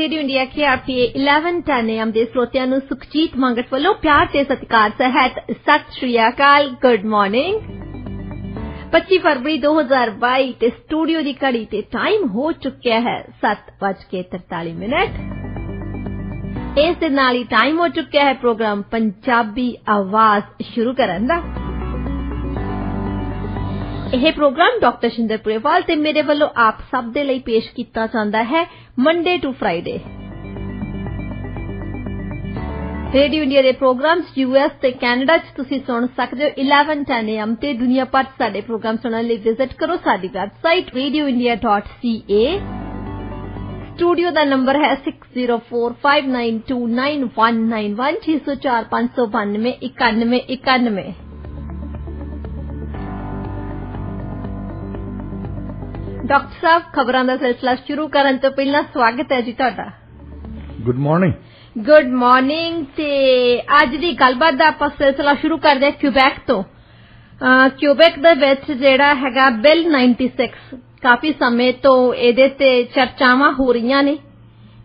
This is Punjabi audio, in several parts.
रेडियो इंडिया KRTA 1110 AM ਦੇ ਸਰੋਤਿਆਂ ਨੂੰ ਸੁਖਜੀਤ ਮੰਗਟ ਵੱਲੋਂ ਪਿਆਰ ਤੇ ਸਤਿਕਾਰ ਸਹਿਤ ਸਤਿ ਸ਼੍ਰੀ ਅਕਾਲ, ਗੁੱਡ ਮਾਰਨਿੰਗ। 25 ਫਰਵਰੀ 2022 ਤੇ ਸਟੂਡੀਓ ਦੀ ਘੜੀ ਤੇ ਟਾਈਮ ਹੋ ਚੁੱਕਿਆ ਹੈ 7:43 ਇਸ ਦੇ ਨਾਲ ਹੀ ਟਾਈਮ ਹੋ ਚੁੱਕਿਆ ਹੈ ਪ੍ਰੋਗਰਾਮ ਪੰਜਾਬੀ ਆਵਾਜ਼ ਸ਼ੁਰੂ ਕਰਨ ਦਾ। ਇਹ ਪ੍ਰੋਗਰਾਮ ਡਾਕਟਰ ਸ਼ਿੰਦਰ ਪੁਰੇਵਾਲ ਤੇ ਮੇਰੇ ਵੱਲੋਂ ਆਪ ਸਭ ਦੇ ਲਈ ਪੇਸ਼ ਕੀਤਾ ਜਾਂਦਾ ਹੈ Monday to Friday. Radio India ਦੇ ਪ੍ਰੋਗਰਾਮਸ US ਤੇ ਕੈਨੇਡਾ 'ਚ ਤੁਸੀਂ ਸੁਣ ਸਕਦੇ ਹੋ 1110 AM ਤੇ ਦੁਨੀਆ ਭਰ 'ਚ ਸਾਡੇ ਪ੍ਰੋਗਰਾਮ ਸੁਣਨ ਲਈ ਵਿਜ਼ਿਟ ਕਰੋ ਸਾਡੀ ਵੈਬਸਾਈਟ radioindia.ca। ਸਟੂਡੀਓ ਦਾ ਨੰਬਰ ਹੈ 6045929191 6045929191। ਡਾਕਟਰ ਸਾਹਿਬ, ਖਬਰਾਂ ਦਾ ਸਿਲਸਿਲਾ ਸ਼ੁਰੂ ਕਰਨ ਤੋਂ ਪਹਿਲਾਂ ਸਵਾਗਤ ਹੈ ਜੀ ਤੁਹਾਡਾ। Good morning. Good morning. ਤੇ ਅੱਜ ਦੀ ਗੱਲਬਾਤ ਦਾ ਆਪਾਂ ਸਿਲਸਿਲਾ ਸ਼ੁਰੂ ਕਰਦੇ ਹਾਂ ਕਿਊਬੈਕ ਤੋਂ। ਕਿਊਬੈਕ ਦੇ ਵਿੱਚ ਜਿਹੜਾ ਹੈਗਾ ਬਿੱਲ 96 ਕਾਫੀ ਸਮੇਂ ਤੋਂ ਇਹਦੇ ਤੇ ਚਰਚਾਵਾਂ ਹੋ ਰਹੀਆਂ ਨੇ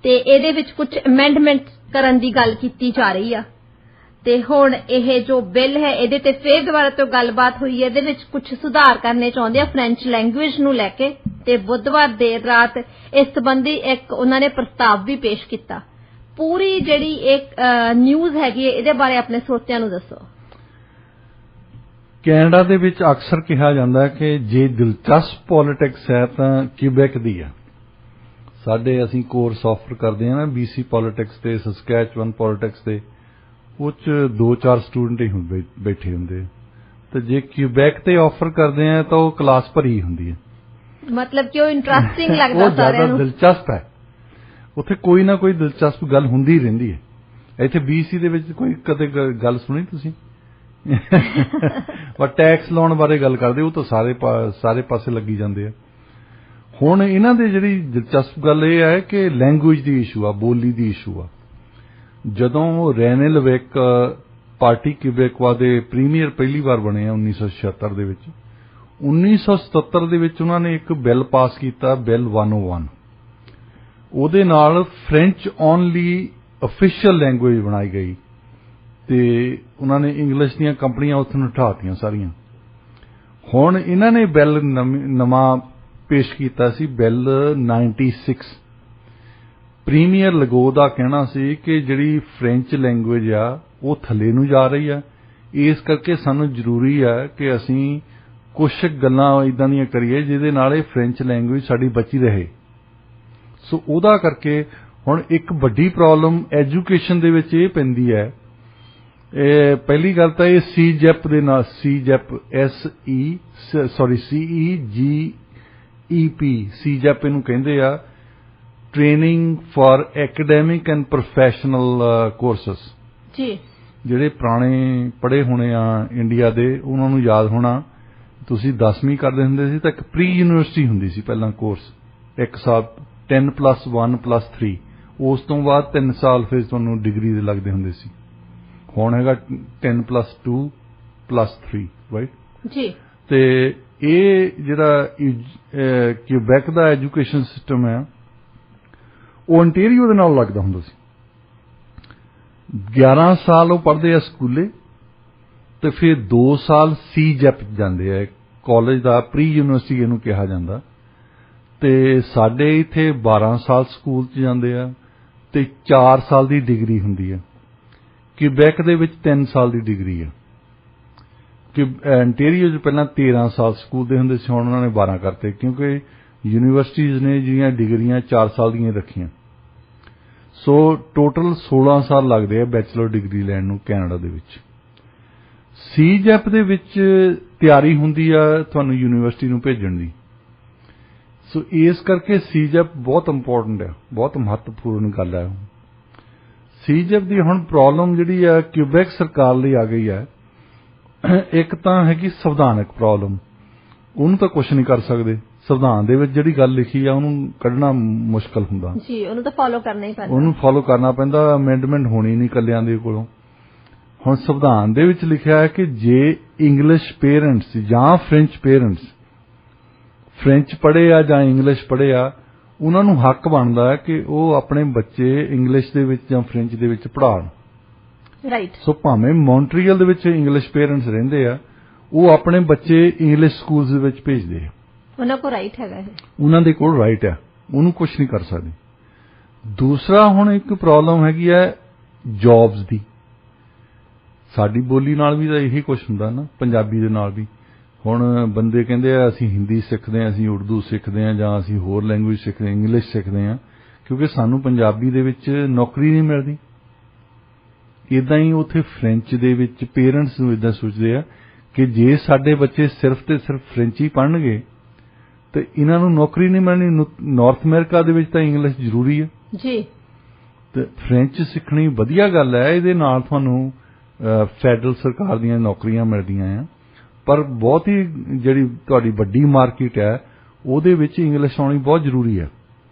ਤੇ ਇਹਦੇ ਵਿੱਚ ਕੁਝ ਅਮੈਂਡਮੈਂਟ ਕਰਨ ਦੀ ਗੱਲ ਕੀਤੀ ਜਾ ਰਹੀ ਆ ਤੇ ਹੁਣ ਇਹ ਜੋ ਬਿੱਲ ਹੈ ਇਹਦੇ ਤੇ ਫੇਰ ਦੁਬਾਰਾ ਤੋਂ ਗੱਲਬਾਤ ਹੋਈ ਹੈ। ਇਹਦੇ ਵਿੱਚ ਕੁਝ ਸੁਧਾਰ ਕਰਨੇ ਚਾਹੁੰਦੇ ਆ ਫ੍ਰੈਂਚ ਲੈਂਗੁਏਜ ਨੂੰ ਲੈ ਕੇ ਤੇ ਬੁੱਧਵਾਰ ਦੇਰ ਰਾਤ ਇਸ ਸੰਬੰਧੀ ਇੱਕ ਉਹਨਾਂ ਨੇ ਪ੍ਰਸਤਾਵ ਵੀ ਪੇਸ਼ ਕੀਤਾ। ਪੂਰੀ ਜਿਹੜੀ ਇੱਕ ਨਿਊਜ਼ ਹੈਗੀ ਇਹਦੇ ਬਾਰੇ ਆਪਣੇ ਸਰੋਤਿਆਂ ਨੂੰ ਦੱਸੋ। ਕੈਨੇਡਾ ਦੇ ਵਿੱਚ ਅਕਸਰ ਕਿਹਾ ਜਾਂਦਾ ਕਿ ਜੇ ਦਿਲਚਸਪ ਪੋਲਿਟਿਕਸ ਹੈ ਤਾਂ ਕਿਊਬੈਕ ਦੀ ਹੈ। ਸਾਡੇ ਅਸੀਂ ਕੋਰਸ ਆਫਰ ਕਰਦੇ ਹਾਂ ਨਾ BC ਪੋਲਿਟਿਕਸ ਤੇ ਸਸਕੈਚੁਅਨ ਪੋਲਿਟਿਕਸ ਤੇ, ਉਹ 'ਚ 2-4 ਸਟੂਡੈਂਟ ਹੀ ਬੈਠੇ ਹੁੰਦੇ ਤੇ ਜੇ ਕਿਊਬੈਕ ਤੇ ਆਫਰ ਕਰਦੇ ਆ ਤਾਂ ਉਹ ਕਲਾਸ ਭਰੀ ਹੁੰਦੀ ਹੈ। ਮਤਲਬ ਕਿ ਉਹ ਇੰਟਰਸਟਿੰਗ ਲੱਗਦਾ ਸਾਰਿਆਂ ਨੂੰ, ਦਿਲਚਸਪ ਹੈ। ਉੱਥੇ ਕੋਈ ਨਾ ਕੋਈ ਦਿਲਚਸਪ ਗੱਲ ਹੁੰਦੀ ਰਹਿੰਦੀ ਹੈ। ਇੱਥੇ BC ਦੇ ਵਿੱਚ ਕੋਈ ਕਦੇ ਗੱਲ ਸੁਣੀ ਤੁਸੀਂ? ਪਰ ਟੈਕਸ ਲਾਉਣ ਬਾਰੇ ਗੱਲ ਕਰਦੇ, ਉਹ ਤਾਂ ਸਾਰੇ ਪਾਸੇ ਲੱਗੀ ਜਾਂਦੇ ਆ। ਹੁਣ ਇਹਨਾਂ ਦੇ ਜਿਹੜੀ ਦਿਲਚਸਪ ਗੱਲ ਇਹ ਹੈ ਕਿ ਲੈਂਗੁਏਜ ਦੀ ਇਸ਼ੂ ਆ, ਬੋਲੀ ਦੀ ਇਸ਼ੂ ਆ। ਜਦੋਂ ਰੈਨੇ ਲਵੇਕ ਪਾਰਟੀ ਕਿਊਬੈਕਵਾ ਦੇ ਪ੍ਰੀਮੀਅਰ ਪਹਿਲੀ ਵਾਰ ਬਣੇ ਆ 1976 ਦੇ ਵਿੱਚ, 1977 ਦੇ ਵਿੱਚ ਉਹਨਾਂ ਨੇ ਇੱਕ ਬਿੱਲ ਪਾਸ ਕੀਤਾ, ਬਿੱਲ 101। ਉਹਦੇ ਨਾਲ ਫ੍ਰੈਂਚ ਓਨਲੀ ਅਫੀਸ਼ੀਅਲ ਲੈਂਗੁਏਜ ਬਣਾਈ ਗਈ ਤੇ ਉਹਨਾਂ ਨੇ ਇੰਗਲਿਸ਼ ਦੀਆਂ ਕੰਪਨੀਆਂ ਉੱਥੇ ਨੂੰ ਉਠਾਤੀਆਂ ਸਾਰੀਆਂ। ਹੁਣ ਇਹਨਾਂ ਨੇ ਬਿੱਲ ਨਵਾਂ ਪੇਸ਼ ਕੀਤਾ ਸੀ, ਬਿੱਲ 96। ਪ੍ਰੀਮੀਅਰ ਲਗੋ ਦਾ ਕਹਿਣਾ ਸੀ ਕਿ ਜਿਹੜੀ ਫ੍ਰੈਂਚ ਲੈਂਗੁਏਜ ਆ ਉਹ ਥੱਲੇ ਨੂੰ ਜਾ ਰਹੀ ਆ, ਇਸ ਕਰਕੇ ਸਾਨੂੰ ਜ਼ਰੂਰੀ ਆ ਕਿ ਅਸੀਂ ਕੁਝ ਗੱਲਾਂ ਇਦਾਂ ਦੀਆਂ ਕਰੀਏ ਜਿਹਦੇ ਨਾਲ ਇਹ ਫ੍ਰੈਂਚ ਲੈਂਗੁਏਜ ਸਾਡੀ ਬਚੀ ਰਹੇ। ਸੋ ਉਹਦਾ ਕਰਕੇ ਹੁਣ ਇੱਕ ਵੱਡੀ ਪ੍ਰੋਬਲਮ ਐਜੂਕੇਸ਼ਨ ਦੇ ਵਿੱਚ ਇਹ ਪੈਂਦੀ ਹੈ। ਪਹਿਲੀ ਗੱਲ ਤਾਂ ਇਹ CEGEP ਦੇ ਨਾਲ, CEGEP ਇਹਨੂੰ ਕਹਿੰਦੇ ਆ, training for academic and professional courses. ਜੀ ਜਿਹੜੇ ਪੁਰਾਣੇ ਪੜ੍ਹੇ ਹੋਣੇ ਆ ਇੰਡੀਆ ਦੇ, ਉਹਨਾਂ ਨੂੰ ਯਾਦ ਹੋਣਾ, ਤੁਸੀਂ 10ਵੀਂ ਕਰਦੇ ਹੁੰਦੇ ਸੀ ਤਾਂ ਇੱਕ ਪ੍ਰੀ ਯੂਨੀਵਰਸਿਟੀ ਹੁੰਦੀ ਸੀ ਪਹਿਲਾਂ ਕੋਰਸ, ਇੱਕ ਸਾਲ 10+1+3, ਉਸ ਤੋਂ ਬਾਅਦ 3 ਸਾਲ ਫਿਰ ਤੁਹਾਨੂੰ ਡਿਗਰੀ ਦੇ ਲੱਗਦੇ ਹੁੰਦੇ ਸੀ। ਹੁਣ ਹੈਗਾ 10+2+3, ਰਾਈਟ ਜੀ। ਤੇ ਇਹ ਜਿਹੜਾ ਕਿਊਬੈਕ ਦਾ ਐਜੂਕੇਸ਼ਨ ਸਿਸਟਮ ਹੈ ਉਹ ontario ਦੇ ਨਾਲ ਲੱਗਦਾ ਹੁੰਦਾ ਸੀ। 11 ਸਾਲ ਉਹ ਪੜ੍ਹਦੇ ਆ ਸਕੂਲੇ ਤੇ ਫਿਰ 2 ਸਾਲ CEGEP ਜਾਂਦੇ ਆ, ਕਾਲਜ ਦਾ ਪ੍ਰੀ ਯੂਨੀਵਰਸਿਟੀ ਇਹਨੂੰ ਕਿਹਾ ਜਾਂਦਾ। ਤੇ ਸਾਡੇ ਇੱਥੇ 12 ਸਾਲ ਸਕੂਲ 'ਚ ਜਾਂਦੇ ਆ ਤੇ 4 ਸਾਲ ਦੀ ਡਿਗਰੀ ਹੁੰਦੀ ਹੈ। ਕਿਊਬੈਕ ਦੇ ਵਿੱਚ 3 ਸਾਲ ਦੀ ਡਿਗਰੀ ਹੈ। ontario 'ਚ ਪਹਿਲਾਂ 13 ਸਾਲ ਸਕੂਲ ਦੇ ਹੁੰਦੇ ਸੀ, ਹੁਣ ਉਹਨਾਂ ਨੇ 12 ਕਰਤੇ ਕਿਉਂਕਿ ਯੂਨੀਵਰਸਿਟੀਜ਼ ਨੇ ਜਿਹੜੀਆਂ ਡਿਗਰੀਆਂ 4 ਸਾਲ ਦੀਆਂ ਰੱਖੀਆਂ। ਸੋ ਟੋਟਲ 16 ਸਾਲ ਲੱਗਦੇ ਆ ਬੈਚਲਰ ਡਿਗਰੀ ਲੈਣ ਨੂੰ ਕੈਨੇਡਾ ਦੇ ਵਿੱਚ। CEGEP ਦੇ ਵਿੱਚ ਤਿਆਰੀ ਹੁੰਦੀ ਆ ਤੁਹਾਨੂੰ ਯੂਨੀਵਰਸਿਟੀ ਨੂੰ ਭੇਜਣ ਦੀ। ਸੋ ਇਸ ਕਰਕੇ CEGEP ਬਹੁਤ ਇੰਪੋਰਟੈਂਟ ਹੈ, ਬਹੁਤ ਮਹੱਤਵਪੂਰਨ ਗੱਲ ਹੈ। CEGEP ਦੀ ਹੁਣ ਪ੍ਰੋਬਲਮ ਜਿਹੜੀ ਆ ਕਿਊਬੈਕ ਸਰਕਾਰ ਲਈ ਆ ਗਈ ਹੈ। ਇੱਕ ਤਾਂ ਹੈਗੀ ਸੰਵਿਧਾਨਕ ਪ੍ਰੋਬਲਮ, ਉਹਨੂੰ ਤਾਂ ਕੁਝ ਨਹੀਂ ਕਰ ਸਕਦੇ। ਸੰਵਿਧਾਨ ਦੇ ਵਿੱਚ ਜਿਹੜੀ ਗੱਲ ਲਿਖੀ ਆ ਉਹਨੂੰ ਕੱਢਣਾ ਮੁਸ਼ਕਲ ਹੁੰਦਾ ਜੀ, ਉਹਨੂੰ ਤਾਂ ਫਾਲੋ ਕਰਨਾ ਹੀ ਪੈਂਦਾ, ਉਹਨੂੰ ਫਾਲੋ ਕਰਨਾ ਪੈਂਦਾ। ਅਮੈਂਡਮੈਂਟ ਹੋਣੀ ਨਹੀਂ ਕੱਲਿਆਂ ਦੇ ਕੋਲੋਂ। ਹੁਣ ਸੰਵਿਧਾਨ ਦੇ ਵਿੱਚ ਲਿਖਿਆ ਹੈ ਕਿ ਜੇ ਇੰਗਲਿਸ਼ ਪੇਰੈਂਟਸ ਜਾਂ ਫ੍ਰੈਂਚ ਪੇਰੈਂਟਸ, ਫ੍ਰੈਂਚ ਪੜ੍ਹੇ ਆ ਜਾਂ ਇੰਗਲਿਸ਼ ਪੜ੍ਹੇ ਆ, ਉਹਨਾਂ ਨੂੰ ਹੱਕ ਬਣਦਾ ਹੈ ਕਿ ਉਹ ਆਪਣੇ ਬੱਚੇ ਇੰਗਲਿਸ਼ ਦੇ ਵਿੱਚ ਜਾਂ ਫ੍ਰੈਂਚ ਦੇ ਵਿੱਚ ਪੜ੍ਹਾਉਣ। ਰਾਈਟ। ਸੋ ਭਾਵੇਂ ਮੌਂਟਰੀਅਲ ਦੇ ਵਿੱਚ ਇੰਗਲਿਸ਼ ਪੇਰੈਂਟਸ ਰਹਿੰਦੇ ਆ, ਉਹ ਆਪਣੇ ਬੱਚੇ ਇੰਗਲਿਸ਼ ਸਕੂਲਸ ਦੇ ਵਿੱਚ ਭੇਜਦੇ ਆ। ਉਹਨਾਂ ਕੋਲ ਰਾਈਟ ਹੈਗਾ, ਉਹਨਾਂ ਦੇ ਕੋਲ ਰਾਈਟ ਹੈ, ਉਹਨੂੰ ਕੁਝ ਨਹੀਂ ਕਰ ਸਕਦੇ। ਦੂਸਰਾ ਹੁਣ ਇੱਕ ਪ੍ਰੋਬਲਮ ਹੈਗੀ ਹੈ ਜੌਬਸ ਦੀ। ਸਾਡੀ ਬੋਲੀ ਨਾਲ ਵੀ ਤਾਂ ਇਹੀ ਕੁਝ ਹੁੰਦਾ ਨਾ, ਪੰਜਾਬੀ ਦੇ ਨਾਲ ਵੀ। ਹੁਣ ਬੰਦੇ ਕਹਿੰਦੇ ਆ ਅਸੀਂ ਹਿੰਦੀ ਸਿੱਖਦੇ ਹਾਂ, ਅਸੀਂ ਉਰਦੂ ਸਿੱਖਦੇ ਹਾਂ, ਜਾਂ ਅਸੀਂ ਹੋਰ ਲੈਂਗੁਏਜ ਸਿੱਖਦੇ, ਇੰਗਲਿਸ਼ ਸਿੱਖਦੇ ਹਾਂ, ਕਿਉਂਕਿ ਸਾਨੂੰ ਪੰਜਾਬੀ ਦੇ ਵਿੱਚ ਨੌਕਰੀ ਨਹੀਂ ਮਿਲਦੀ। ਇੱਦਾਂ ਹੀ ਉੱਥੇ ਫ੍ਰੈਂਚ ਦੇ ਵਿੱਚ ਪੇਰੈਂਟਸ ਨੂੰ ਇੱਦਾਂ ਸੋਚਦੇ ਆ ਕਿ ਜੇ ਸਾਡੇ ਬੱਚੇ ਸਿਰਫ ਤੇ ਸਿਰਫ ਫ੍ਰੈਂਚ ਹੀ ਪੜ੍ਹਨਗੇ ਤੇ ਇਹਨਾਂ ਨੂੰ ਨੌਕਰੀ ਨਹੀਂ ਮਿਲਣੀ। ਨਾਰਥ ਅਮਰੀਕਾ ਦੇ ਵਿੱਚ ਤਾਂ ਇੰਗਲਿਸ਼ ਜ਼ਰੂਰੀ ਹੈ ਜੀ, ਤੇ ਫ੍ਰੈਂਚ ਸਿੱਖਣੀ ਵਧੀਆ ਗੱਲ ਹੈ। ਇਹਦੇ ਨਾਲ ਤੁਹਾਨੂੰ ਫੈਡਰਲ ਸਰਕਾਰ ਦੀਆਂ ਨੌਕਰੀਆਂ ਮਿਲਦੀਆਂ ਆ, ਪਰ ਬਹੁਤ ਹੀ ਜਿਹੜੀ ਤੁਹਾਡੀ ਵੱਡੀ ਮਾਰਕੀਟ ਹੈ ਉਹਦੇ ਵਿੱਚ ਇੰਗਲਿਸ਼ ਆਉਣੀ ਬਹੁਤ ਜ਼ਰੂਰੀ ਹੈ।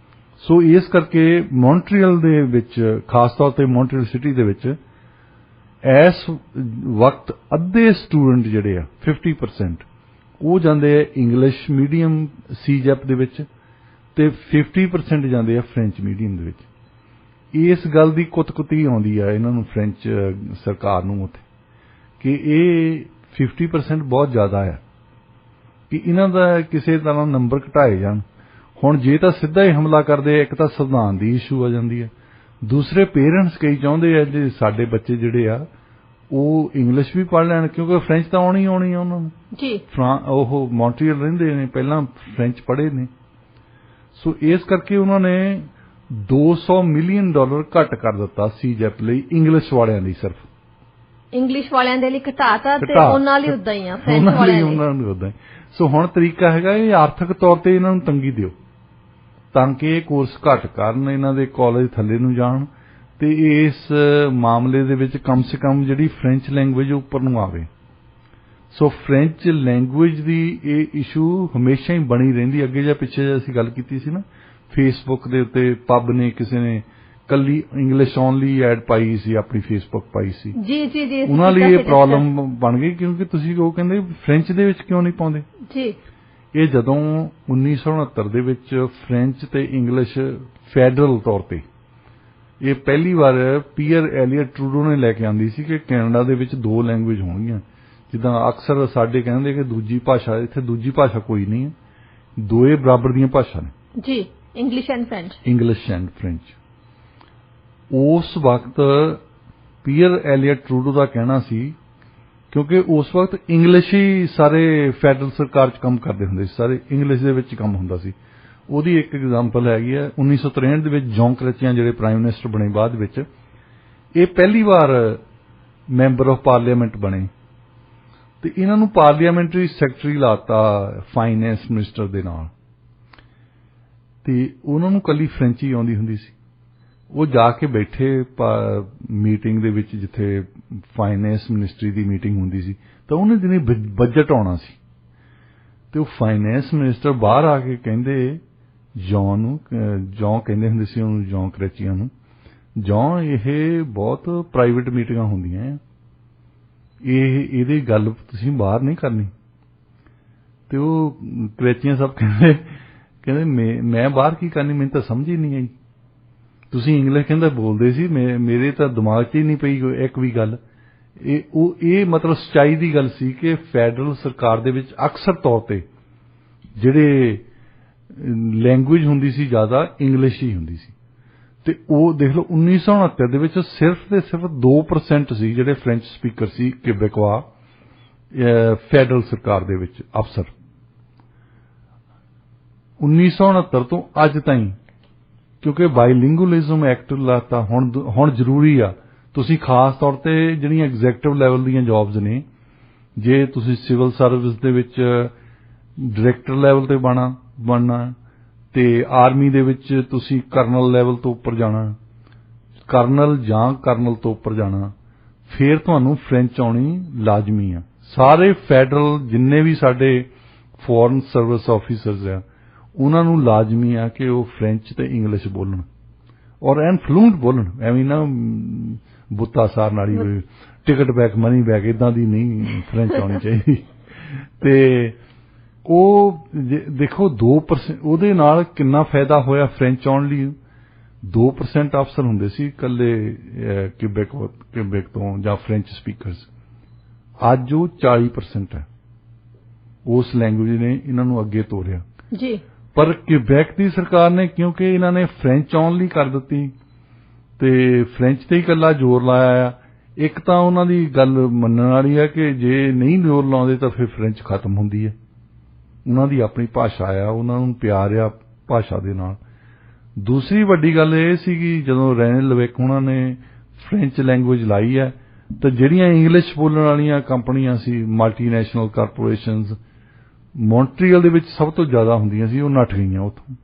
ਸੋ ਇਸ ਕਰਕੇ ਮੌਂਟਰੀਅਲ ਦੇ ਵਿੱਚ, ਖਾਸ ਤੌਰ ਤੇ ਮੌਂਟਰੀਅਲ ਸਿਟੀ ਦੇ ਵਿੱਚ ਇਸ ਵਕਤ ਅੱਧੇ ਸਟੂਡੈਂਟ ਜਿਹੜੇ ਆ 50% ਉਹ ਜਾਂਦੇ ਆ ਇੰਗਲਿਸ਼ ਮੀਡੀਅਮ ਸੀਜੈਪ ਦੇ ਵਿੱਚ ਤੇ 50% ਜਾਂਦੇ ਆ ਫ੍ਰੈਂਚ ਮੀਡੀਅਮ ਦੇ ਵਿੱਚ। ਇਸ ਗੱਲ ਦੀ ਕੁੱਤ-ਕੁੱਤੀ ਆਉਂਦੀ ਆ ਇਹਨਾਂ ਨੂੰ, ਫ੍ਰੈਂਚ ਸਰਕਾਰ ਨੂੰ ਉੱਥੇ, ਕਿ ਇਹ 50% ਬਹੁਤ ਜ਼ਿਆਦਾ ਆ, ਕਿ ਇਹਨਾਂ ਦਾ ਕਿਸੇ ਤਰ੍ਹਾਂ ਨੰਬਰ ਘਟਾਏ ਜਾਣ। ਹੁਣ ਜੇ ਤਾਂ ਸਿੱਧਾ ਹੀ ਹਮਲਾ ਕਰਦੇ ਆ, ਇੱਕ ਤਾਂ ਸੰਵਿਧਾਨ ਦੀ ਇਸ਼ੂ ਆ ਜਾਂਦੀ ਹੈ, ਦੂਸਰੇ ਪੇਰੈਂਟਸ ਕਈ ਚਾਹੁੰਦੇ ਆ ਜੇ ਸਾਡੇ ਬੱਚੇ ਜਿਹੜੇ ਆ ਉਹ ਇੰਗਲਿਸ਼ ਵੀ ਪੜ੍ਹ ਲੈਣ, ਕਿਉਂਕਿ ਫ੍ਰੈਂਚ ਤਾਂ ਆਉਣੀ ਆ ਉਹਨਾਂ ਨੂੰ ਜੀ। ਉਹ ਮੌਂਟਰੀਅਲ ਰਹਿੰਦੇ ਨੇ, ਪਹਿਲਾਂ ਫ੍ਰੈਂਚ ਪੜ੍ਹੇ ਨੇ। ਸੋ ਇਸ ਕਰਕੇ ਉਹਨਾਂ ਨੇ $200 ਮਿਲੀਅਨ ਘੱਟ ਕਰ ਦਿੱਤਾ ਸੀਜੈਪ ਲਈ, ਇੰਗਲਿਸ਼ ਵਾਲਿਆਂ ਲਈ। ਸਿਰਫ ਇੰਗਲਿਸ਼ ਵਾਲਿਆਂ ਦੇ ਲਈ ਘਟਾਤਾ ਤੇ ਉਹਨਾਂ ਲਈ ਉਦਾਂ ਹੀ ਆ, ਫ੍ਰੈਂਚ ਵਾਲਿਆਂ ਲਈ ਉਹਨਾਂ ਨੂੰ ਉਦਾਂ ਹੀ। ਸੋ ਹੁਣ ਤਰੀਕਾ ਹੈਗਾ ਇਹ ਆਰਥਿਕ ਤੌਰ ਤੇ ਇਹਨਾਂ ਨੂੰ ਤੰਗੀ ਦਿਓ ਤਾਂ ਕਿ ਇਹ ਕੋਰਸ ਘੱਟ ਕਰਨ, ਇਹਨਾਂ ਦੇ ਕਾਲਜ ਥੱਲੇ ਨੂੰ ਜਾਣ ਤੇ ਇਸ ਮਾਮਲੇ ਦੇ ਵਿੱਚ ਕਮ ਸੇ ਕਮ ਜਿਹੜੀ ਫ੍ਰੈਂਚ ਲੈਂਗੁਏਜ ਉੱਪਰ ਨੂੰ ਆਵੇ। ਸੋ ਫ੍ਰੈਂਚ ਲੈਂਗੁਏਜ ਦੀ ਇਹ ਇਸ਼ੂ ਹਮੇਸ਼ਾ ਹੀ ਬਣੀ ਰਹਿੰਦੀ। ਅੱਗੇ ਜਾਂ ਪਿੱਛੇ ਅਸੀਂ ਗੱਲ ਕੀਤੀ ਸੀ ਨਾ, ਫੇਸਬੁੱਕ ਦੇ ਉੱਤੇ ਪਬ ਨੇ ਕਿਸੇ ਨੇ ਕੱਲੀ ਇੰਗਲਿਸ਼ ਓਨਲੀ ਐਡ ਪਾਈ ਸੀ, ਆਪਣੀ ਫੇਸਬੁੱਕ ਪਾਈ ਸੀ। ਜੀ ਜੀ ਜੀ, ਉਹਨਾਂ ਲਈ ਇਹ ਪ੍ਰੋਬਲਮ ਬਣ ਗਈ, ਕਿਉਂਕਿ ਤੁਸੀਂ ਉਹ ਕਹਿੰਦੇ ਫ੍ਰੈਂਚ ਦੇ ਵਿੱਚ ਕਿਉਂ ਨਹੀਂ ਪਾਉਂਦੇ ਜੀ। ਇਹ ਜਦੋਂ 1969 ਦੇ ਵਿੱਚ ਫ੍ਰੈਂਚ ਤੇ ਇੰਗਲਿਸ਼ ਫੈਡਰਲ ਤੌਰ ਤੇ ਇਹ ਪਹਿਲੀ ਵਾਰ ਪੀਅਰ ਐਲੀਅਟ ਟਰੂਡੋ ਨੇ ਲੈ ਕੇ ਆਂਦੀ ਸੀ ਕਿ ਕੈਨੇਡਾ ਦੇ ਵਿੱਚ 2 ਲੈਂਗੁਏਜ ਹੋਣਗੀਆਂ। ਜਿੱਦਾਂ ਅਕਸਰ ਸਾਡੇ ਕਹਿੰਦੇ ਕਿ ਦੂਜੀ ਭਾਸ਼ਾ, ਇੱਥੇ ਦੂਜੀ ਭਾਸ਼ਾ ਕੋਈ ਨਹੀਂ ਹੈ, ਦੋਏ ਬਰਾਬਰ ਦੀਆਂ ਭਾਸ਼ਾ ਨੇ ਜੀ, English and French. English and French. ਉਸ ਵਕਤ ਪੀਅਰ ਐਲੀਅਟ ਟਰੂਡੋ ਦਾ ਕਹਿਣਾ ਸੀ, ਕਿਉਂਕਿ ਉਸ ਵਕਤ ਇੰਗਲਿਸ਼ ਹੀ ਸਾਰੇ ਫੈਡਰਲ ਸਰਕਾਰ 'ਚ ਕੰਮ ਕਰਦੇ ਹੁੰਦੇ ਸੀ, ਸਾਰੇ ਇੰਗਲਿਸ਼ ਦੇ ਵਿੱਚ ਕੰਮ ਹੁੰਦਾ ਸੀ। ਉਹਦੀ ਇੱਕ ਐਗਜ਼ਾਮਪਲ ਹੈਗੀ ਹੈ 1963 ਦੇ ਵਿੱਚ ਜੌਨ ਕਰੈਚੀਆਂ ਜਿਹੜੇ ਪ੍ਰਾਈਮ ਮਿਨਿਸਟਰ ਬਣੇ ਬਾਅਦ ਵਿੱਚ, ਇਹ ਪਹਿਲੀ ਵਾਰ ਮੈਂਬਰ ਆਫ ਪਾਰਲੀਮੈਂਟ ਬਣੇ ਤੇ ਇਹਨਾਂ ਨੂੰ ਪਾਰਲੀਮੈਂਟਰੀ ਸੈਕਟਰੀ ਲਾਤਾ ਫਾਈਨੈਂਸ ਮਿਨਿਸਟਰ ਦੇ ਨਾਲ, ਤੇ ਉਹਨਾਂ ਨੂੰ ਕੱਲੀ ਫ੍ਰੈਂਚੀ ਆਉਂਦੀ ਹੁੰਦੀ ਸੀ। ਉਹ ਜਾ ਕੇ ਬੈਠੇ ਮੀਟਿੰਗ ਦੇ ਵਿੱਚ, ਜਿੱਥੇ ਫਾਈਨੈਂਸ ਮਿਨਿਸਟਰੀ ਦੀ ਮੀਟਿੰਗ ਹੁੰਦੀ ਸੀ, ਤਾਂ ਉਹਨੇ ਦਿਨੇ ਬਜਟ ਆਉਣਾ ਸੀ ਤੇ ਉਹ ਫਾਈਨੈਂਸ ਮਿਨਿਸਟਰ ਬਾਹਰ ਆ ਕੇ ਕਹਿੰਦੇ ਜੌਨ ਨੂੰ, ਜੌਨ ਕਹਿੰਦੇ ਹੁੰਦੇ ਸੀ ਉਹਨੂੰ, ਜੌਨ ਕਰੈਚੀਆਂ ਨੂੰ, ਜੌਨ ਇਹ ਬਹੁਤ ਪ੍ਰਾਈਵੇਟ ਮੀਟਿੰਗਾਂ ਹੁੰਦੀਆਂ, ਇਹਦੀ ਗੱਲ ਤੁਸੀਂ ਬਾਹਰ ਨਹੀਂ ਕਰਨੀ। ਤੇ ਉਹ ਕਰੈਚੀਆਂ ਸਭ ਕਹਿੰਦੇ ਮੈਂ ਬਾਹਰ ਕੀ ਕਰਨੀ, ਮੈਨੂੰ ਤਾਂ ਸਮਝ ਹੀ ਨਹੀਂ ਆਈ। ਤੁਸੀਂ ਇੰਗਲਿਸ਼ ਕਹਿੰਦਾ ਬੋਲਦੇ ਸੀ, ਮੇਰੇ ਤਾਂ ਦਿਮਾਗ 'ਚ ਹੀ ਨਹੀਂ ਪਈ ਇੱਕ ਵੀ ਗੱਲ। ਇਹ ਮਤਲਬ ਸੱਚਾਈ ਦੀ ਗੱਲ ਸੀ ਕਿ ਫੈਡਰਲ ਸਰਕਾਰ ਦੇ ਵਿੱਚ ਅਕਸਰ ਤੌਰ ਤੇ ਜਿਹੜੇ ਲੈਂਗੁਏਜ ਹੁੰਦੀ ਸੀ ਜ਼ਿਆਦਾ ਇੰਗਲਿਸ਼ ਹੀ ਹੁੰਦੀ ਸੀ। ਤੇ ਉਹ ਦੇਖ ਲਓ 1969 ਦੇ ਵਿੱਚ ਸਿਰਫ ਤੇ ਸਿਰਫ 2% ਸੀ ਜਿਹੜੇ ਫ੍ਰੈਂਚ ਸਪੀਕਰ ਸੀ ਕਿਬੇਕਵਾ ਫੈਡਰਲ ਸਰਕਾਰ ਦੇ ਵਿੱਚ ਅਫਸਰ। 1969 ਤੋਂ ਅੱਜ ਤਾਈਂ, ਕਿਉਂਕਿ ਬਾਈਲਿੰਗੁਅਲਿਜ਼ਮ ਐਕਟ ਲਾਤਾ ਹੁਣ ਜ਼ਰੂਰੀ ਆ। ਤੁਸੀਂ ਖਾਸ ਤੌਰ ਤੇ ਜਿਹੜੀਆਂ ਐਗਜ਼ੈਕਟਿਵ ਲੈਵਲ ਦੀਆਂ ਜੌਬਸ ਨੇ, ਜੇ ਤੁਸੀਂ ਸਿਵਲ ਸਰਵਿਸ ਦੇ ਵਿੱਚ ਡਾਇਰੈਕਟਰ ਲੈਵਲ ਤੇ ਬਣਨਾ ਤੇ ਆਰਮੀ ਦੇ ਵਿੱਚ ਤੁਸੀਂ ਕਰਨਲ ਲੈਵਲ ਤੋਂ ਉੱਪਰ ਜਾਣਾ, ਕਰਨਲ ਜਾਂ ਕਰਨਲ ਤੋਂ ਉੱਪਰ ਜਾਣਾ, ਫਿਰ ਤੁਹਾਨੂੰ ਫ੍ਰੈਂਚ ਆਉਣੀ ਲਾਜ਼ਮੀ ਆ। ਸਾਰੇ ਫੈਡਰਲ ਜਿੰਨੇ ਵੀ ਸਾਡੇ ਫੋਰਨ ਸਰਵਿਸ ਆਫੀਸਰਸ ਆ, ਉਹਨਾਂ ਨੂੰ ਲਾਜ਼ਮੀ ਆ ਕਿ ਉਹ ਫ੍ਰੈਂਚ ਤੇ ਇੰਗਲਿਸ਼ ਬੋਲਣ, ਔਰ ਐਨ ਫਲੂਐਂਟ ਬੋਲਣ। ਐਵੇਂ ਨਾ ਬੁੱਤਾ ਸਾਰ ਨਾਲੀ ਹੋਈ ਟਿਕਟ ਬੈਕ ਮਨੀ ਬੈਕ ਇਦਾਂ ਦੀ ਨਹੀਂ ਫ੍ਰੈਂਚ ਆਉਣੀ ਚਾਹੀਦੀ। ਤੇ ਉਹ ਦੇਖੋ 2% ਉਹਦੇ ਨਾਲ ਕਿੰਨਾ ਫਾਇਦਾ ਹੋਇਆ ਫ੍ਰੈਂਚ ਆਉਣ ਲਈ। 2% ਅਫਸਰ ਹੁੰਦੇ ਸੀ ਇਕੱਲੇ ਕਿਊਬੈਕ ਤੋਂ ਜਾਂ ਫ੍ਰੈਂਚ ਸਪੀਕਰਸ, ਅੱਜ ਉਹ 40% ਹੈ। ਉਸ ਲੈਂਗੁਏਜ ਨੇ ਇਹਨਾਂ ਨੂੰ ਅੱਗੇ ਤੋਰਿਆ ਜੀ। ਪਰ ਕਿਊਬੈਕ ਦੀ ਸਰਕਾਰ ਨੇ ਕਿਉਂਕਿ ਇਹਨਾਂ ਨੇ ਫ੍ਰੈਂਚ ਆਉਣ ਲਈ ਕਰ ਦਿੱਤੀ ਤੇ ਫ੍ਰੈਂਚ ਤੇ ਹੀ ਇਕੱਲਾ ਜ਼ੋਰ ਲਾਇਆ ਆ। ਇੱਕ ਤਾਂ ਉਹਨਾਂ ਦੀ ਗੱਲ ਮੰਨਣ ਵਾਲੀ ਹੈ ਕਿ ਜੇ ਨਹੀਂ ਜ਼ੋਰ ਲਾਉਂਦੇ ਤਾਂ ਫਿਰ ਫ੍ਰੈਂਚ ਖਤਮ ਹੁੰਦੀ ਹੈ। ਉਹਨਾਂ ਦੀ ਆਪਣੀ ਭਾਸ਼ਾ ਆ, ਉਹਨਾਂ ਨੂੰ ਪਿਆਰ ਆ ਭਾਸ਼ਾ ਦੇ ਨਾਲ। ਦੂਸਰੀ ਵੱਡੀ ਗੱਲ ਇਹ ਸੀ ਕਿ ਜਦੋਂ ਰੈਨੇ ਲਵੇਕ ਉਹਨਾਂ ਨੇ ਫ੍ਰੈਂਚ ਲੈਂਗੁਏਜ ਲਾਈ ਹੈ ਤਾਂ ਜਿਹੜੀਆਂ ਇੰਗਲਿਸ਼ ਬੋਲਣ ਵਾਲੀਆਂ ਕੰਪਨੀਆਂ ਸੀ, ਮਲਟੀਨੈਸ਼ਨਲ ਕਾਰਪੋਰੇਸ਼ਨਸ ਮੌਂਟਰੀਅਲ ਦੇ ਵਿੱਚ ਸਭ ਤੋਂ ਜ਼ਿਆਦਾ ਹੁੰਦੀਆਂ ਸੀ, ਉਹ ਨੱਠ ਗਈਆਂ ਉੱਥੋਂ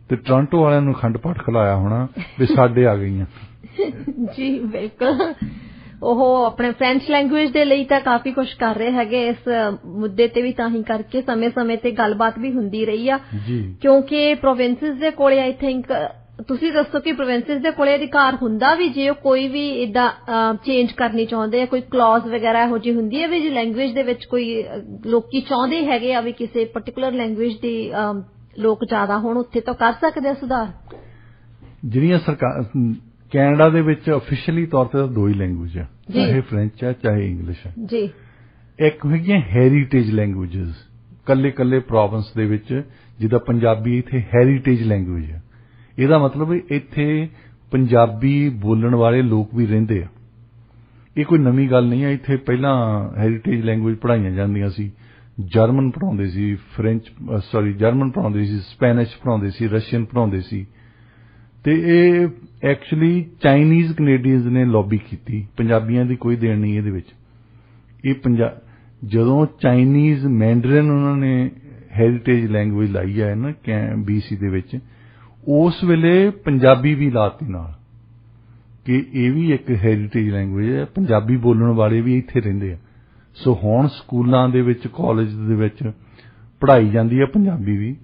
ਤੇ ਟੋਰਾਂਟੋ ਵਾਲਿਆਂ ਨੂੰ ਅਖੰਡ ਪਾਠ ਖਿਲਾਇਆ ਹੋਣਾ ਵੀ ਸਾਡੇ ਆ ਗਈਆਂ। ਜੀ ਬਿਲਕੁਲ, ਉਹ ਆਪਣੇ ਫ੍ਰੈਂਚ ਲੈਂਗੁਏਜ ਦੇ ਲਈ ਤਾਂ ਕਾਫੀ ਕੁਝ ਕਰ ਰਹੇ ਹੈਗੇ ਇਸ ਮੁੱਦੇ ਤੇ ਵੀ, ਤਾਂ ਹੀ ਕਰਕੇ ਸਮੇਂ-ਸਮੇਂ ਤੇ ਗੱਲਬਾਤ ਵੀ ਹੁੰਦੀ ਰਹੀ ਆ ਜੀ। ਕਿਉਂਕਿ ਪ੍ਰੋਵਿੰਸਸ ਦੇ ਕੋਲੇ ਆਈ ਥਿੰਕ ਤੁਸੀਂ ਦੱਸੋ ਕਿ ਪ੍ਰੋਵਿੰਸਸ ਦੇ ਕੋਲੇ ਅਧਿਕਾਰ ਹੁੰਦਾ ਵੀ ਜੇ ਉਹ ਕੋਈ ਵੀ ਇਦਾਂ ਚੇਂਜ ਕਰਨੀ ਚਾਹੁੰਦੇ ਆ, ਕੋਈ ਕਲੌਜ਼ ਵਗੈਰਾ ਇਹੋ ਜਿਹੀ ਹੁੰਦੀ ਹੈ ਵੀ ਜੇ ਲੈਂਗੁਏਜ ਦੇ ਵਿੱਚ ਕੋਈ ਲੋਕੀ ਚਾਹੁੰਦੇ ਹੈਗੇ ਆ ਵੀ ਕਿਸੇ ਪਾਰਟਿਕੂਲਰ ਲੈਂਗੁਏਜ ਦੀ ਲੋਕ ਜ਼ਿਆਦਾ ਹੋਣ, ਉੱਥੇ ਤਾਂ ਕਰ ਸਕਦੇ ਆ ਸੁਧਾਰ। ਜਿਹੜੀਆਂ ਸਰਕਾਰ ਕੈਨੇਡਾ ਦੇ ਵਿੱਚ ਅਫੀਸ਼ੀਅਲੀ ਤੌਰ ਤੇ ਤਾਂ 2 ਹੀ ਲੈਂਗੁਏਜ ਆ, ਚਾਹੇ ਫ੍ਰੈਂਚ ਹੈ ਚਾਹੇ ਇੰਗਲਿਸ਼ ਹੈ ਜੀ। ਇੱਕ ਹੈਗੀਆਂ ਹੈਰੀਟੇਜ ਲੈਂਗੁਏਜਸ, ਕੱਲੇ ਪ੍ਰੋਵਿੰਸ ਦੇ ਵਿੱਚ, ਜਿੱਦਾਂ ਪੰਜਾਬੀ ਇੱਥੇ ਹੈਰੀਟੇਜ ਲੈਂਗੁਏਜ ਹੈ। ਇਹਦਾ ਮਤਲਬ ਇੱਥੇ ਪੰਜਾਬੀ ਬੋਲਣ ਵਾਲੇ ਲੋਕ ਵੀ ਰਹਿੰਦੇ ਆ। ਇਹ ਕੋਈ ਨਵੀਂ ਗੱਲ ਨਹੀਂ ਹੈ। ਇੱਥੇ ਪਹਿਲਾਂ ਹੈਰੀਟੇਜ ਲੈਂਗੁਏਜ ਪੜ੍ਹਾਈਆਂ ਜਾਂਦੀਆਂ ਸੀ, ਜਰਮਨ ਪੜ੍ਹਾਉਂਦੇ ਸੀ, ਜਰਮਨ ਪੜ੍ਹਾਉਂਦੇ ਸੀ, ਸਪੈਨਿਸ਼ ਪੜ੍ਹਾਉਂਦੇ ਸੀ, ਰਸ਼ੀਅਨ ਪੜ੍ਹਾਉਂਦੇ ਸੀ। ਤੇ ਇਹ ਐਕਚੁਅਲੀ ਚਾਈਨੀਜ਼ ਕੈਨੇਡੀਅਨਸ ਨੇ ਲੌਬੀ ਕੀਤੀ, ਪੰਜਾਬੀਆਂ ਦੀ ਕੋਈ ਦੇਣ ਨਹੀਂ ਇਹਦੇ ਵਿੱਚ। ਇਹ ਜਦੋਂ ਚਾਈਨੀਜ਼ ਮੈਂਡਰਿਨ ਉਹਨਾਂ ਨੇ ਹੈਰੀਟੇਜ ਲੈਂਗੁਏਜ ਲਾਈ ਹੈ ਨਾ BC ਦੇ ਵਿੱਚ, ਉਸ ਵੇਲੇ ਪੰਜਾਬੀ ਵੀ ਲਾਤੀ ਨਾਲ ਕਿ ਇਹ ਵੀ ਇੱਕ ਹੈਰੀਟੇਜ ਲੈਂਗੁਏਜ ਹੈ, ਪੰਜਾਬੀ ਬੋਲਣ ਵਾਲੇ ਵੀ ਇੱਥੇ ਰਹਿੰਦੇ ਆ। ਸੋ ਹੁਣ ਸਕੂਲਾਂ ਦੇ ਵਿੱਚ, ਕਾਲਜ ਦੇ ਵਿੱਚ ਪੜ੍ਹਾਈ ਜਾਂਦੀ ਹੈ ਪੰਜਾਬੀ ਵੀ,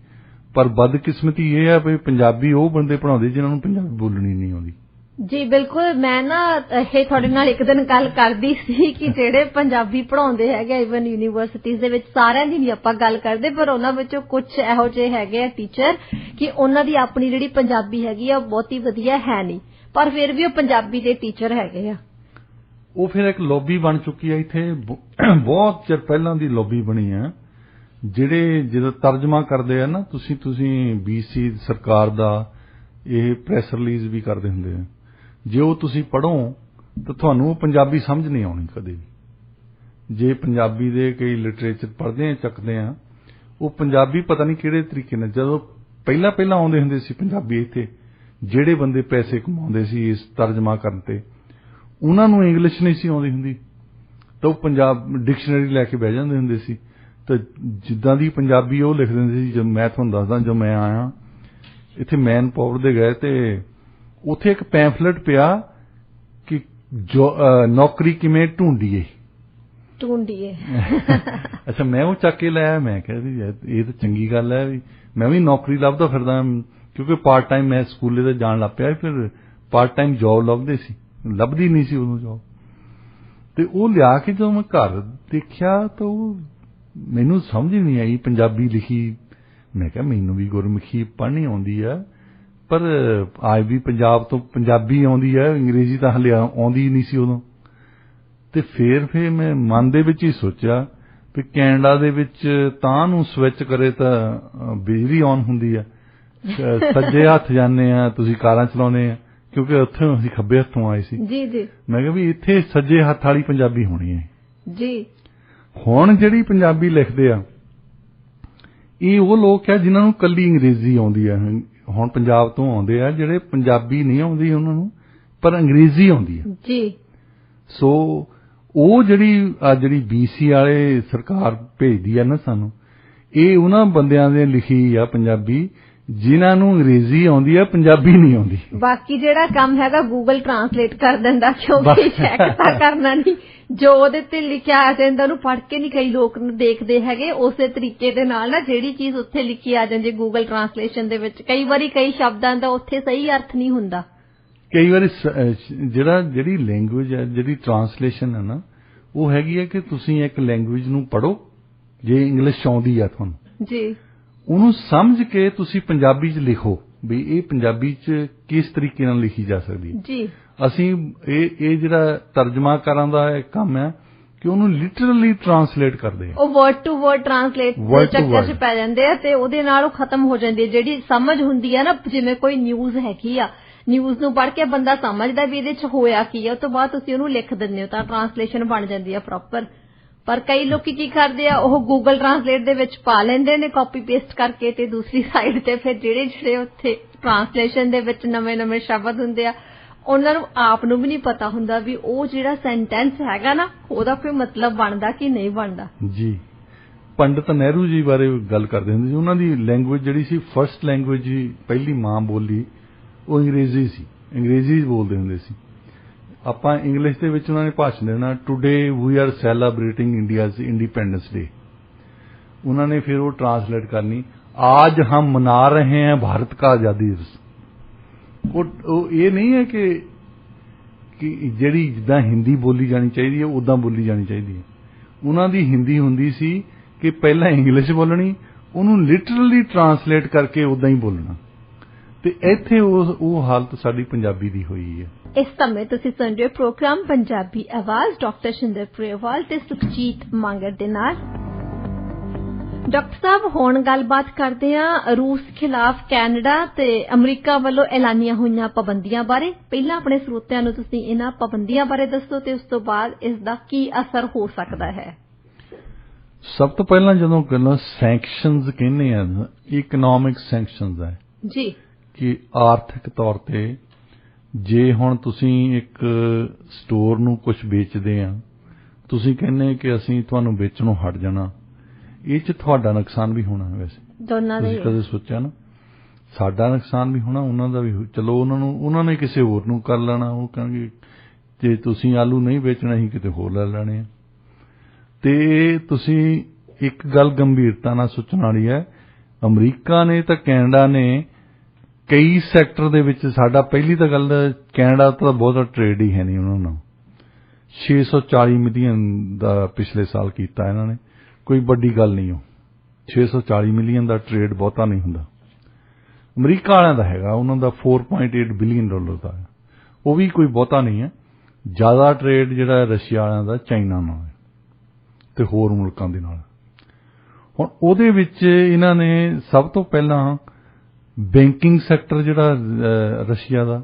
ਪਰ ਬਦਕਿਸਮਤੀ ਇਹ ਹੈ ਵੀ ਪੰਜਾਬੀ ਉਹ ਬੰਦੇ ਪੜ੍ਹਾਉਂਦੇ ਜਿਨ੍ਹਾਂ ਨੂੰ ਪੰਜਾਬੀ ਬੋਲਣੀ ਨਹੀਂ ਆਉਂਦੀ। ਜੀ ਬਿਲਕੁਲ, ਮੈਂ ਨਾ ਇਹ ਤੁਹਾਡੇ ਨਾਲ ਇੱਕ ਦਿਨ ਗੱਲ ਕਰਦੀ ਸੀ ਕਿ ਜਿਹੜੇ ਪੰਜਾਬੀ ਪੜ੍ਹਾਉਂਦੇ ਹੈਗੇ ਇਵਨ ਯੂਨੀਵਰਸਿਟੀਜ਼ ਦੇ ਵਿੱਚ, ਸਾਰਿਆਂ ਦੀ ਨਹੀਂ ਆਪਾਂ ਗੱਲ ਕਰਦੇ, ਪਰ ਉਹਨਾਂ ਵਿੱਚੋਂ ਕੁਝ ਇਹੋ ਜਿਹੇ ਹੈਗੇ ਆ ਟੀਚਰ ਕਿ ਉਹਨਾਂ ਦੀ ਆਪਣੀ ਜਿਹੜੀ ਪੰਜਾਬੀ ਹੈਗੀ ਆ ਬਹੁਤੀ ਵਧੀਆ ਹੈ ਨਹੀਂ, ਪਰ ਫਿਰ ਵੀ ਉਹ ਪੰਜਾਬੀ ਦੇ ਟੀਚਰ ਹੈਗੇ ਆ। ਉਹ ਫਿਰ ਇੱਕ ਲੌਬੀ ਬਣ ਚੁੱਕੀ ਹੈ ਇੱਥੇ, ਬਹੁਤ ਚਿਰ ਪਹਿਲਾਂ ਦੀ ਲੌਬੀ ਬਣੀ ਆ। ਜਿਹੜੇ ਜਦੋਂ ਤਰਜਮਾ ਕਰਦੇ ਆ ਨਾ, ਤੁਸੀਂ BC ਸਰਕਾਰ ਦਾ ਇਹ ਪ੍ਰੈਸ ਰਿਲੀਜ਼ ਵੀ ਕਰਦੇ ਹੁੰਦੇ ਆ, ਜੇ ਉਹ ਤੁਸੀਂ ਪੜ੍ਹੋ ਤਾਂ ਤੁਹਾਨੂੰ ਉਹ ਪੰਜਾਬੀ ਸਮਝ ਨਹੀਂ ਆਉਣੀ ਕਦੇ ਵੀ। ਜੇ ਪੰਜਾਬੀ ਦੇ ਕਈ ਲਿਟਰੇਚਰ ਪੜ੍ਹਦੇ ਆ, ਚੱਕਦੇ ਆ, ਉਹ ਪੰਜਾਬੀ ਪਤਾ ਨਹੀਂ ਕਿਹੜੇ ਤਰੀਕੇ ਨਾਲ, ਜਦੋਂ ਪਹਿਲਾਂ ਆਉਂਦੇ ਹੁੰਦੇ ਸੀ ਪੰਜਾਬੀ ਇੱਥੇ, ਜਿਹੜੇ ਬੰਦੇ ਪੈਸੇ ਕਮਾਉਂਦੇ ਸੀ ਇਸ ਤਰਜਮਾ ਕਰਨ ਤੇ, ਉਹਨਾਂ ਨੂੰ ਇੰਗਲਿਸ਼ ਨਹੀਂ ਸੀ ਆਉਂਦੀ ਹੁੰਦੀ ਤਾਂ ਉਹ ਪੰਜਾਬ ਡਿਕਸ਼ਨਰੀ ਲੈ ਕੇ ਬਹਿ ਜਾਂਦੇ ਹੁੰਦੇ ਸੀ ਤਾਂ ਜਿੱਦਾਂ ਦੀ ਪੰਜਾਬੀ ਉਹ ਲਿਖ ਦਿੰਦੇ ਸੀ। ਜਦ ਮੈਂ ਤੁਹਾਨੂੰ ਦੱਸਦਾ, ਜਦੋਂ ਮੈਂ ਆਇਆ ਇੱਥੇ ਮੈਨ ਪਾਵਰ ਦੇ ਗਏ ਤੇ ਉੱਥੇ ਇੱਕ ਪੈਂਫਲੇਟ ਪਿਆ ਕਿ ਨੌਕਰੀ ਕਿਵੇਂ ਢੂੰਡੀਏ। ਅੱਛਾ, ਮੈਂ ਉਹ ਚੱਕ ਕੇ ਲਾਇਆ, ਮੈਂ ਕਿਹਾ ਵੀ ਇਹ ਤਾਂ ਚੰਗੀ ਗੱਲ ਹੈ, ਵੀ ਮੈਂ ਵੀ ਨੌਕਰੀ ਲੱਭਦਾ ਫਿਰਦਾ, ਕਿਉਂਕਿ ਪਾਰਟ ਟਾਈਮ ਮੈਂ ਸਕੂਲੇ ਤੇ ਜਾਣ ਲੱਗ ਪਿਆ, ਫਿਰ ਪਾਰਟ ਟਾਈਮ ਜੌਬ ਲੱਭਦੇ ਸੀ, ਲੱਭਦੀ ਨਹੀਂ ਸੀ ਉਦੋਂ ਜੌਬ। ਤੇ ਉਹ ਲਿਆ ਕੇ ਜਦੋਂ ਮੈਂ ਘਰ ਦੇਖਿਆ ਤਾਂ ਉਹ ਮੈਨੂੰ ਸਮਝ ਨਹੀਂ ਆਈ ਪੰਜਾਬੀ ਲਿਖੀ। ਮੈਂ ਕਿਹਾ ਮੈਨੂੰ ਵੀ ਗੁਰਮੁਖੀ ਪੜ੍ਹਨੀ ਆਉਂਦੀ ਆ, ਪਰ ਅੱਜ ਵੀ ਪੰਜਾਬ ਤੋਂ ਪੰਜਾਬੀ ਆਉਂਦੀ ਹੈ, ਅੰਗਰੇਜ਼ੀ ਤਾਂ ਹਲੇ ਆਉਂਦੀ ਨਹੀਂ ਸੀ ਉਦੋਂ। ਤੇ ਫਿਰ ਮੈਂ ਮਨ ਦੇ ਵਿੱਚ ਹੀ ਸੋਚਿਆ ਵੀ ਕੈਨੇਡਾ ਦੇ ਵਿੱਚ ਤਾਂ ਨੂੰ ਸਵਿਚ ਕਰੇ ਤਾਂ ਬਿਜਲੀ ਆਨ ਹੁੰਦੀ ਆ, ਸੱਜੇ ਹੱਥ ਜਾਂਦੇ ਆ, ਤੁਸੀਂ ਕਾਰਾਂ ਚਲਾਉਂਦੇ ਆ, ਕਿਉਂਕਿ ਉੱਥੇ ਅਸੀਂ ਖੱਬੇ ਹੱਥੋਂ ਆਏ ਸੀ। ਜੀ ਜੀ। ਮੈਂ ਕਿਹਾ ਵੀ ਇੱਥੇ ਸੱਜੇ ਹੱਥ ਵਾਲੀ ਪੰਜਾਬੀ ਹੋਣੀ ਹੈ ਜੀ। ਹੁਣ ਜਿਹੜੀ ਪੰਜਾਬੀ ਲਿਖਦੇ ਆ ਇਹ ਉਹ ਲੋਕ ਆ ਜਿਨ੍ਹਾਂ ਨੂੰ ਕੱਲੀ ਅੰਗਰੇਜ਼ੀ ਆਉਂਦੀ ਆ। ਹੁਣ ਪੰਜਾਬ ਤੋਂ ਆਉਂਦੇ ਆ ਜਿਹੜੇ ਪੰਜਾਬੀ ਨਹੀਂ ਆਉਂਦੀ ਉਹਨਾਂ ਨੂੰ, ਪਰ ਅੰਗਰੇਜ਼ੀ ਆਉਂਦੀ ਆ ਜੀ। ਸੋ ਉਹ ਜਿਹੜੀ BC ਵਾਲੇ ਸਰਕਾਰ ਭੇਜਦੀ ਆ ਨਾ ਸਾਨੂੰ, ਇਹ ਉਹਨਾਂ ਬੰਦਿਆਂ ਦੇ ਲਿਖੀ ਆ ਪੰਜਾਬੀ ਜਿਨ੍ਹਾਂ ਨੂੰ ਅੰਗਰੇਜ਼ੀ ਆਉਂਦੀ ਆ, ਪੰਜਾਬੀ ਨਹੀਂ ਆਉਂਦੀ। ਬਾਕੀ ਜਿਹੜਾ ਕੰਮ ਹੈਗਾ ਗੂਗਲ ਟਰਾਂਸਲੇਟ ਕਰ ਦਿੰਦਾ, ਕਿਉਂਕਿ ਚੈੱਕ ਤਾਂ ਕਰਨਾ ਨਹੀਂ, ਜੋ ਉਹਦੇ ਤੇ ਲਿਖਿਆ ਆ ਜਾਂਦਾ ਉਹਨੂੰ ਪੜ੍ਹ ਕੇ ਨਹੀਂ ਕਈ ਲੋਕ ਦੇਖਦੇ ਹੈਗੇ। ਉਸੇ ਤਰੀਕੇ ਦੇ ਨਾਲ ਨਾ ਜਿਹੜੀ ਚੀਜ਼ ਉੱਥੇ ਲਿਖੀ ਆ ਜਾਂਦੀ ਗੂਗਲ ਟਰਾਂਸਲੇਸ਼ਨ ਦੇ ਵਿੱਚ, ਕਈ ਵਾਰੀ ਕਈ ਸ਼ਬਦਾਂ ਦਾ ਉੱਥੇ ਸਹੀ ਅਰਥ ਨਹੀਂ ਹੁੰਦਾ। ਕਈ ਵਾਰੀ ਜਿਹੜੀ ਲੈਂਗੁਏਜ ਹੈ, ਜਿਹੜੀ ਟਰਾਂਸਲੇਸ਼ਨ ਹੈ ਨਾ, ਉਹ ਹੈਗੀ ਹੈ ਕਿ ਤੁਸੀਂ ਇੱਕ ਲੈਂਗੁਏਜ ਨੂੰ ਪੜ੍ਹੋ, ਜੇ ਇੰਗਲਿਸ਼ ਆਉਂਦੀ ਆ ਤੁਹਾਨੂੰ ਜੀ ਉਹਨੂੰ ਸਮਝ ਕੇ ਤੁਸੀਂ ਪੰਜਾਬੀ 'ਚ ਲਿਖੋ ਵੀ ਇਹ ਪੰਜਾਬੀ 'ਚ ਕਿਸ ਤਰੀਕੇ ਨਾਲ ਲਿਖੀ ਜਾ ਸਕਦੀ ਹੈ। ਜੀ ਅਸੀਂ ਇਹ ਜਿਹੜਾ ਤਰਜਮਾਕਾਰਾਂ ਦਾ ਕੰਮ ਹੈ ਕਿ ਉਹਨੂੰ ਲਿਟਰਲੀ ਟਰਾਂਸਲੇਟ ਕਰਦੇ ਆ, ਉਹ ਵਰਡ ਟੂ ਵਰਡ ਟਰਾਂਸਲੇਟ ਦੇ ਚੱਕਰ 'ਚ ਪੈ ਜਾਂਦੇ ਆ ਤੇ ਉਹਦੇ ਨਾਲ ਉਹ ਖਤਮ ਹੋ ਜਾਂਦੀ ਹੈ ਜਿਹੜੀ ਸਮਝ ਹੁੰਦੀ ਹੈ ਨਾ। ਜਿਵੇਂ ਕੋਈ ਨਿਊਜ਼ ਹੈਗੀ ਆ, ਨਿਊਜ਼ ਨੂੰ ਪੜ੍ਹ ਕੇ ਬੰਦਾ ਸਮਝਦਾ ਵੀ ਇਹਦੇ 'ਚ ਹੋਇਆ ਕੀ ਆ, ਉਸ ਤੋਂ ਬਾਅਦ ਤੁਸੀਂ ਉਹਨੂੰ ਲਿਖ ਦਿੰਦੇ ਹੋ ਤਾਂ ਟਰਾਂਸਲੇਸ਼ਨ ਬਣ ਜਾਂਦੀ ਆ ਪ੍ਰੋਪਰ। ਪਰ ਕਈ ਲੋਕੀ ਕੀ ਕਰਦੇ ਆ, ਉਹ ਗੂਗਲ ਟਰਾਂਸਲੇਟ ਦੇ ਵਿੱਚ ਪਾ ਲੈਂਦੇ ਨੇ ਕਾਪੀ ਪੇਸਟ ਕਰਕੇ ਤੇ ਦੂਸਰੀ ਸਾਈਡ ਤੇ ਫਿਰ ਜਿਹੜੇ ਉੱਥੇ ਟਰਾਂਸਲੇਸ਼ਨ ਦੇ ਵਿੱਚ ਨਵੇਂ ਸ਼ਬਦ ਹੁੰਦੇ ਆ ਉਹਨਾਂ ਨੂੰ ਆਪ ਨੂੰ ਵੀ ਨਹੀਂ ਪਤਾ ਹੁੰਦਾ ਵੀ ਉਹ ਜਿਹੜਾ ਸੈਂਟੈਂਸ ਹੈਗਾ ਨਾ ਉਹਦਾ ਕੋਈ ਮਤਲਬ ਬਣਦਾ ਕਿ ਨਹੀਂ ਬਣਦਾ। ਜੀ ਪੰਡਿਤ ਨਹਿਰੂ ਜੀ ਬਾਰੇ ਗੱਲ ਕਰਦੇ ਹੁੰਦੇ ਸੀ। ਉਹਨਾਂ ਦੀ ਲੈਂਗੁਏਜ ਜਿਹੜੀ ਸੀ, ਫਰਸਟ ਲੈਂਗੁਏਜ, ਪਹਿਲੀ ਮਾਂ ਬੋਲੀ ਉਹ ਅੰਗਰੇਜ਼ੀ ਸੀ, ਅੰਗਰੇਜ਼ੀ ਬੋਲਦੇ ਹੁੰਦੇ ਸੀ। ਆਪਾਂ ਇੰਗਲਿਸ਼ ਦੇ ਵਿੱਚ ਉਹਨਾਂ ਨੇ ਭਾਸ਼ਣ ਦੇਣਾ, today we are celebrating India's independence day. ਉਹਨਾਂ ਨੇ ਫਿਰ ਉਹ ਟਰਾਂਸਲੇਟ ਕਰਨੀ, आज हम मना रहे हैं भारत का आज़ादी दिवस। ਉਹ ਇਹ ਨਹੀਂ ਹੈ ਕਿ ਜਿਹੜੀ ਜਿੱਦਾਂ ਹਿੰਦੀ ਬੋਲੀ ਜਾਣੀ ਚਾਹੀਦੀ ਹੈ ਉਦਾਂ ਬੋਲੀ ਜਾਣੀ ਚਾਹੀਦੀ ਹੈ। ਉਹਨਾਂ ਦੀ ਹਿੰਦੀ ਹੁੰਦੀ ਸੀ ਕਿ ਪਹਿਲਾਂ ਇੰਗਲਿਸ਼ ਬੋਲਣੀ, ਉਹਨੂੰ ਲਿਟਰਲੀ ਟਰਾਂਸਲੇਟ ਕਰਕੇ ਉਦਾਂ ਹੀ ਬੋਲਣਾ, ਤੇ ਇੱਥੇ ਉਹ ਹਾਲਤ ਸਾਡੀ ਪੰਜਾਬੀ ਦੀ ਹੋਈ ਹੈ। ਇਸ ਸਮੇਂ ਤੁਸੀਂ ਸੁਣ ਰਹੇ ਹੋ ਪ੍ਰੋਗਰਾਮ ਪੰਜਾਬੀ ਆਵਾਜ਼ ਡਾਕਟਰ ਸ਼ਿੰਦਰ ਪ੍ਰੇਵਾਲ ਤੇ ਸੁਖਜੀਤ ਮੰਗਰ ਦੇ ਨਾਲ। ਡਾਕਟਰ ਸਾਹਿਬ, ਹੁਣ ਗੱਲਬਾਤ ਕਰਦੇ ਹਾਂ ਰੂਸ ਖਿਲਾਫ ਕੈਨੇਡਾ ਤੇ ਅਮਰੀਕਾ ਵੱਲੋਂ ਐਲਾਨੀਆਂ ਹੋਈਆਂ ਪਾਬੰਦੀਆਂ ਬਾਰੇ। ਪਹਿਲਾਂ ਆਪਣੇ ਸਰੋਤਿਆਂ ਨੂੰ ਤੁਸੀਂ ਇਹਨਾਂ ਪਾਬੰਦੀਆਂ ਬਾਰੇ ਦੱਸੋ ਤੇ ਉਸ ਤੋਂ ਬਾਅਦ ਇਸ ਦਾ ਕੀ ਅਸਰ ਹੋ ਸਕਦਾ ਹੈ। ਸਭ ਤੋਂ ਪਹਿਲਾਂ ਜਦੋਂ ਗੱਲਾਂ ਸੈਂਕਸ਼ਨਜ਼ ਕਹਿੰਦੇ ਆ, ਇਕਨੋਮਿਕ ਸੈਂਕਸ਼ਨਜ਼ ਹੈ ਜੀ, ਕਿ ਆਰਥਿਕ ਤੌਰ ਤੇ ਜੇ ਹੁਣ ਤੁਸੀਂ ਇੱਕ ਸਟੋਰ ਨੂੰ ਕੁਝ ਵੇਚਦੇ ਆ, ਤੁਸੀਂ ਕਹਿੰਦੇ ਕਿ ਅਸੀਂ ਤੁਹਾਨੂੰ ਵੇਚਣੋਂ ਹਟ ਜਾਣਾ, ਇਹ 'ਚ ਤੁਹਾਡਾ ਨੁਕਸਾਨ ਵੀ ਹੋਣਾ। ਵੈਸੇ ਦੋਨਾਂ ਦਾ ਤੁਸੀਂ ਕਦੇ ਸੋਚਿਆ ਨਾ, ਸਾਡਾ ਨੁਕਸਾਨ ਵੀ ਹੋਣਾ, ਉਹਨਾਂ ਦਾ ਵੀ। ਚਲੋ ਉਹਨਾਂ ਨੇ ਕਿਸੇ ਹੋਰ ਨੂੰ ਕਰ ਲੈਣਾ, ਉਹ ਕਹਾਂਗੇ ਜੇ ਤੁਸੀਂ ਆਲੂ ਨਹੀਂ ਵੇਚਣਾ ਹੀ ਕਿਤੇ ਹੋਰ ਲੈ ਲੈਣੇ ਆ। ਤੇ ਤੁਸੀਂ ਇੱਕ ਗੱਲ ਗੰਭੀਰਤਾ ਨਾਲ ਸੋਚਣ ਵਾਲੀ ਹੈ, ਅਮਰੀਕਾ ਨੇ ਤਾਂ ਕੈਨੇਡਾ ਨੇ ਕਈ ਸੈਕਟਰ ਦੇ ਵਿੱਚ ਸਾਡਾ, ਪਹਿਲੀ ਤਾਂ ਗੱਲ ਕੈਨੇਡਾ ਤਾਂ ਬਹੁਤਾ ਟ੍ਰੇਡ ਹੀ ਹੈ ਨਹੀਂ ਉਹਨਾਂ ਨਾਲ। 640 ਮਿਲੀਅਨ ਦਾ ਪਿਛਲੇ ਸਾਲ ਕੀਤਾ ਇਹਨਾਂ ਨੇ, ਕੋਈ ਵੱਡੀ ਗੱਲ ਨਹੀਂ। ਉਹ 640 ਮਿਲੀਅਨ ਦਾ ਟ੍ਰੇਡ ਬਹੁਤਾ ਨਹੀਂ ਹੁੰਦਾ। ਅਮਰੀਕਾ ਵਾਲਿਆਂ ਦਾ ਹੈਗਾ, ਉਹਨਾਂ ਦਾ $4.8 ਬਿਲੀਅਨ ਦਾ ਹੈ, ਉਹ ਵੀ ਕੋਈ ਬਹੁਤਾ ਨਹੀਂ ਹੈ। ਜ਼ਿਆਦਾ ਟ੍ਰੇਡ ਜਿਹੜਾ ਰਸ਼ੀਆ ਵਾਲਿਆਂ ਦਾ ਚਾਈਨਾ ਨਾਲ ਹੈ ਤੇ ਹੋਰ ਮੁਲਕਾਂ ਦੇ ਨਾਲ। ਹੁਣ ਉਹਦੇ ਵਿੱਚ ਇਹਨਾਂ ਨੇ ਸਭ ਤੋਂ ਪਹਿਲਾਂ ਬੈਂਕਿੰਗ ਸੈਕਟਰ ਜਿਹੜਾ ਰਸ਼ੀਆ ਦਾ,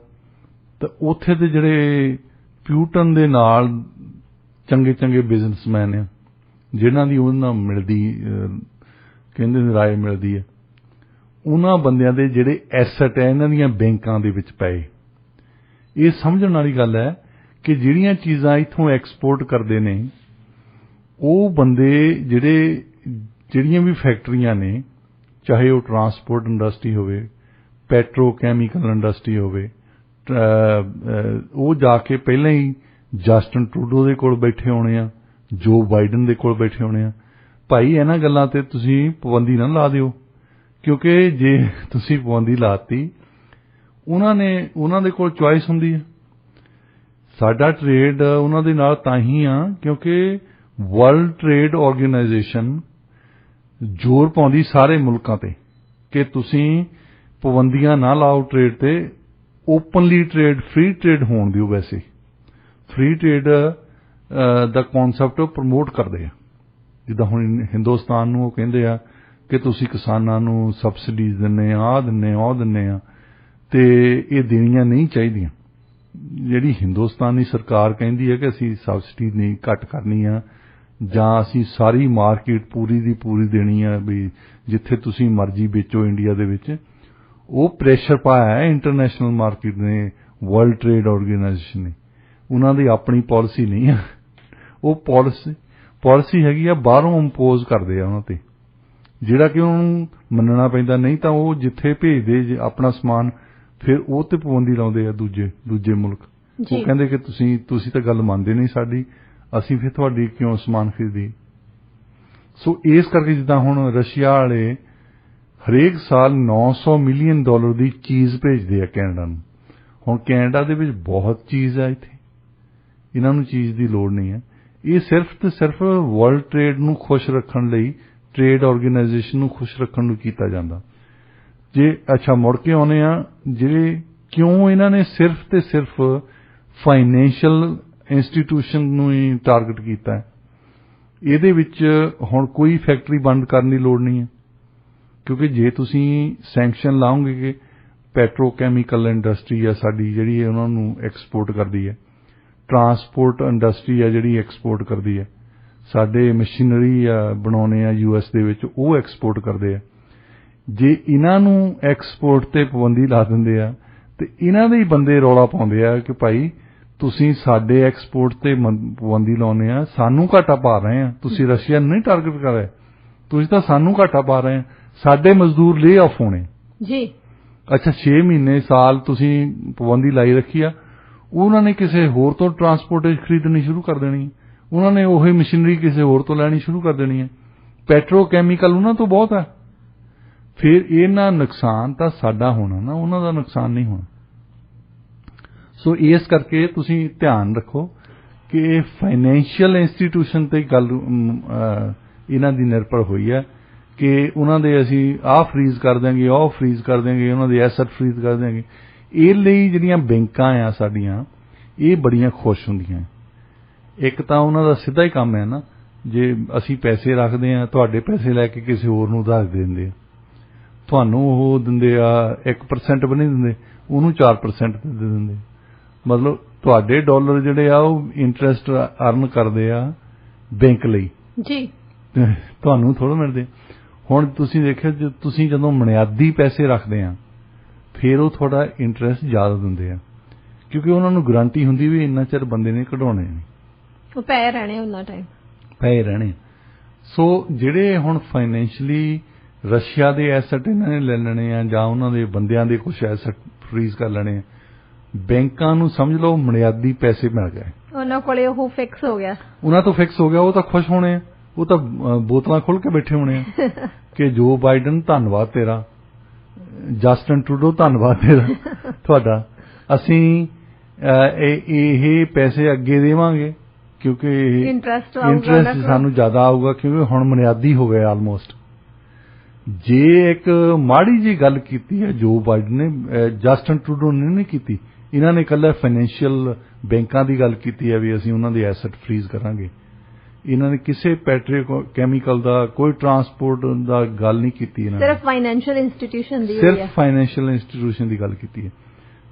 ਤੇ ਉੱਥੇ ਦੇ ਜਿਹੜੇ ਪਿਊਟਨ ਦੇ ਨਾਲ ਚੰਗੇ ਬਿਜ਼ਨਸਮੈਨ ਆ ਜਿਨ੍ਹਾਂ ਦੀ ਉਹਨਾਂ ਮਿਲਦੀ ਕਹਿੰਦੇ ਨੇ ਰਾਏ ਮਿਲਦੀ ਹੈ, ਉਹਨਾਂ ਬੰਦਿਆਂ ਦੇ ਜਿਹੜੇ ਐਸੈਟ ਹੈ ਇਹਨਾਂ ਦੀਆਂ ਬੈਂਕਾਂ ਦੇ ਵਿੱਚ ਪਏ। ਇਹ ਸਮਝਣ ਵਾਲੀ ਗੱਲ ਹੈ ਕਿ ਜਿਹੜੀਆਂ ਚੀਜ਼ਾਂ ਇੱਥੋਂ ਐਕਸਪੋਰਟ ਕਰਦੇ ਨੇ ਉਹ ਬੰਦੇ ਜਿਹੜੀਆਂ ਵੀ ਫੈਕਟਰੀਆਂ ਨੇ, ਚਾਹੇ ਉਹ ਟਰਾਂਸਪੋਰਟ ਇੰਡਸਟਰੀ ਹੋਵੇ, ਪੈਟਰੋਕੈਮੀਕਲ ਇੰਡਸਟਰੀ ਹੋਵੇ, ਉਹ ਜਾ ਕੇ ਪਹਿਲਾਂ ਹੀ ਜਸਟਨ ਟਰੂਡੋ ਦੇ ਕੋਲ ਬੈਠੇ ਹੋਣੇ ਆ, ਜੋ ਬਾਈਡਨ ਦੇ ਕੋਲ ਬੈਠੇ ਹੋਣੇ ਆ, ਭਾਈ ਇਹਨਾਂ ਗੱਲਾਂ ਤੇ ਤੁਸੀਂ ਪਾਬੰਦੀ ਨਾ ਲਾ ਦਿਓ, ਕਿਉਂਕਿ ਜੇ ਤੁਸੀਂ ਪਾਬੰਦੀ ਲਾਤੀ ਉਹਨਾਂ ਦੇ ਕੋਲ ਚੁਆਇਸ ਹੁੰਦੀ ਹੈ। ਸਾਡਾ ਟ੍ਰੇਡ ਉਹਨਾਂ ਦੇ ਨਾਲ ਤਾਂ ਹੀ ਆ ਕਿਉਂਕਿ ਵਰਲਡ ਟ੍ਰੇਡ ਆਰਗੇਨਾਈਜੇਸ਼ਨ ਜ਼ੋਰ ਪਾਉਂਦੀ ਸਾਰੇ ਮੁਲਕਾਂ ਤੇ ਕਿ ਤੁਸੀਂ ਪਾਬੰਦੀਆਂ ਨਾ ਲਾਓ ਟ੍ਰੇਡ ਤੇ, ਓਪਨਲੀ ਟ੍ਰੇਡ, ਫ੍ਰੀ ਟ੍ਰੇਡ ਹੋਣ ਦਿਓ। ਵੈਸੇ ਫ੍ਰੀ ਟ੍ਰੇਡ ਦਾ ਕਨਸੈਪਟ ਉਹ ਪ੍ਰਮੋਟ ਕਰਦੇ ਆ। ਜਿੱਦਾਂ ਹੁਣ ਹਿੰਦੁਸਤਾਨ ਨੂੰ ਉਹ ਕਹਿੰਦੇ ਆ ਕਿ ਤੁਸੀਂ ਕਿਸਾਨਾਂ ਨੂੰ ਸਬਸਿਡੀਜ਼ ਦਿੰਦੇ ਆ, ਆਹ ਦਿੰਦੇ ਆ, ਤੇ ਇਹ ਦੇਣੀਆਂ ਨਹੀਂ ਚਾਹੀਦੀਆਂ। ਜਿਹੜੀ ਹਿੰਦੁਸਤਾਨੀ ਸਰਕਾਰ ਕਹਿੰਦੀ ਹੈ ਕਿ ਅਸੀਂ ਸਬਸਿਡੀ ਨਹੀਂ ਘੱਟ ਕਰਨੀ ਆ, ਜਾਂ ਅਸੀਂ ਸਾਰੀ ਮਾਰਕੀਟ ਪੂਰੀ ਦੀ ਪੂਰੀ ਦੇਣੀ ਆ, ਵੀ ਜਿੱਥੇ ਤੁਸੀਂ ਮਰਜ਼ੀ ਵੇਚੋ ਇੰਡੀਆ ਦੇ ਵਿੱਚ, ਉਹ ਪ੍ਰੈਸ਼ਰ ਪਾਇਆ ਹੈ ਇੰਟਰਨੈਸ਼ਨਲ ਮਾਰਕੀਟ ਨੇ, ਵਰਲਡ ਟ੍ਰੇਡ ਆਰਗੇਨਾਈਜੇਸ਼ਨ ਨੇ। ਉਹਨਾਂ ਦੀ ਆਪਣੀ ਪਾਲਿਸੀ ਨਹੀਂ ਆ, ਉਹ ਪਾਲਿਸੀ ਹੈਗੀ ਆ ਬਾਹਰੋਂ ਇੰਪੋਜ਼ ਕਰਦੇ ਆ ਉਹਨਾਂ ਤੇ, ਜਿਹੜਾ ਕਿ ਉਹਨਾਂ ਨੂੰ ਮੰਨਣਾ ਪੈਂਦਾ। ਨਹੀਂ ਤਾਂ ਉਹ ਜਿੱਥੇ ਭੇਜਦੇ ਆਪਣਾ ਸਮਾਨ, ਫਿਰ ਉਹ ਤੇ ਪਾਬੰਦੀ ਲਾਉਂਦੇ ਆ ਦੂਜੇ ਮੁਲਕ। ਉਹ ਕਹਿੰਦੇ ਕਿ ਤੁਸੀਂ ਤਾਂ ਗੱਲ ਮੰਨਦੇ ਨਹੀਂ ਸਾਡੀ, ਅਸੀਂ ਫਿਰ ਤੁਹਾਡੀ ਕਿਉਂ ਸਮਾਨ ਖਰੀਦੀ। ਸੋ ਇਸ ਕਰਕੇ ਜਿੱਦਾਂ ਹੁਣ ਰਸ਼ੀਆ ਵਾਲੇ ਹਰੇਕ ਸਾਲ $900 ਮਿਲੀਅਨ ਦੀ ਚੀਜ਼ ਭੇਜਦੇ ਆ ਕੈਨੇਡਾ ਨੂੰ। ਹੁਣ ਕੈਨੇਡਾ ਦੇ ਵਿੱਚ ਬਹੁਤ ਚੀਜ਼ ਹੈ, ਇੱਥੇ ਇਹਨਾਂ ਨੂੰ ਚੀਜ਼ ਦੀ ਲੋੜ ਨਹੀਂ ਹੈ। ਇਹ ਸਿਰਫ ਤੇ ਸਿਰਫ ਵਰਲਡ ਟ੍ਰੇਡ ਨੂੰ ਖੁਸ਼ ਰੱਖਣ ਲਈ ਟ੍ਰੇਡ ਆਰਗੇਨਾਈਜੇਸ਼ਨ ਨੂੰ ਖੁਸ਼ ਰੱਖਣ ਨੂੰ ਕੀਤਾ ਜਾਂਦਾ। ਜੇ ਅੱਛਾ ਮੁੜ ਕੇ ਆਉਂਦੇ ਆ ਜਿਹੜੇ ਕਿਉਂ ਇਹਨਾਂ ਨੇ ਸਿਰਫ ਤੇ ਸਿਰਫ ਫਾਈਨੈਂਸ਼ੀਅਲ ਇੰਸਟੀਟਿਊਸ਼ਨ ਨੂੰ ਹੀ ਟਾਰਗੇਟ ਕੀਤਾ ਹੈ। ਇਹਦੇ ਵਿੱਚ ਹੁਣ ਕੋਈ ਫੈਕਟਰੀ ਬੰਦ ਕਰਨ ਦੀ ਲੋੜ ਨਹੀਂ ਹੈ, ਕਿਉਂਕਿ ਜੇ ਤੁਸੀਂ ਸੈਂਕਸ਼ਨ ਲਾਓਗੇ ਕਿ ਪੈਟਰੋਕੈਮੀਕਲ ਇੰਡਸਟਰੀ ਆ ਸਾਡੀ ਜਿਹੜੀ ਉਹਨਾਂ ਨੂੰ ਐਕਸਪੋਰਟ ਕਰਦੀ ਹੈ, ਟਰਾਂਸਪੋਰਟ ਇੰਡਸਟਰੀ ਆ ਜਿਹੜੀ ਐਕਸਪੋਰਟ ਕਰਦੀ ਹੈ, ਸਾਡੇ ਮਸ਼ੀਨਰੀ ਆ ਬਣਾਉਣੇ ਆ US ਦੇ ਵਿੱਚ ਉਹ ਐਕਸਪੋਰਟ ਕਰਦੇ ਆ। ਜੇ ਇਹਨਾਂ ਨੂੰ ਐਕਸਪੋਰਟ ਤੇ ਪਾਬੰਦੀ ਲਾ ਦਿੰਦੇ ਆ ਤੇ ਇਹਨਾਂ ਦੇ ਹੀ ਬੰਦੇ ਰੌਲਾ ਪਾਉਂਦੇ ਆ ਕਿ ਭਾਈ ਤੁਸੀਂ ਸਾਡੇ ਐਕਸਪੋਰਟ ਤੇ ਪਾਬੰਦੀ ਲਾਉਂਦੇ ਆ, ਸਾਨੂੰ ਘਾਟਾ ਪਾ ਰਹੇ ਆ, ਤੁਸੀਂ ਰਸ਼ੀਆ ਨੂੰ ਨਹੀਂ ਟਾਰਗੇਟ ਕਰ ਰਹੇ, ਤੁਸੀਂ ਤਾਂ ਸਾਨੂੰ ਘਾਟਾ ਪਾ ਰਹੇ ਆ, ਸਾਡੇ ਮਜ਼ਦੂਰ ਲੇ ਆਫ ਹੋਣੇ ਜੀ। ਅੱਛਾ 6 ਮਹੀਨੇ ਸਾਲ ਤੁਸੀਂ ਪਾਬੰਦੀ ਲਾਈ ਰੱਖੀ ਆ, ਉਹਨਾਂ ਨੇ ਕਿਸੇ ਹੋਰ ਤੋਂ ਟਰਾਂਸਪੋਰਟੇਜ ਖਰੀਦਣੀ ਸ਼ੁਰੂ ਕਰ ਦੇਣੀ, ਉਹਨਾਂ ਨੇ ਉਹੀ ਮਸ਼ੀਨਰੀ ਕਿਸੇ ਹੋਰ ਤੋਂ ਲੈਣੀ ਸ਼ੁਰੂ ਕਰ ਦੇਣੀ ਹੈ, ਪੈਟਰੋਕੈਮੀਕਲ ਉਹਨਾਂ ਤੋਂ ਬਹੁਤ ਹੈ। ਫਿਰ ਇਹਨਾਂ ਨੁਕਸਾਨ ਤਾਂ ਸਾਡਾ ਹੋਣਾ ਨਾ, ਉਹਨਾਂ ਦਾ ਨੁਕਸਾਨ ਨਹੀਂ ਹੋਣਾ। ਸੋ ਇਸ ਕਰਕੇ ਤੁਸੀਂ ਧਿਆਨ ਰੱਖੋ ਕਿ ਇਹ ਫਾਈਨੈਂਸ਼ੀਅਲ ਇੰਸਟੀਟਿਊਸ਼ਨ ਤੇ ਗੱਲ ਇਹਨਾਂ ਦੀ ਨਿਰਭਰ ਹੋਈ ਹੈ ਕਿ ਉਹਨਾਂ ਦੇ ਅਸੀਂ ਆਹ ਫਰੀਜ਼ ਕਰ ਦਿਆਂਗੇ, ਉਹ ਫਰੀਜ਼ ਕਰ ਦਿਆਂਗੇ, ਉਹਨਾਂ ਦੇ ਐਸੈਟ ਫਰੀਜ਼ ਕਰ ਦਿਆਂਗੇ। ਇਹ ਲਈ ਜਿਹੜੀਆਂ ਬੈਂਕਾਂ ਆ ਸਾਡੀਆਂ ਇਹ ਬੜੀਆਂ ਖੁਸ਼ ਹੁੰਦੀਆਂ। ਇੱਕ ਤਾਂ ਉਹਨਾਂ ਦਾ ਸਿੱਧਾ ਹੀ ਕੰਮ ਹੈ ਨਾ, ਜੇ ਅਸੀਂ ਪੈਸੇ ਰੱਖਦੇ ਆ ਤੁਹਾਡੇ ਪੈਸੇ ਲੈ ਕੇ ਕਿਸੇ ਹੋਰ ਨੂੰ ਉਧਾਰ ਦੇ ਦਿੰਦੇ ਆ, ਤੁਹਾਨੂੰ ਉਹ ਦਿੰਦੇ ਆ 1% ਵੀ ਨਹੀਂ ਦਿੰਦੇ, ਉਹਨੂੰ 4% ਦੇ ਦਿੰਦੇ। ਮਤਲਬ ਤੁਹਾਡੇ ਡਾਲਰ ਜਿਹੜੇ ਆ ਉਹ ਇੰਟਰਸਟ ਅਰਨ ਕਰਦੇ ਆ ਬੈਂਕ ਲਈ ਜੀ, ਤੁਹਾਨੂੰ ਥੋੜਾ ਮਿਲਦੇ। ਹੁਣ ਤੁਸੀਂ ਦੇਖਿਆ ਜੇ ਤੁਸੀਂ ਜਦੋਂ ਬੁਨਿਆਦੀ ਪੈਸੇ ਰੱਖਦੇ ਆ ਫਿਰ ਉਹ ਥੋੜਾ ਇੰਟਰਸਟ ਜ਼ਿਆਦਾ ਦਿੰਦੇ ਆ, ਕਿਉਂਕਿ ਉਹਨਾਂ ਨੂੰ ਗਾਰੰਟੀ ਹੁੰਦੀ ਵੀ ਇੰਨਾ ਚਿਰ ਬੰਦੇ ਨੇ ਕਢਾਉਣੇ ਨਹੀਂ, ਉਹ ਪਏ ਰਹਿਣੇ ਉਹਨਾਂ ਟਾਈਮ ਪਏ ਰਹਿਣੇ। ਸੋ ਜਿਹੜੇ ਹੁਣ ਫਾਈਨੈਂਸ਼ਲੀ ਰਸ਼ੀਆ ਦੇ ਐਸੈਟ ਇਹਨਾਂ ਨੇ ਲੈ ਲੈਣੇ ਆ ਜਾਂ ਉਹਨਾਂ ਦੇ ਬੰਦਿਆਂ ਦੇ ਕੁਝ ਐਸੈਟ ਫਰੀਜ਼ ਕਰ ਲੈਣੇ ਆ, ਬੈਂਕਾਂ ਨੂੰ ਸਮਝ ਲਓ ਬੁਨਿਆਦੀ ਪੈਸੇ ਮਿਲ ਗਏ, ਉਹਨਾਂ ਕੋਲੇ ਉਹ ਫਿਕਸ ਹੋ ਗਿਆ, ਉਹਨਾਂ ਤੋਂ ਫਿਕਸ ਹੋ ਗਿਆ, ਉਹ ਤਾਂ ਖੁਸ਼ ਹੋਣੇ ਆ, ਉਹ ਤਾਂ ਬੋਤਲਾਂ ਖੋਲ ਕੇ ਬੈਠੇ ਹੋਣੇ ਆ ਕਿ ਜੋ ਬਾਈਡਨ ਧੰਨਵਾਦ ਤੇਰਾ, ਜਸਟਨ ਟਰੂਡੋ ਧੰਨਵਾਦ ਤੇਰਾ ਤੁਹਾਡਾ, ਅਸੀਂ ਇਹ ਪੈਸੇ ਅੱਗੇ ਦੇਵਾਂਗੇ ਕਿਉਂਕਿ ਇੰਟਰਸਟ ਸਾਨੂੰ ਜ਼ਿਆਦਾ ਆਊਗਾ ਕਿਉਂਕਿ ਹੁਣ ਬੁਨਿਆਦੀ ਹੋ ਗਏ ਆਲਮੋਸਟ। ਜੇ ਇੱਕ ਮਾੜੀ ਜੀ ਗੱਲ ਕੀਤੀ ਹੈ ਜੋ ਬਾਈਡਨ ਨੇ, ਜਸਟਨ ਟਰੂਡੋ ਨੇ ਨਹੀਂ ਕੀਤੀ, ਇਹਨਾਂ ਨੇ ਇਕੱਲਾ ਫਾਈਨੈਂਸ਼ੀਅਲ ਬੈਂਕਾਂ ਦੀ ਗੱਲ ਕੀਤੀ ਹੈ ਵੀ ਅਸੀਂ ਉਹਨਾਂ ਦੇ ਐਸੈਟ ਫਰੀਜ਼ ਕਰਾਂਗੇ। ਇਹਨਾਂ ਨੇ ਕਿਸੇ ਪੈਟਰੋਕੈਮੀਕਲ ਦਾ ਕੋਈ ਟਰਾਂਸਪੋਰਟ ਦਾ ਗੱਲ ਨਹੀਂ ਕੀਤੀ, ਇਹਨਾਂ ਨੇ ਸਿਰਫ ਫਾਈਨੈਂਸ਼ੀਅਲ ਇੰਸਟੀਟਿਊਸ਼ਨ ਦੀ ਸਿਰਫ ਫਾਈਨੈਂਸ਼ੀਅਲ ਇੰਸਟੀਟਿਊਸ਼ਨ ਦੀ ਗੱਲ ਕੀਤੀ ਹੈ।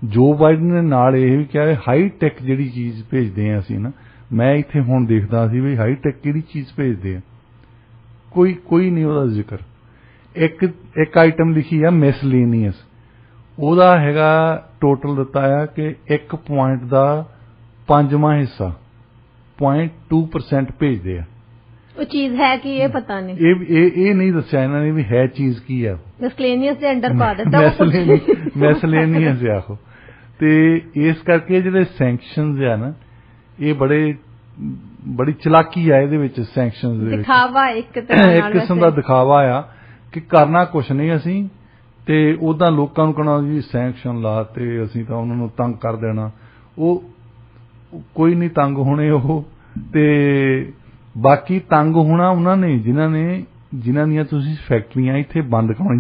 ਜੋ ਬਾਈਡਨ ਨੇ ਨਾਲ ਇਹ ਵੀ ਕਿਹਾ ਹੈ ਹਾਈ ਟੈਕ ਜਿਹੜੀ ਚੀਜ਼ ਭੇਜਦੇ ਆ ਅਸੀਂ ਨਾ, ਮੈਂ ਇੱਥੇ ਹੁਣ ਦੇਖਦਾ ਸੀ ਵੀ ਹਾਈ ਟੈਕ ਕਿਹੜੀ ਚੀਜ਼ ਭੇਜਦੇ ਆ, ਕੋਈ ਨਹੀਂ ਉਹਦਾ ਜ਼ਿਕਰ। ਇੱਕ ਆਈਟਮ ਲਿਖੀ ਆ ਮਿਸਲੇਨੀਅਸ, ਉਹਦਾ ਹੈਗਾ ਟੋਟਲ ਦਿੱਤਾ ਆ ਕਿ 1 ਪੁਆਇੰਟ ਦਾ 5ਵਾਂ ਹਿੱਸਾ 0.2% ਭੇਜਦੇ ਆ। ਉਹ ਚੀਜ਼ ਹੈ ਕਿ ਇਹ ਪਤਾ ਨਹੀਂ, ਇਹ ਨਹੀਂ ਦੱਸਿਆ ਇਹਨਾਂ ਨੇ ਵੀ ਹੈ ਚੀਜ਼ ਕੀ ਆ। ਮਿਸਲੇਨੀਅਸ ਦੇ ਅੰਡਰ ਪਾ ਦਿੱਤਾ ਮਿਸਲੇਨੀਅਸ ਆ ਉਹ। ਤੇ ਇਸ ਕਰਕੇ ਜਿਹੜੇ ਸੈਂਕਸ਼ਨਸ ਆ ਨਾ ਇਹ ਬੜੀ ਚਲਾਕੀ ਆ ਇਹਦੇ ਵਿੱਚ, ਸੈਂਕਸ਼ਨਸ ਦੇ ਵਿੱਚ ਦਿਖਾਵਾ ਇੱਕ ਕਿਸਮ ਦਾ ਦਿਖਾਵਾ ਆ ਕਿ ਕਰਨਾ ਕੁਛ ਨਹੀਂ ਅਸੀਂ, ਤੇ ਉਦਾਂ ਲੋਕਾਂ ਨੂੰ ਕਹਿਣਾ ਜੀ ਸੈਂਕਸ਼ਨ ਲਾ ਤੇ ਅਸੀਂ ਤਾਂ ਉਹਨਾਂ ਨੂੰ ਤੰਗ ਕਰ ਦੇਣਾ। ਉਹ ਕੋਈ ਨਹੀਂ ਤੰਗ ਹੋਣੇ ਉਹ, ਤੇ ਬਾਕੀ ਤੰਗ ਹੋਣਾ ਉਹਨਾਂ ਨੇ ਜਿਨ੍ਹਾਂ ਦੀਆਂ ਤੁਸੀਂ ਫੈਕਟਰੀਆਂ ਇੱਥੇ ਬੰਦ ਕਰਾਉਣ।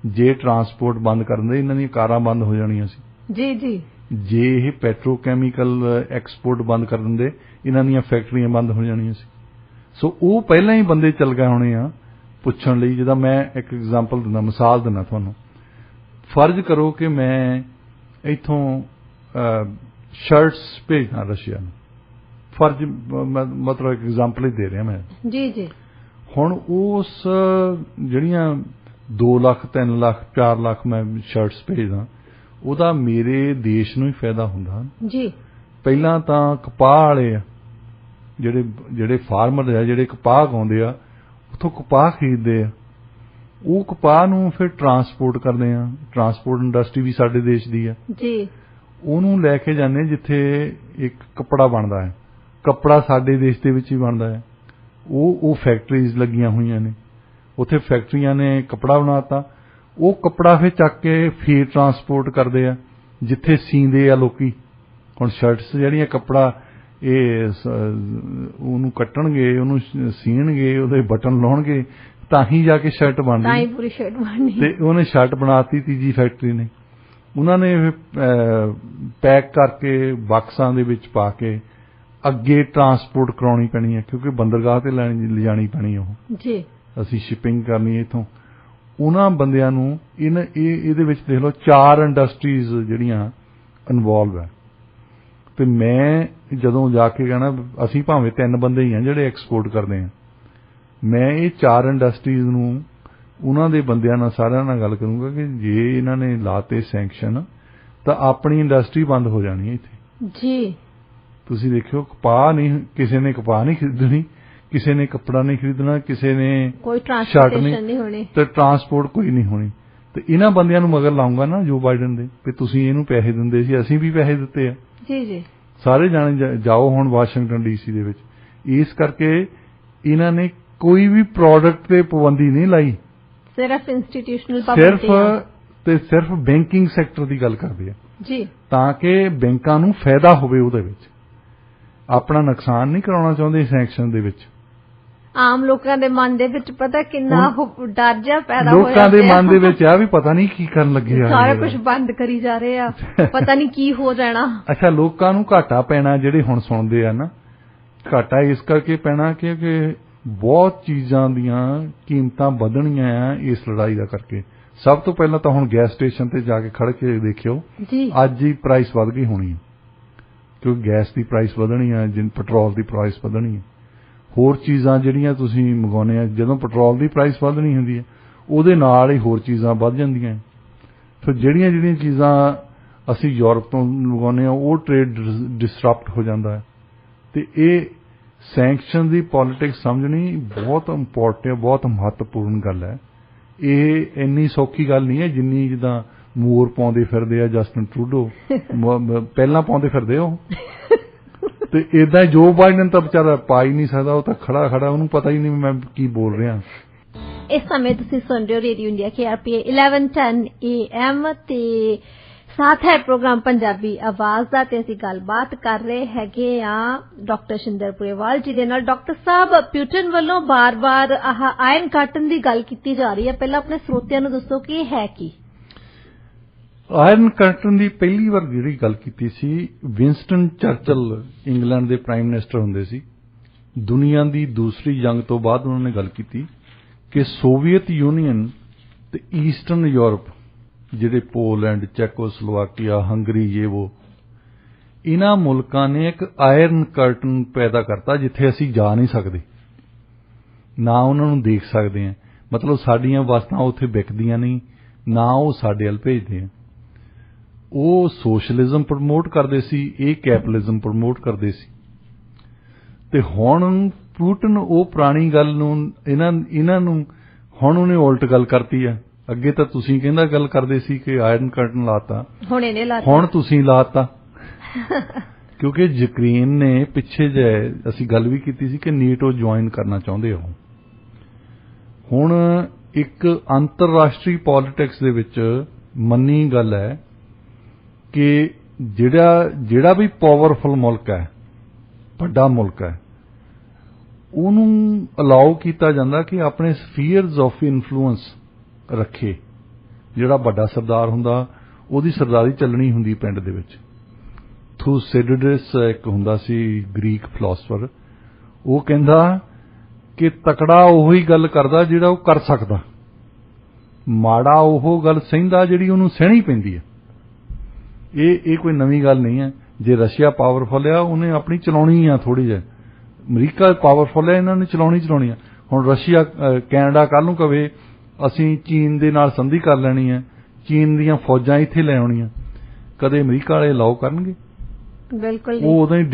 ਜੇ ਟਰਾਂਸਪੋਰਟ ਬੰਦ ਕਰਨ ਦੇ ਇਹਨਾਂ ਦੀਆਂ ਕਾਰਾਂ ਬੰਦ ਹੋ ਜਾਣੀਆਂ ਸੀ ਜੀ। ਜੇ ਇਹ ਪੈਟਰੋਕੈਮੀਕਲ ਐਕਸਪੋਰਟ ਬੰਦ ਕਰ ਦਿੰਦੇ ਇਹਨਾਂ ਦੀਆਂ ਫੈਕਟਰੀਆਂ ਬੰਦ ਹੋ ਜਾਣੀਆਂ ਸੀ। ਸੋ ਉਹ ਪਹਿਲਾਂ ਹੀ ਬੰਦੇ ਚੱਲ ਗਏ ਹੋਣੇ ਆ ਪੁੱਛਣ ਲਈ। ਜਿੱਦਾਂ ਮੈਂ ਇੱਕ ਐਗਜ਼ਾਮਪਲ ਦਿੰਦਾ, ਮਿਸਾਲ ਦਿੰਦਾ ਤੁਹਾਨੂੰ। ਫਰਜ਼ ਕਰੋ ਕਿ ਮੈਂ ਇੱਥੋਂ ਸ਼ਰਟਸ ਭੇਜਣਾ ਰਸ਼ੀਆ ਨੂੰ, ਫਰਜ਼ ਮਤਲਬ ਇੱਕ ਐਗਜ਼ਾਮਪਲ ਹੀ ਦੇ ਰਿਹਾ ਮੈਂ ਜੀ। ਹੁਣ ਉਸ ਜਿਹੜੀਆਂ 2 ਲੱਖ 3 ਲੱਖ 4 ਲੱਖ ਮੈਂ ਸ਼ਰਟਸ ਭੇਜਦਾ, ਉਹਦਾ ਮੇਰੇ ਦੇਸ਼ ਨੂੰ ਹੀ ਫਾਇਦਾ ਹੁੰਦਾ ਜੀ। ਪਹਿਲਾਂ ਤਾਂ ਕਪਾਹ ਵਾਲੇ ਆ ਜਿਹੜੇ ਫਾਰਮਰ ਆ, ਜਿਹੜੇ ਕਪਾਹ ਉਗਾਉਂਦੇ ਆ, ਉੱਥੋਂ ਕਪਾਹ ਖਰੀਦਦੇ ਆ, ਉਹ ਕਪਾਹ ਨੂੰ ਫਿਰ ਟਰਾਂਸਪੋਰਟ ਕਰਦੇ ਆ। ਟਰਾਂਸਪੋਰਟ ਇੰਡਸਟਰੀ ਵੀ ਸਾਡੇ ਦੇਸ਼ ਦੀ ਆ ਜੀ। ਉਹਨੂੰ ਲੈ ਕੇ ਜਾਂਦੇ ਜਿੱਥੇ ਇੱਕ ਕੱਪੜਾ ਬਣਦਾ ਹੈ, ਕੱਪੜਾ ਸਾਡੇ ਦੇਸ਼ ਦੇ ਵਿੱਚ ਹੀ ਬਣਦਾ ਹੈ। ਉਹ ਫੈਕਟਰੀਜ਼ ਲੱਗੀਆਂ ਹੋਈਆਂ ਨੇ, ਉੱਥੇ ਫੈਕਟਰੀਆਂ ਨੇ ਕੱਪੜਾ ਬਣਾਤਾ, ਉਹ ਕੱਪੜਾ ਫਿਰ ਚੱਕ ਕੇ ਫੇਰ ਟਰਾਂਸਪੋਰਟ ਕਰਦੇ ਆ ਜਿੱਥੇ ਸੀਂਦੇ ਆ ਲੋਕੀ। ਹੁਣ ਸ਼ਰਟਸ ਜਿਹੜੀਆਂ ਕੱਪੜਾ ਇਹ ਉਹਨੂੰ ਕੱਟਣਗੇ, ਉਹਨੂੰ ਸੀਣਗੇ, ਉਹਦੇ ਬਟਨ ਲਾਉਣਗੇ, ਤਾਂ ਹੀ ਜਾ ਕੇ ਸ਼ਰਟ ਬਣਦੀ, ਤਾਂ ਹੀ ਪੂਰੀ ਸ਼ਰਟ ਬਣਨੀ। ਤੇ ਉਹਨੇ ਸ਼ਰਟ ਬਣਾਤੀ ਤੀਜੀ ਫੈਕਟਰੀ ਨੇ। ਉਹਨਾਂ ਨੇ ਪੈਕ ਕਰਕੇ ਬਾਕਸਾਂ ਦੇ ਵਿੱਚ ਪਾ ਕੇ ਅੱਗੇ ਟਰਾਂਸਪੋਰਟ ਕਰਾਉਣੀ ਪੈਣੀ ਹੈ, ਕਿਉਂਕਿ ਬੰਦਰਗਾਹ ਤੇ ਲਿਜਾਣੀ ਪੈਣੀ ਉਹ ਜੀ, ਅਸੀਂ ਸ਼ਿਪਿੰਗ ਕਰਨੀ ਇੱਥੋਂ। ਉਹਨਾਂ ਬੰਦਿਆਂ ਨੂੰ ਇਹਦੇ ਵਿੱਚ ਦੇਖ ਲਓ 4 ਇੰਡਸਟਰੀਜ਼ ਜਿਹੜੀਆਂ ਇਨਵੋਲਵ ਹੈ। ਤੇ ਮੈਂ ਜਦੋਂ ਜਾ ਕੇ ਕਹਿਣਾ, ਅਸੀਂ ਭਾਵੇਂ 3 ਬੰਦੇ ਹੀ ਆ ਜਿਹੜੇ ਐਕਸਪੋਰਟ ਕਰਦੇ ਆ, ਮੈਂ ਇਹ 4 ਇੰਡਸਟਰੀਜ਼ ਨੂੰ ਉਹਨਾਂ ਦੇ ਬੰਦਿਆਂ ਨਾਲ ਸਾਰਿਆਂ ਨਾਲ ਗੱਲ ਕਰੂੰਗਾ ਕਿ ਜੇ ਇਹਨਾਂ ਨੇ ਲਾਤੇ ਸੈਂਕਸ਼ਨ ਤਾਂ ਆਪਣੀ ਇੰਡਸਟਰੀ ਬੰਦ ਹੋ ਜਾਣੀ ਹੈ ਇੱਥੇ ਜੀ। ਤੁਸੀਂ ਦੇਖਿਓ, ਕਪਾਹ ਨਹੀਂ, ਕਿਸੇ ਨੇ ਕਪਾਹ ਨਹੀਂ ਖਰੀਦਣੀ, ਕਿਸੇ ਨੇ ਕੱਪੜਾ ਨਹੀਂ ਖਰੀਦਣਾ, ਕਿਸੇ ਨੇ ਕੋਈ ਟਰਾਂਸਪੋਰਟੇਸ਼ਨ ਨਹੀਂ ਹੋਣੀ, ਤੇ ਟਰਾਂਸਪੋਰਟ ਕੋਈ ਨਹੀਂ ਹੋਣੀ। ਤੇ ਇਹਨਾਂ ਬੰਦਿਆਂ ਨੂੰ ਮਗਰ ਲਾਉਂਗਾ ਨਾ ਜੋ ਬਾਈਡਨ ਦੇ, ਵੀ ਤੁਸੀਂ ਇਹਨੂੰ ਪੈਸੇ ਦਿੰਦੇ ਸੀ, ਅਸੀਂ ਵੀ ਪੈਸੇ ਦਿੱਤੇ ਆ ਜੀ ਜੀ, ਸਾਰੇ ਜਾਣੇ ਜਾਓ ਹੁਣ ਵਾਸ਼ਿੰਗਟਨ DC ਦੇ ਵਿੱਚ। ਇਸ ਕਰਕੇ ਇਹਨਾਂ ਨੇ ਕੋਈ ਵੀ ਪ੍ਰੋਡਕਟ ਤੇ ਪਾਬੰਦੀ ਨਹੀਂ ਲਾਈ, ਸਿਰਫ ਇੰਸਟੀਟਿਊਸ਼ਨਲ ਪਾਬੰਦੀ, ਸਿਰਫ ਬੈਂਕਿੰਗ ਸੈਕਟਰ ਦੀ ਗੱਲ ਕਰਦੇ ਆ ਜੀ, ਤਾਂ ਕਿ ਬੈਂਕਾਂ ਨੂੰ ਫਾਇਦਾ ਹੋਵੇ, ਉਹਦੇ ਵਿੱਚ ਆਪਣਾ ਨੁਕਸਾਨ ਨਹੀਂ ਕਰਾਉਣਾ ਚਾਹੁੰਦੇ ਸੈਂਕਸ਼ਨ ਦੇ ਵਿੱਚ। ਆਮ ਲੋਕਾਂ ਦੇ ਮਨ ਦੇ ਵਿੱਚ ਪਤਾ ਕਿੰਨਾ ਡਰ ਜਿਹਾ ਪੈਦਾ ਹੋਇਆ, ਲੋਕਾਂ ਦੇ ਮਨ ਦੇ ਵਿੱਚ ਆ ਵੀ ਪਤਾ ਨਹੀਂ ਕੀ ਕਰਨ ਲੱਗੇ ਆ, ਸਾਰਾ ਕੁਝ ਬੰਦ ਕਰੀ ਜਾ ਰਹੇ ਆ, ਪਤਾ ਨਹੀਂ ਕੀ ਹੋ ਜਾਣਾ। ਅੱਛਾ, ਲੋਕਾਂ ਨੂੰ ਘਾਟਾ ਪੈਣਾ, ਜਿਹੜੇ ਹੁਣ ਸੁਣਦੇ ਆ ਨਾ, ਘਾਟਾ ਇਸ ਕਰਕੇ ਪੈਣਾ ਕਿ ਬਹੁਤ ਚੀਜ਼ਾਂ ਦੀਆਂ ਕੀਮਤਾਂ ਵਧਣੀਆਂ ਆ ਇਸ ਲੜਾਈ ਦਾ ਕਰਕੇ। ਸਭ ਤੋਂ ਪਹਿਲਾਂ ਤਾਂ ਹੁਣ ਗੈਸ ਸਟੇਸ਼ਨ ਤੇ ਜਾ ਕੇ ਖੜ ਕੇ ਦੇਖਿਓ, ਅੱਜ ਹੀ ਪ੍ਰਾਈਸ ਵੱਧ ਗਈ ਹੋਣੀ, ਕਿਉਂਕਿ ਗੈਸ ਦੀ ਪ੍ਰਾਈਸ ਵਧਣੀ ਆ, ਪੈਟਰੋਲ ਦੀ ਪ੍ਰਾਈਸ ਵਧਣੀ ਹੈ, ਹੋਰ ਚੀਜ਼ਾਂ ਜਿਹੜੀਆਂ ਤੁਸੀਂ ਮੰਗਾਉਂਦੇ ਆ, ਜਦੋਂ ਪੈਟਰੋਲ ਦੀ ਪ੍ਰਾਈਸ ਵਧਣੀ ਹੁੰਦੀ ਹੈ ਉਹਦੇ ਨਾਲ ਹੀ ਹੋਰ ਚੀਜ਼ਾਂ ਵੱਧ ਜਾਂਦੀਆਂ। ਫਿਰ ਜਿਹੜੀਆਂ ਚੀਜ਼ਾਂ ਅਸੀਂ ਯੂਰਪ ਤੋਂ ਮੰਗਾਉਂਦੇ ਆ ਉਹ ਟ੍ਰੇਡ ਡਿਸਰਪਟ ਹੋ ਜਾਂਦਾ ਹੈ। ਤੇ ਇਹ ਸੈਂਕਸ਼ਨ ਦੀ ਪੋਲਿਟਿਕਸ ਸਮਝਣੀ ਬਹੁਤ ਇੰਪੋਰਟੈਂਟ ਹੈ, ਬਹੁਤ ਮਹੱਤਵਪੂਰਨ ਗੱਲ ਹੈ। ਇਹ ਇੰਨੀ ਸੌਖੀ ਗੱਲ ਨਹੀਂ ਹੈ ਜਿੰਨੀ ਜਿੱਦਾਂ ਮੋਰ ਪਾਉਂਦੇ ਫਿਰਦੇ ਆ ਜਸਟਿਨ ਟਰੂਡੋ, ਪਹਿਲਾਂ ਪਾਉਂਦੇ ਫਿਰਦੇ ਉਹ, ਤੇ ਏਦਾਂ ਜੋ ਬਾਈਡਨ ਤਾਂ ਵਿਚਾਰਾ ਪਾ ਹੀ ਨਹੀਂ ਸਕਦਾ, ਉਹ ਤਾਂ ਖੜਾ ਉਹਨੂੰ ਪਤਾ ਹੀ ਨਹੀਂ ਮੈਂ ਕੀ ਬੋਲ ਰਿਹਾ। ਇਸ ਸਮੇਂ ਤੁਸੀਂ ਸੁਣ ਰਹੇ ਹੋ ਰੇਡੀਓ ਇੰਡੀਆ KRPA 1110 AM ਤੇ ਸਾਥ ਹੈ ਪ੍ਰੋਗਰਾਮ ਪੰਜਾਬੀ ਆਵਾਜ਼ ਦਾ, ਤੇ ਅਸੀਂ ਗੱਲਬਾਤ ਕਰ ਰਹੇ ਹੈਗੇ ਆ ਡਾਕਟਰ ਸ਼ਿੰਦਰ ਪੁਰੇਵਾਲ ਜੀ ਦੇ ਨਾਲ। ਡਾਕਟਰ ਸਾਹਿਬ, ਪਿਊਟਨ ਵੱਲੋਂ ਬਾਰ-ਬਾਰ ਆਇਰਨ ਕਰਟਨ ਦੀ ਗੱਲ ਕੀਤੀ ਜਾ ਰਹੀ ਹੈ, ਪਹਿਲਾਂ ਆਪਣੇ ਸਰੋਤਿਆਂ ਨੂੰ ਦੱਸੋ ਕਿ ਇਹ ਹੈ ਕੀ? ਆਇਰਨ ਕਰਟਨ ਦੀ ਪਹਿਲੀ ਵਾਰ ਜਿਹੜੀ ਗੱਲ ਕੀਤੀ ਸੀ, ਵਿੰਸਟਨ ਚਰਚਲ ਇੰਗਲੈਂਡ ਦੇ ਪ੍ਰਾਈਮ ਮਿਨਿਸਟਰ ਹੁੰਦੇ ਸੀ, ਦੁਨੀਆ ਦੀ ਦੂਸਰੀ ਜੰਗ ਤੋਂ ਬਾਅਦ ਉਹਨਾਂ ਨੇ ਗੱਲ ਕੀਤੀ ਕਿ ਸੋਵੀਅਤ ਯੂਨੀਅਨ ਤੇ ਈਸਟਰਨ ਯੂਰਪ, ਜਿਹੜੇ ਪੋਲੈਂਡ, ਚੈਕੋਸਲੋਵਾਕੀਆ, ਹੰਗਰੀ, ਇਹਨਾਂ ਮੁਲਕਾਂ ਨੇ ਇੱਕ ਆਇਰਨ ਕਰਟਨ ਪੈਦਾ ਕਰਤਾ ਜਿੱਥੇ ਅਸੀਂ ਜਾ ਨਹੀਂ ਸਕਦੇ, ਨਾ ਉਹਨਾਂ ਨੂੰ ਦੇਖ ਸਕਦੇ ਹਾਂ। ਮਤਲਬ ਸਾਡੀਆਂ ਵਸਤਾਂ ਉੱਥੇ ਵਿਕਦੀਆਂ ਨਹੀਂ, ਨਾ ਉਹ ਸਾਡੇ ਵੱਲ ਭੇਜਦੇ ਆ। ਉਹ ਸੋਸ਼ਲਿਜ਼ਮ ਪ੍ਰਮੋਟ ਕਰਦੇ ਸੀ, ਇਹ ਕੈਪੀਟਲਿਜ਼ਮ ਪ੍ਰਮੋਟ ਕਰਦੇ ਸੀ। ਤੇ ਹੁਣ ਪੁਟਿਨ ਉਹ ਪੁਰਾਣੀ ਗੱਲ ਨੂੰ ਇਹਨਾਂ ਨੂੰ ਹੁਣ ਉਹਨੇ ਉਲਟ ਗੱਲ ਕਰਤੀ ਆ। ਅੱਗੇ ਤਾਂ ਤੁਸੀਂ ਕਹਿੰਦਾ ਗੱਲ ਕਰਦੇ ਸੀ ਕਿ ਆਇਰਨ ਕਰਟਨ ਲਾਤਾ, ਹੁਣ ਤੁਸੀਂ ਲਾਤਾ। ਕਿਉਂਕਿ ਯੂਕਰੇਨ ਨੇ ਪਿੱਛੇ ਜੇ ਅਸੀਂ ਗੱਲ ਵੀ ਕੀਤੀ ਸੀ ਕਿ ਨੇਟੋ ਜੁਆਇਨ ਕਰਨਾ ਚਾਹੁੰਦੇ ਹੋ। ਹੁਣ ਇੱਕ ਅੰਤਰਰਾਸ਼ਟਰੀ ਪੋਲਿਟਿਕਸ ਦੇ ਵਿੱਚ ਮੰਨੀ ਗੱਲ ਹੈ ਕਿ ਜਿਹੜਾ ਵੀ ਪਾਵਰਫੁਲ ਮੁਲਕ ਹੈ, ਵੱਡਾ ਮੁਲਕ ਹੈ, ਉਹਨੂੰ ਅਲਾਉ ਕੀਤਾ ਜਾਂਦਾ ਕਿ ਆਪਣੇ ਸਫੀਅਰਸ ਆਫ ਇਨਫਲੂਐਂਸ ਰੱਖੇ। ਜਿਹੜਾ ਵੱਡਾ ਸਰਦਾਰ ਹੁੰਦਾ ਉਹਦੀ ਸਰਦਾਰੀ ਚੱਲਣੀ ਹੁੰਦੀ ਪਿੰਡ ਦੇ ਵਿੱਚ। ਥੂਸਿਡਿਡਸ ਇੱਕ ਹੁੰਦਾ ਸੀ ਗ੍ਰੀਕ ਫਿਲਾਸਫਰ, ਉਹ ਕਹਿੰਦਾ ਕਿ ਤਕੜਾ ਉਹੀ ਗੱਲ ਕਰਦਾ ਜਿਹੜਾ ਉਹ ਕਰ ਸਕਦਾ, ਮਾੜਾ ਉਹ ਗੱਲ ਸਹਿੰਦਾ ਜਿਹੜੀ ਉਹਨੂੰ ਸਹਿਣੀ ਪੈਂਦੀ ਹੈ। ਇਹ ਕੋਈ ਨਵੀਂ ਗੱਲ ਨਹੀਂ ਹੈ। ਜੇ ਰਸ਼ੀਆ ਪਾਵਰਫੁਲ ਆ, ਉਹਨੇ ਆਪਣੀ ਚਲਾਉਣੀ ਆ ਥੋੜੀ ਜਿਹੀ। ਅਮਰੀਕਾ ਪਾਵਰਫੁਲ ਹੈ, ਇਹਨਾਂ ਨੇ ਚਲਾਉਣੀ ਆ। ਹੁਣ ਰਸ਼ੀਆ ਕੈਨੇਡਾ ਕੱਲ ਨੂੰ ਕਵੇ ਅਸੀਂ ਚੀਨ ਦੇ ਨਾਲ ਸੰਧੀ ਕਰ ਲੈਣੀ ਹੈ, ਚੀਨ ਦੀਆਂ ਫੌਜਾਂ ਇੱਥੇ ਲੈ ਆਉਣੀਆਂ, ਕਦੇ ਅਮਰੀਕਾ ਵਾਲੇ ਅਲਾਉ ਕਰਨਗੇ? ਬਿਲਕੁਲ। ਉਹ ਉਦੋਂ ਹੀ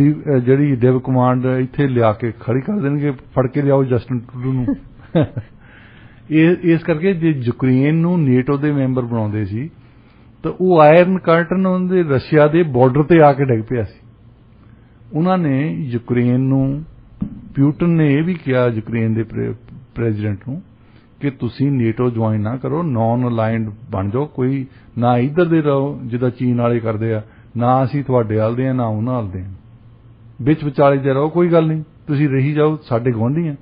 ਜਿਹੜੀ ਡਿਵ ਕਮਾਂਡ ਇੱਥੇ ਲਿਆ ਕੇ ਖੜੀ ਕਰ ਦੇਣਗੇ, ਫੜ ਕੇ ਲਿਆਓ ਜਸਟਿਨ ਟਰੂਡੋ ਨੂੰ। ਇਸ ਕਰਕੇ ਜੇ ਯੂਕਰੇਨ ਨੂੰ ਨੇਟੋ ਦੇ ਮੈਂਬਰ ਬਣਾਉਂਦੇ ਸੀ ਤਾਂ ਉਹ ਆਇਰਨ ਕਰਟਨ ਉਹਦੇ ਰਸ਼ੀਆ ਦੇ ਬਾਰਡਰ ਤੇ ਆ ਕੇ ਡਿੱਗ ਪਿਆ ਸੀ। ਉਹਨਾਂ ਨੇ ਯੂਕਰੇਨ ਨੂੰ, ਪੁਟਿਨ ਨੇ ਇਹ ਵੀ ਕਿਹਾ ਯੂਕਰੇਨ ਦੇ ਪ੍ਰੈਜ਼ੀਡੈਂਟ ਨੂੰ ਕਿ ਤੁਸੀਂ ਨੇਟੋ ਜੁਆਇਨ ਨਾ ਕਰੋ, ਨੌਨ ਅਲਾਈਨਡ ਬਣ ਜਾਓ, ਕੋਈ ਨਾ ਇੱਧਰ ਦੇ ਰਹੋ ਜਿੱਦਾਂ ਚੀਨ ਵਾਲੇ ਕਰਦੇ ਆ, ਨਾ ਅਸੀਂ ਤੁਹਾਡੇ ਵੱਲ ਦੇ ਆ ਨਾ ਉਹਨਾਂ ਵੱਲ ਦੇ ਆ। ਵਿੱਚ ਵਿਚਾਲੇ ਤੇ ਰਹੋ, ਕੋਈ ਗੱਲ ਨਹੀਂ, ਤੁਸੀਂ ਰਹੀ ਜਾਓ, ਸਾਡੇ ਗੁਆਂਢੀ ਆ।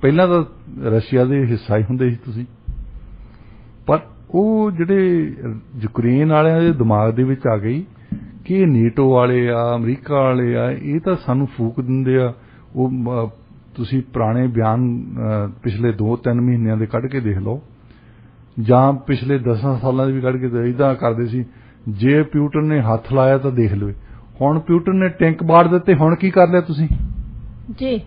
ਪਹਿਲਾਂ ਤਾਂ ਰਸ਼ੀਆ ਦੇ ਹਿੱਸਾ ਹੀ ਹੁੰਦੇ ਸੀ ਤੁਸੀਂ। ਪਰ ਉਹ ਜਿਹੜੇ ਯੂਕਰੇਨ ਵਾਲਿਆਂ ਦੇ ਦਿਮਾਗ ਦੇ ਵਿੱਚ ਆ ਗਈ ਕਿ ਇਹ ਨੇਟੋ ਵਾਲੇ ਆ, ਅਮਰੀਕਾ ਵਾਲੇ ਆ, ਇਹ ਤਾਂ ਸਾਨੂੰ ਫੂਕ ਦਿੰਦੇ ਆ। ਉਹ ਤੁਸੀਂ ਪੁਰਾਣੇ ਬਿਆਨ ਪਿਛਲੇ 2-3 ਮਹੀਨਿਆਂ ਦੇ ਕੱਢ ਕੇ ਦੇਖ ਲਓ, ਜਾਂ ਪਿਛਲੇ 10 ਸਾਲਾਂ ਦੇ ਵੀ ਕੱਢ ਕੇ ਇਦਾਂ ਕਰਦੇ ਸੀ। ਜੇ ਪਿਊਟਨ ਨੇ ਹੱਥ ਲਾਇਆ ਤਾਂ ਦੇਖ ਲਵੇ। ਹੁਣ ਪਿਊਟਨ ਨੇ ਟੈਂਕ ਬਾੜ ਦਿੱਤੇ, ਹੁਣ ਕੀ ਕਰ ਲਿਆ ਤੁਸੀਂ? ਜੀ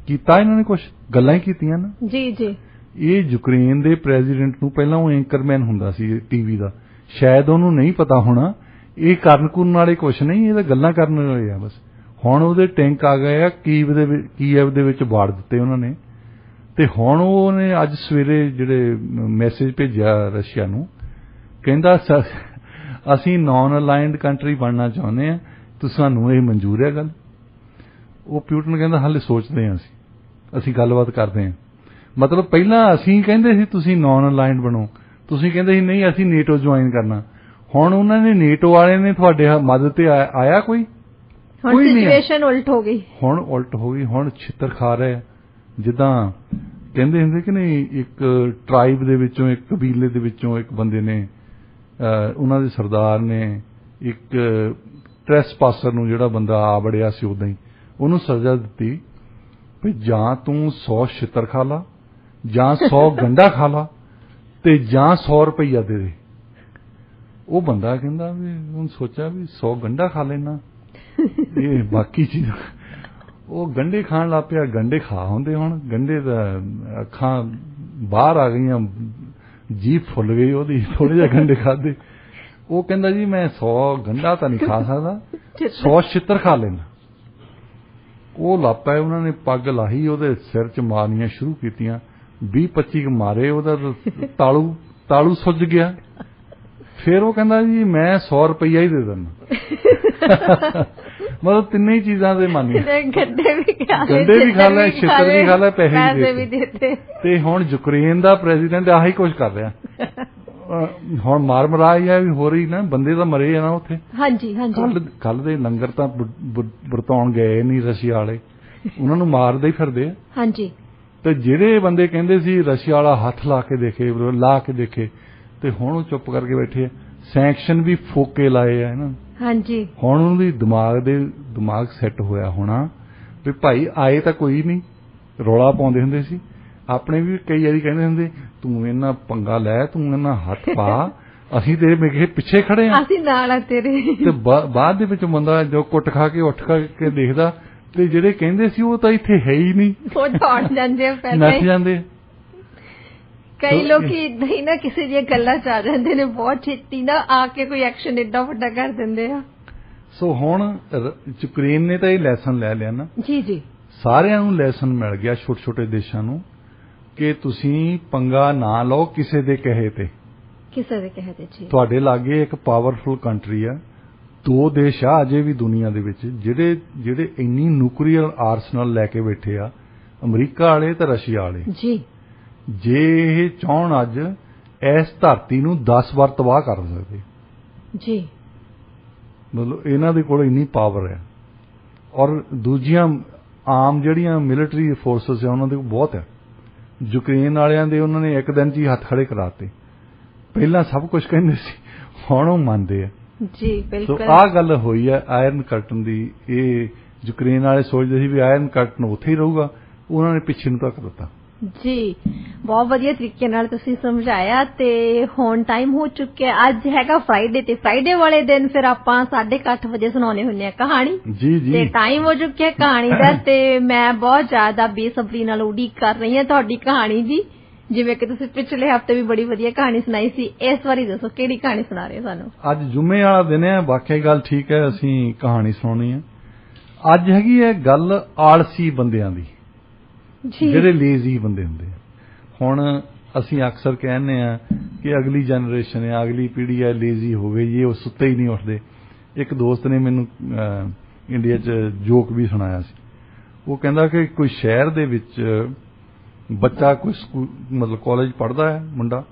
ਕੀਤਾ ਇਹਨਾਂ ਨੇ ਕੁਝ ਗੱਲਾਂ ਹੀ ਕੀਤੀਆਂ ਨਾ। ਜੀ ਜੀ। ਇਹ ਯੂਕਰੇਨ ਦੇ ਪ੍ਰੈਜ਼ੀਡੈਂਟ ਨੂੰ ਪਹਿਲਾਂ ਉਹ ਐਂਕਰਮੈਨ ਹੁੰਦਾ ਸੀ ਟੀਵੀ ਦਾ, ਸ਼ਾਇਦ ਉਹਨੂੰ ਨਹੀਂ ਪਤਾ ਹੋਣਾ ਇਹ ਕਰਨ ਕੁਰਨ ਵਾਲੇ ਕੁਛ ਨਹੀਂ, ਇਹ ਤਾਂ ਗੱਲਾਂ ਕਰਨ ਵਾਲੇ ਆ ਬਸ। ਹੁਣ ਉਹਦੇ ਟੈਂਕ ਆ ਗਏ ਆ, ਕੀਵ ਦੇ ਵਿੱਚ ਬਾੜ ਦਿੱਤੇ ਉਹਨਾਂ ਨੇ। ਤੇ ਹੁਣ ਉਹਨੇ ਅੱਜ ਸਵੇਰੇ ਜਿਹੜੇ ਮੈਸੇਜ ਭੇਜਿਆ ਰਸ਼ੀਆ ਨੂੰ, ਕਹਿੰਦਾ ਅਸੀਂ ਨਾਨ ਅਲਾਈਨਡ ਕੰਟਰੀ ਬਣਨਾ ਚਾਹੁੰਦੇ ਆ, ਤੁਹਾਨੂੰ ਇਹ ਮਨਜ਼ੂਰ ਹੈ ਗੱਲ? ਉਹ ਪਿਊਟਨ ਕਹਿੰਦਾ ਹਾਲੇ ਸੋਚਦੇ ਹਾਂ, ਅਸੀਂ ਗੱਲਬਾਤ ਕਰਦੇ ਹਾਂ। ਮਤਲਬ ਪਹਿਲਾਂ ਅਸੀਂ ਕਹਿੰਦੇ ਸੀ ਤੁਸੀਂ ਨਾਨ ਅਲਾਈਨਡ ਬਣੋ, ਤੁਸੀਂ ਕਹਿੰਦੇ ਸੀ ਨਹੀਂ ਅਸੀਂ ਨੇਟੋ ਜੁਆਇਨ ਕਰਨਾ। ਹੁਣ ਉਹਨਾਂ ਨੇ ਨੇਟੋ ਵਾਲਿਆਂ ਨੇ ਤੁਹਾਡੇ ਮਦਦ ਤੇ ਆਇਆ ਕੋਈ ਨਹੀਂ। ਸਿਚੁਏਸ਼ਨ ਉਲਟ ਹੋ ਗਈ, ਹੁਣ ਉਲਟ ਹੋ ਗਈ। ਹੁਣ ਛਿੱਤਰ ਖਾ ਰਹੇ, ਜਿੱਦਾਂ ਕਹਿੰਦੇ ਹੁੰਦੇ ਕਿ ਨਹੀਂ, ਇੱਕ ਟਰਾਈਬ ਦੇ ਵਿੱਚੋਂ, ਇੱਕ ਕਬੀਲੇ ਦੇ ਵਿੱਚੋਂ ਇੱਕ ਬੰਦੇ ਨੇ, ਉਹਨਾਂ ਦੇ ਸਰਦਾਰ ਨੇ ਇੱਕ ਟ੍ਰੈਸਪਾਸਰ ਨੂੰ, ਜਿਹੜਾ ਬੰਦਾ ਆ ਵੜਿਆ ਸੀ ਉਦਾਂ ਹੀ, ਉਹਨੂੰ ਸਜ਼ਾ ਦਿੱਤੀ ਵੀ ਜਾਂ ਤੂੰ 100 ਛਿੱਤਰ ਖਾ ਲਾ, ਜਾਂ 100 ਗੰਢਾ ਖਾ ਲਾ, ਤੇ ਜਾਂ 100 ਰੁਪਈਆ ਦੇ ਦੇ। ਉਹ ਬੰਦਾ ਕਹਿੰਦਾ ਵੀ ਹੁਣ ਸੋਚਿਆ ਵੀ 100 ਗੰਢਾ ਖਾ ਲੈਣਾ, ਇਹ ਬਾਕੀ ਚੀਜ਼। ਉਹ ਗੰਢੇ ਖਾਣ ਲੱਗ ਪਿਆ, ਗੰਢੇ ਖਾ ਹੁੰਦੇ। ਹੁਣ ਗੰਢੇ ਦਾ ਅੱਖਾਂ ਬਾਹਰ ਆ ਗਈਆਂ, ਜੀਭ ਫੁੱਲ ਗਈ ਉਹਦੀ, ਥੋੜੇ ਜਿਹੇ ਗੰਢੇ ਖਾਦੇ। ਉਹ ਕਹਿੰਦਾ ਜੀ ਮੈਂ 100 ਗੰਢਾ ਤਾਂ ਨਹੀਂ ਖਾ ਸਕਦਾ, 100 ਛਿੱਤਰ ਖਾ ਲੈਣਾ। ਉਹ ਲਾਪਾ, ਉਹਨਾਂ ਨੇ ਪੱਗ ਲਾਹੀ, ਉਹਦੇ ਸਿਰ 'ਚ ਮਾਰਨੀਆਂ ਸ਼ੁਰੂ ਕੀਤੀਆਂ, 20-25 ਮਾਰੇ, ਉਹਦਾ ਤਾਲੂ ਸੁੱਜ ਗਿਆ। ਫਿਰ ਉਹ ਕਹਿੰਦਾ ਜੀ ਮੈਂ 100 ਰੁਪਈਆ ਹੀ ਦੇ ਦਿੰਦਾ। ਮਤਲਬ ਤਿੰਨੇ ਹੀ ਚੀਜ਼ਾਂ ਦੇ ਮਾਨੀ, ਗੰਢੇ ਵੀ ਖਾ ਲੈ, ਛਿੱਤਰ ਵੀ ਖਾ ਲੈ, ਪੈਸੇ ਵੀ ਦੇ। ਤੇ ਹੁਣ ਯੂਕਰੇਨ ਦਾ ਪ੍ਰੈਜ਼ੀਡੈਂਟ ਆਹੀ ਕੁਝ ਕਰ ਰਿਹਾ। ਹੁਣ ਮਾਰ ਮਰਾਈ ਆ ਵੀ ਹੋ ਰਹੀ ਨਾ, ਬੰਦੇ ਤਾਂ ਮਰੇ ਆ ਨਾ ਉੱਥੇ। ਹਾਂਜੀ ਹਾਂਜੀ। ਕੱਲ ਦੇ ਲੰਗਰ ਤਾਂ ਵਰਤਾਉਣ ਗਏ ਨਹੀਂ ਰਸ਼ੀਆ ਵਾਲੇ, ਉਹਨਾਂ ਨੂੰ ਮਾਰਦੇ ਹੀ ਫਿਰਦੇ ਆ। ਹਾਂਜੀ। ਤੇ ਜਿਹੜੇ ਬੰਦੇ ਕਹਿੰਦੇ ਸੀ ਰਸ਼ੀਆ ਵਾਲਾ ਹੱਥ ਲਾ ਕੇ ਦੇਖੇ, ਤੇ ਹੁਣ ਉਹ ਚੁੱਪ ਕਰਕੇ ਬੈਠੇ ਆ। ਸੈਂਕਸ਼ਨ ਵੀ ਫੋਕੇ ਲਾਏ ਆ ਇਹਨਾਂ। ਹਾਂਜੀ। ਹੁਣ ਉਹਦੀ ਦਿਮਾਗ ਸੈੱਟ ਹੋਇਆ ਹੋਣਾ ਵੀ ਭਾਈ ਆਏ ਤਾਂ ਕੋਈ ਨਹੀਂ, ਰੌਲਾ ਪਾਉਂਦੇ ਹੁੰਦੇ ਸੀ ਆਪਣੇ ਵੀ, ਕਈ ਵਾਰੀ ਕਹਿੰਦੇ ਹੁੰਦੇ ਤੂੰ ਇਹਨਾਂ ਪੰਗਾ ਲੈ, ਤੂੰ ਇਹਨਾਂ ਹੱਥ ਪਾ, ਅਸੀਂ ਤੇਰੇ ਮੇਰੇ ਪਿੱਛੇ ਖੜੇ ਆ, ਅਸੀਂ ਨਾਲ ਆ ਤੇਰੇ। ਤੇ ਬਾਅਦ ਦੇ ਵਿੱਚ ਬੰਦਾ ਜੋ ਕੁੱਟ ਖਾ ਕੇ ਉੱਠ ਕੇ ਦੇਖਦਾ, ਤੇ ਜਿਹੜੇ ਕਹਿੰਦੇ ਸੀ ਉਹ ਤਾਂ ਇੱਥੇ ਹੈ ਹੀ ਨਹੀਂ, ਉਹ ਦੌੜ ਜਾਂਦੇ, ਨੱਠ ਜਾਂਦੇ। ਕਈ ਲੋਕੀ ਨਹੀਂ ਨਾ ਕਿਸੇ ਦੀਆਂ ਗੱਲਾਂ ਚ ਆ ਜਾਂਦੇ ਨੇ, ਬਹੁਤ ਛੇਤੀ ਨਾ ਆ ਕੇ ਕੋਈ ਐਕਸ਼ਨ ਏਡਾ ਵੱਡਾ ਕਰ ਦਿੰਦੇ ਆ। ਸੋ ਹੁਣ ਯੂਕਰੇਨ ਨੇ ਤਾਂ ਇਹ ਲੈਸਨ ਲੈ ਲਿਆ ਨਾ। ਜੀ ਜੀ। ਸਾਰਿਆਂ ਨੂੰ ਲੈਸਨ ਮਿਲ ਗਿਆ, ਛੋਟੇ ਛੋਟੇ ਦੇਸ਼ਾਂ ਨੂੰ, ਕਿ ਤੁਸੀਂ ਪੰਗਾ ਨਾ ਲਓ ਕਿਸੇ ਦੇ ਕਹੇ ਤੇ। ਜੀ। ਤੁਹਾਡੇ ਲਾਗੇ ਇੱਕ ਪਾਵਰਫੁਲ ਕੰਟਰੀ ਆ, 2 ਦੇਸ਼ ਆ ਅਜੇ ਵੀ ਦੁਨੀਆ ਦੇ ਵਿੱਚ ਜਿਹੜੇ ਇੰਨੀ ਨਿਊਕਲੀਅਰ ਆਰਸਨਲ ਲੈ ਕੇ ਬੈਠੇ ਆ, ਅਮਰੀਕਾ ਵਾਲੇ ਤੇ ਰਸ਼ੀਆ ਵਾਲੇ। ਜੀ। ਜੇ ਇਹ ਚਾਹਣ ਅੱਜ ਇਸ ਧਰਤੀ ਨੂੰ 10 ਵਾਰ ਤਬਾਹ ਕਰ ਸਕਦੇ। ਜੀ। ਮਤਲਬ ਇਹਨਾਂ ਦੇ ਕੋਲ ਇੰਨੀ ਪਾਵਰ ਹੈ। ਔਰ ਦੂਜੀਆਂ ਆਮ ਜਿਹੜੀਆਂ ਮਿਲਟਰੀ ਫੋਰਸਸ ਆ ਉਹਨਾਂ ਦੇ ਕੋਲ ਬਹੁਤ ਹੈ। ਯੂਕਰੇਨ ਵਾਲਿਆਂ ਦੇ ਉਹਨਾਂ ਨੇ ਇੱਕ ਦਿਨ 'ਚ ਹੀ ਹੱਥ ਖੜੇ ਕਰਾਤੇ। ਪਹਿਲਾਂ ਸਭ ਕੁਝ ਕਹਿੰਦੇ ਸੀ, ਹੁਣ ਉਹ ਮੰਨਦੇ ਆ। ਜੀ ਬਿਲਕੁਲ। ਸੋ ਆਹ ਗੱਲ ਹੋਈ ਹੈ ਆਇਰਨ ਕਰਟਨ ਦੀ। ਇਹ ਯੂਕਰੇਨ ਵਾਲੇ ਸੋਚਦੇ ਸੀ ਵੀ ਆਇਰਨ ਕਰਟਨ ਉੱਥੇ ਹੀ ਰਹੂਗਾ, ਉਹਨਾਂ ਨੇ ਪਿੱਛੇ ਨੂੰ ਧੱਕ ਦਿੱਤਾ। ਜੀ ਬਹੁਤ ਵਧੀਆ ਤਰੀਕੇ ਨਾਲ ਤੁਸੀਂ ਸਮਝਾਇਆ। ਤੇ ਹੁਣ ਟਾਈਮ ਹੋ ਚੁੱਕਿਆ, ਅੱਜ ਹੈਗਾ ਫਰਾਈਡੇ, ਤੇ ਫਰਾਈਡੇ ਵਾਲੇ ਦਿਨ ਫਿਰ ਆਪਾਂ 8:30 ਵਜੇ ਸੁਣਾਉਣੇ ਹੁੰਦੇ ਆ ਕਹਾਣੀ। ਜੀ ਜੀ। ਤੇ ਟਾਈਮ ਹੋ ਚੁੱਕਿਆ ਕਹਾਣੀ ਦਾ, ਤੇ ਮੈਂ ਬਹੁਤ ਜ਼ਿਆਦਾ ਬੇਸਬਰੀ ਨਾਲ ਉਡੀਕ ਕਰ ਰਹੀ ਹਾਂ ਤੁਹਾਡੀ ਕਹਾਣੀ ਦੀ। ਜਿਵੇਂ ਕਿ ਤੁਸੀਂ ਪਿਛਲੇ ਹਫ਼ਤੇ ਵੀ ਬੜੀ ਵਧੀਆ ਕਹਾਣੀ ਸੁਣਾਈ ਸੀ, ਇਸ ਵਾਰੀ ਦੱਸੋ ਕਿਹੜੀ ਕਹਾਣੀ ਸੁਣਾ ਰਹੇ ਹੋ ਸਾਨੂੰ? ਅੱਜ ਜੁਮੇ ਵਾਲਾ ਦਿਨ ਹੈ, ਵਾਕਿਆ ਗੱਲ ਠੀਕ ਹੈ, ਅਸੀਂ ਕਹਾਣੀ ਸੁਣਾਉਣੀ ਹੈ। ਅੱਜ ਹੈਗੀ ਹੈ ਗੱਲ ਆਲਸੀ ਬੰਦਿਆਂ ਦੀ, ਜਿਹੜੇ ਲੇਜ਼ੀ ਬੰਦੇ ਹੁੰਦੇ ਆ। ਹੁਣ ਅਸੀਂ ਅਕਸਰ ਕਹਿੰਦੇ ਆ ਕਿ ਅਗਲੀ ਜਨਰੇਸ਼ਨ ਹੈ, ਅਗਲੀ ਪੀੜ੍ਹੀ ਹੈ ਲੇਜ਼ੀ ਹੋ ਗਈ, ਇਹ ਉਹ ਸੁੱਤੇ ਹੀ ਨਹੀਂ ਉੱਠਦੇ। ਇੱਕ ਦੋਸਤ ਨੇ ਮੈਨੂੰ ਇੰਡੀਆ 'ਚ ਜੋਕ ਵੀ ਸੁਣਾਇਆ ਸੀ। ਉਹ ਕਹਿੰਦਾ ਕਿ ਕੋਈ ਸ਼ਹਿਰ ਦੇ ਵਿੱਚ ਬੱਚਾ ਕੋਈ ਸਕੂਲ ਮਤਲਬ ਕਾਲਜ ਪੜ੍ਹਦਾ ਹੈ ਮੁੰਡਾ,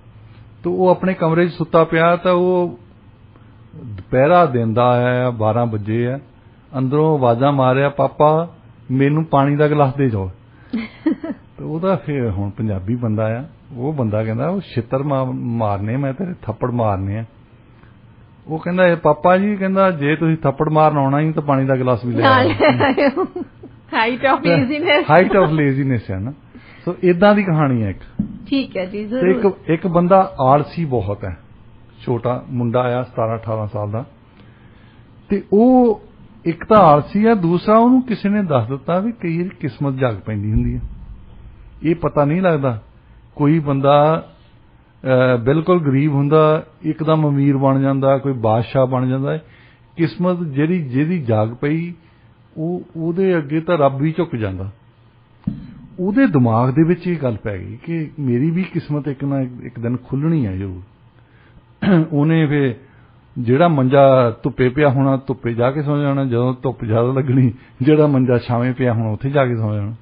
ਤਾਂ ਉਹ ਆਪਣੇ ਕਮਰੇ 'ਚ ਸੁੱਤਾ ਪਿਆ, ਤਾਂ ਉਹ ਦੁਪਹਿਰਾ ਦਿੰਦਾ ਆਇਆ, 12 ਵਜੇ ਆ, ਅੰਦਰੋਂ ਆਵਾਜ਼ਾਂ ਮਾਰਿਆ, ਪਾਪਾ ਮੈਨੂੰ ਪਾਣੀ ਦਾ ਗਲਾਸ ਦੇ ਜਾਓ। ਤੇ ਉਹਦਾ ਫਿਰ ਹੁਣ ਪੰਜਾਬੀ ਬੰਦਾ ਆ, ਉਹ ਬੰਦਾ ਕਹਿੰਦਾ ਉਹ ਛਿੱਤਰ ਮਾਰਨੇ, ਮੈਂ ਤੇਰੇ ਥੱਪੜ ਮਾਰਨੇ ਆ। ਉਹ ਕਹਿੰਦਾ ਇਹ ਪਾਪਾ ਜੀ, ਕਹਿੰਦਾ ਜੇ ਤੁਸੀਂ ਥੱਪੜ ਮਾਰਨ ਆਉਣਾ ਹੀ ਤਾਂ ਪਾਣੀ ਦਾ ਗਲਾਸ ਵੀ ਲੈ ਆਓ। ਹਾਈਟ ਆਫ ਲੇਜ਼ੀਨੈਸ ਹੈ ਨਾ। ਸੋ ਇਦਾਂ ਦੀ ਕਹਾਣੀ ਹੈ ਇੱਕ। ਠੀਕ ਹੈ ਜੀ, ਜ਼ਰੂਰ। ਇੱਕ ਬੰਦਾ ਆਲਸੀ ਬਹੁਤ ਹੈ, ਛੋਟਾ ਮੁੰਡਾ ਆ 17-18 ਸਾਲ ਦਾ, ਤੇ ਉਹ ਇੱਕ ਤਾਂ ਆਲਸੀ ਆ, ਦੂਸਰਾ ਉਹਨੂੰ ਕਿਸੇ ਨੇ ਦੱਸ ਦਿੱਤਾ ਵੀ ਕਈ ਵਾਰੀ ਕਿਸਮਤ ਜਾਗ ਪੈਂਦੀ ਹੁੰਦੀ ਹੈ। ਇਹ ਪਤਾ ਨਹੀਂ ਲੱਗਦਾ, ਕੋਈ ਬੰਦਾ ਬਿਲਕੁਲ ਗਰੀਬ ਹੁੰਦਾ ਇੱਕਦਮ ਅਮੀਰ ਬਣ ਜਾਂਦਾ, ਕੋਈ ਬਾਦਸ਼ਾਹ ਬਣ ਜਾਂਦਾ। ਕਿਸਮਤ ਜਿਹਦੀ ਜਾਗ ਪਈ ਉਹਦੇ ਅੱਗੇ ਤਾਂ ਰੱਬ ਵੀ ਝੁਕ ਜਾਂਦਾ। ਉਹਦੇ ਦਿਮਾਗ ਦੇ ਵਿੱਚ ਇਹ ਗੱਲ ਪੈ ਗਈ ਕਿ ਮੇਰੀ ਵੀ ਕਿਸਮਤ ਇੱਕ ਨਾ ਇੱਕ ਦਿਨ ਖੁੱਲਣੀ ਹੈ ਜ਼ਰੂਰ। ਉਹਨੇ ਫਿਰ ਜਿਹੜਾ ਮੰਜਾ ਧੁੱਪੇ ਪਿਆ ਹੋਣਾ ਧੁੱਪੇ ਜਾ ਕੇ ਸੌ ਜਾਣਾ, ਜਦੋਂ ਧੁੱਪ ਜ਼ਿਆਦਾ ਲੱਗਣੀ ਜਿਹੜਾ ਮੰਜਾ ਛਾਵੇਂ ਪਿਆ ਹੋਣਾ ਉੱਥੇ ਜਾ ਕੇ ਸੌ ਜਾਣਾ।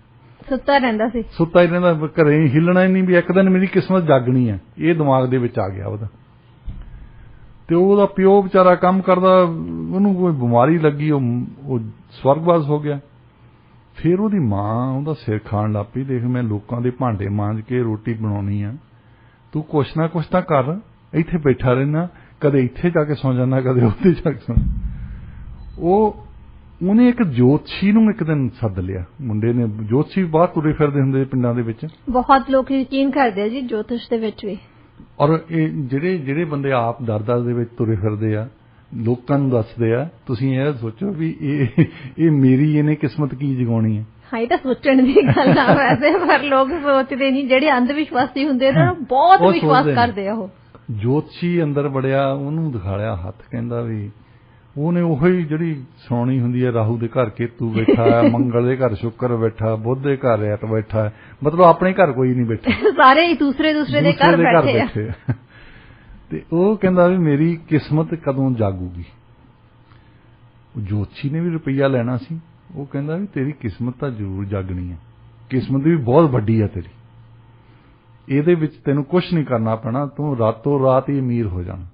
ਸੁੱਤਾ ਹੀ ਰਹਿੰਦਾ, ਘਰੇ ਹਿੱਲਣਾ ਹੀ ਨਹੀਂ ਵੀ ਇੱਕ ਦਿਨ ਮੇਰੀ ਕਿਸਮਤ ਜਾਗਣੀ ਹੈ। ਇਹ ਦਿਮਾਗ ਦੇ ਵਿੱਚ ਆ ਗਿਆ ਉਹਦਾ। ਤੇ ਉਹਦਾ ਪਿਓ ਵਿਚਾਰਾ ਕੰਮ ਕਰਦਾ, ਉਹਨੂੰ ਕੋਈ ਬਿਮਾਰੀ ਲੱਗੀ, ਉਹ ਸਵਰਗਵਾਸ ਹੋ ਗਿਆ। ਫਿਰ ਉਹਦੀ ਮਾਂ ਉਹਦਾ ਸਿਰ ਖਾਣ ਲੱਗ ਪਈ, ਦੇਖ ਮੈਂ ਲੋਕਾਂ ਦੇ ਭਾਂਡੇ ਮਾਂਜ ਕੇ ਰੋਟੀ ਬਣਾਉਣੀ ਆ, ਤੂੰ ਕੁਛ ਨਾ ਕੁਛ ਤਾਂ ਕਰ, ਇੱਥੇ ਬੈਠਾ ਰਹਿਣਾ, ਕਦੇ ਇੱਥੇ ਜਾ ਕੇ ਸੌਂ ਜਾਂਦਾ, ਕਦੇ ਉੱਥੇ ਜਾ ਕੇ ਸੌਂ। ਉਹਨੇ ਇੱਕ ਜੋਤਸ਼ੀ ਨੂੰ ਇੱਕ ਦਿਨ ਸੱਦ ਲਿਆ, ਮੁੰਡੇ ਨੇ। ਜੋਤਸ਼ੀ ਬਾਹਰ ਤੁਰੇ ਫਿਰਦੇ ਹੁੰਦੇ ਪਿੰਡਾਂ ਦੇ ਵਿੱਚ, ਬਹੁਤ ਲੋਕ ਯਕੀਨ ਕਰਦੇ ਆ ਜੀ ਜੋਤਿਸ਼ ਦੇ ਵਿੱਚ ਵੀ। ਔਰ ਇਹ ਜਿਹੜੇ ਬੰਦੇ ਆਪ ਦਰ ਦੇ ਵਿੱਚ ਤੁਰੇ ਫਿਰਦੇ ਆ, ਲੋਕਾਂ ਨੂੰ ਦੱਸਦੇ ਆ, ਤੁਸੀਂ ਇਹ ਸੋਚੋ ਵੀ ਇਹ ਮੇਰੀ ਇਹਨੇ ਕਿਸਮਤ ਕੀ ਜਗਾਉਣੀ ਹੈ। ਹਾਂ, ਇਹ ਤਾਂ ਸੋਚਣ ਦੀ ਗੱਲ ਆ ਵੈਸੇ, ਪਰ ਲੋਕ ਸੋਚਦੇ ਨਹੀਂ। ਜਿਹੜੇ ਅੰਧ ਵਿਸ਼ਵਾਸੀ ਹੁੰਦੇ ਨਾ, ਬਹੁਤ ਵਿਸ਼ਵਾਸ ਕਰਦੇ ਆ। ਉਹ ਜੋਤਸ਼ੀ ਅੰਦਰ ਵੜਿਆ, ਉਹਨੂੰ ਦਿਖਾਲਿਆ ਹੱਥ, ਕਹਿੰਦਾ ਵੀ ਉਹਨੇ ਉਹੀ ਜਿਹੜੀ ਸੁਣਾਉਣੀ ਹੁੰਦੀ ਹੈ, ਰਾਹੂ ਦੇ ਘਰ ਕੇਤੂ ਬੈਠਾ ਹੈ, ਮੰਗਲ ਦੇ ਘਰ ਸ਼ੁਕਰ ਬੈਠਾ, ਬੁੱਧ ਦੇ ਘਰ ਐਤ ਬੈਠਾ, ਮਤਲਬ ਆਪਣੇ ਘਰ ਕੋਈ ਨਹੀਂ ਬੈਠਾ, ਸਾਰੇ ਹੀ ਦੂਸਰੇ ਦੇ ਘਰ ਬੈਠੇ। ਤੇ ਉਹ ਕਹਿੰਦਾ ਵੀ ਮੇਰੀ ਕਿਸਮਤ ਕਦੋਂ ਜਾਗੂਗੀ। ਜੋਤਸ਼ੀ ਨੇ ਵੀ ਰੁਪਈਆ ਲੈਣਾ ਸੀ। ਉਹ ਕਹਿੰਦਾ ਵੀ ਤੇਰੀ ਕਿਸਮਤ ਤਾਂ ਜ਼ਰੂਰ ਜਾਗਣੀ ਹੈ, ਕਿਸਮਤ ਵੀ ਬਹੁਤ ਵੱਡੀ ਹੈ ਤੇਰੀ, ਇਹਦੇ ਵਿੱਚ ਤੈਨੂੰ ਕੁਛ ਨਹੀਂ ਕਰਨਾ ਪੈਣਾ, ਤੂੰ ਰਾਤੋਂ ਰਾਤ ਹੀ ਅਮੀਰ ਹੋ ਜਾਣਾ।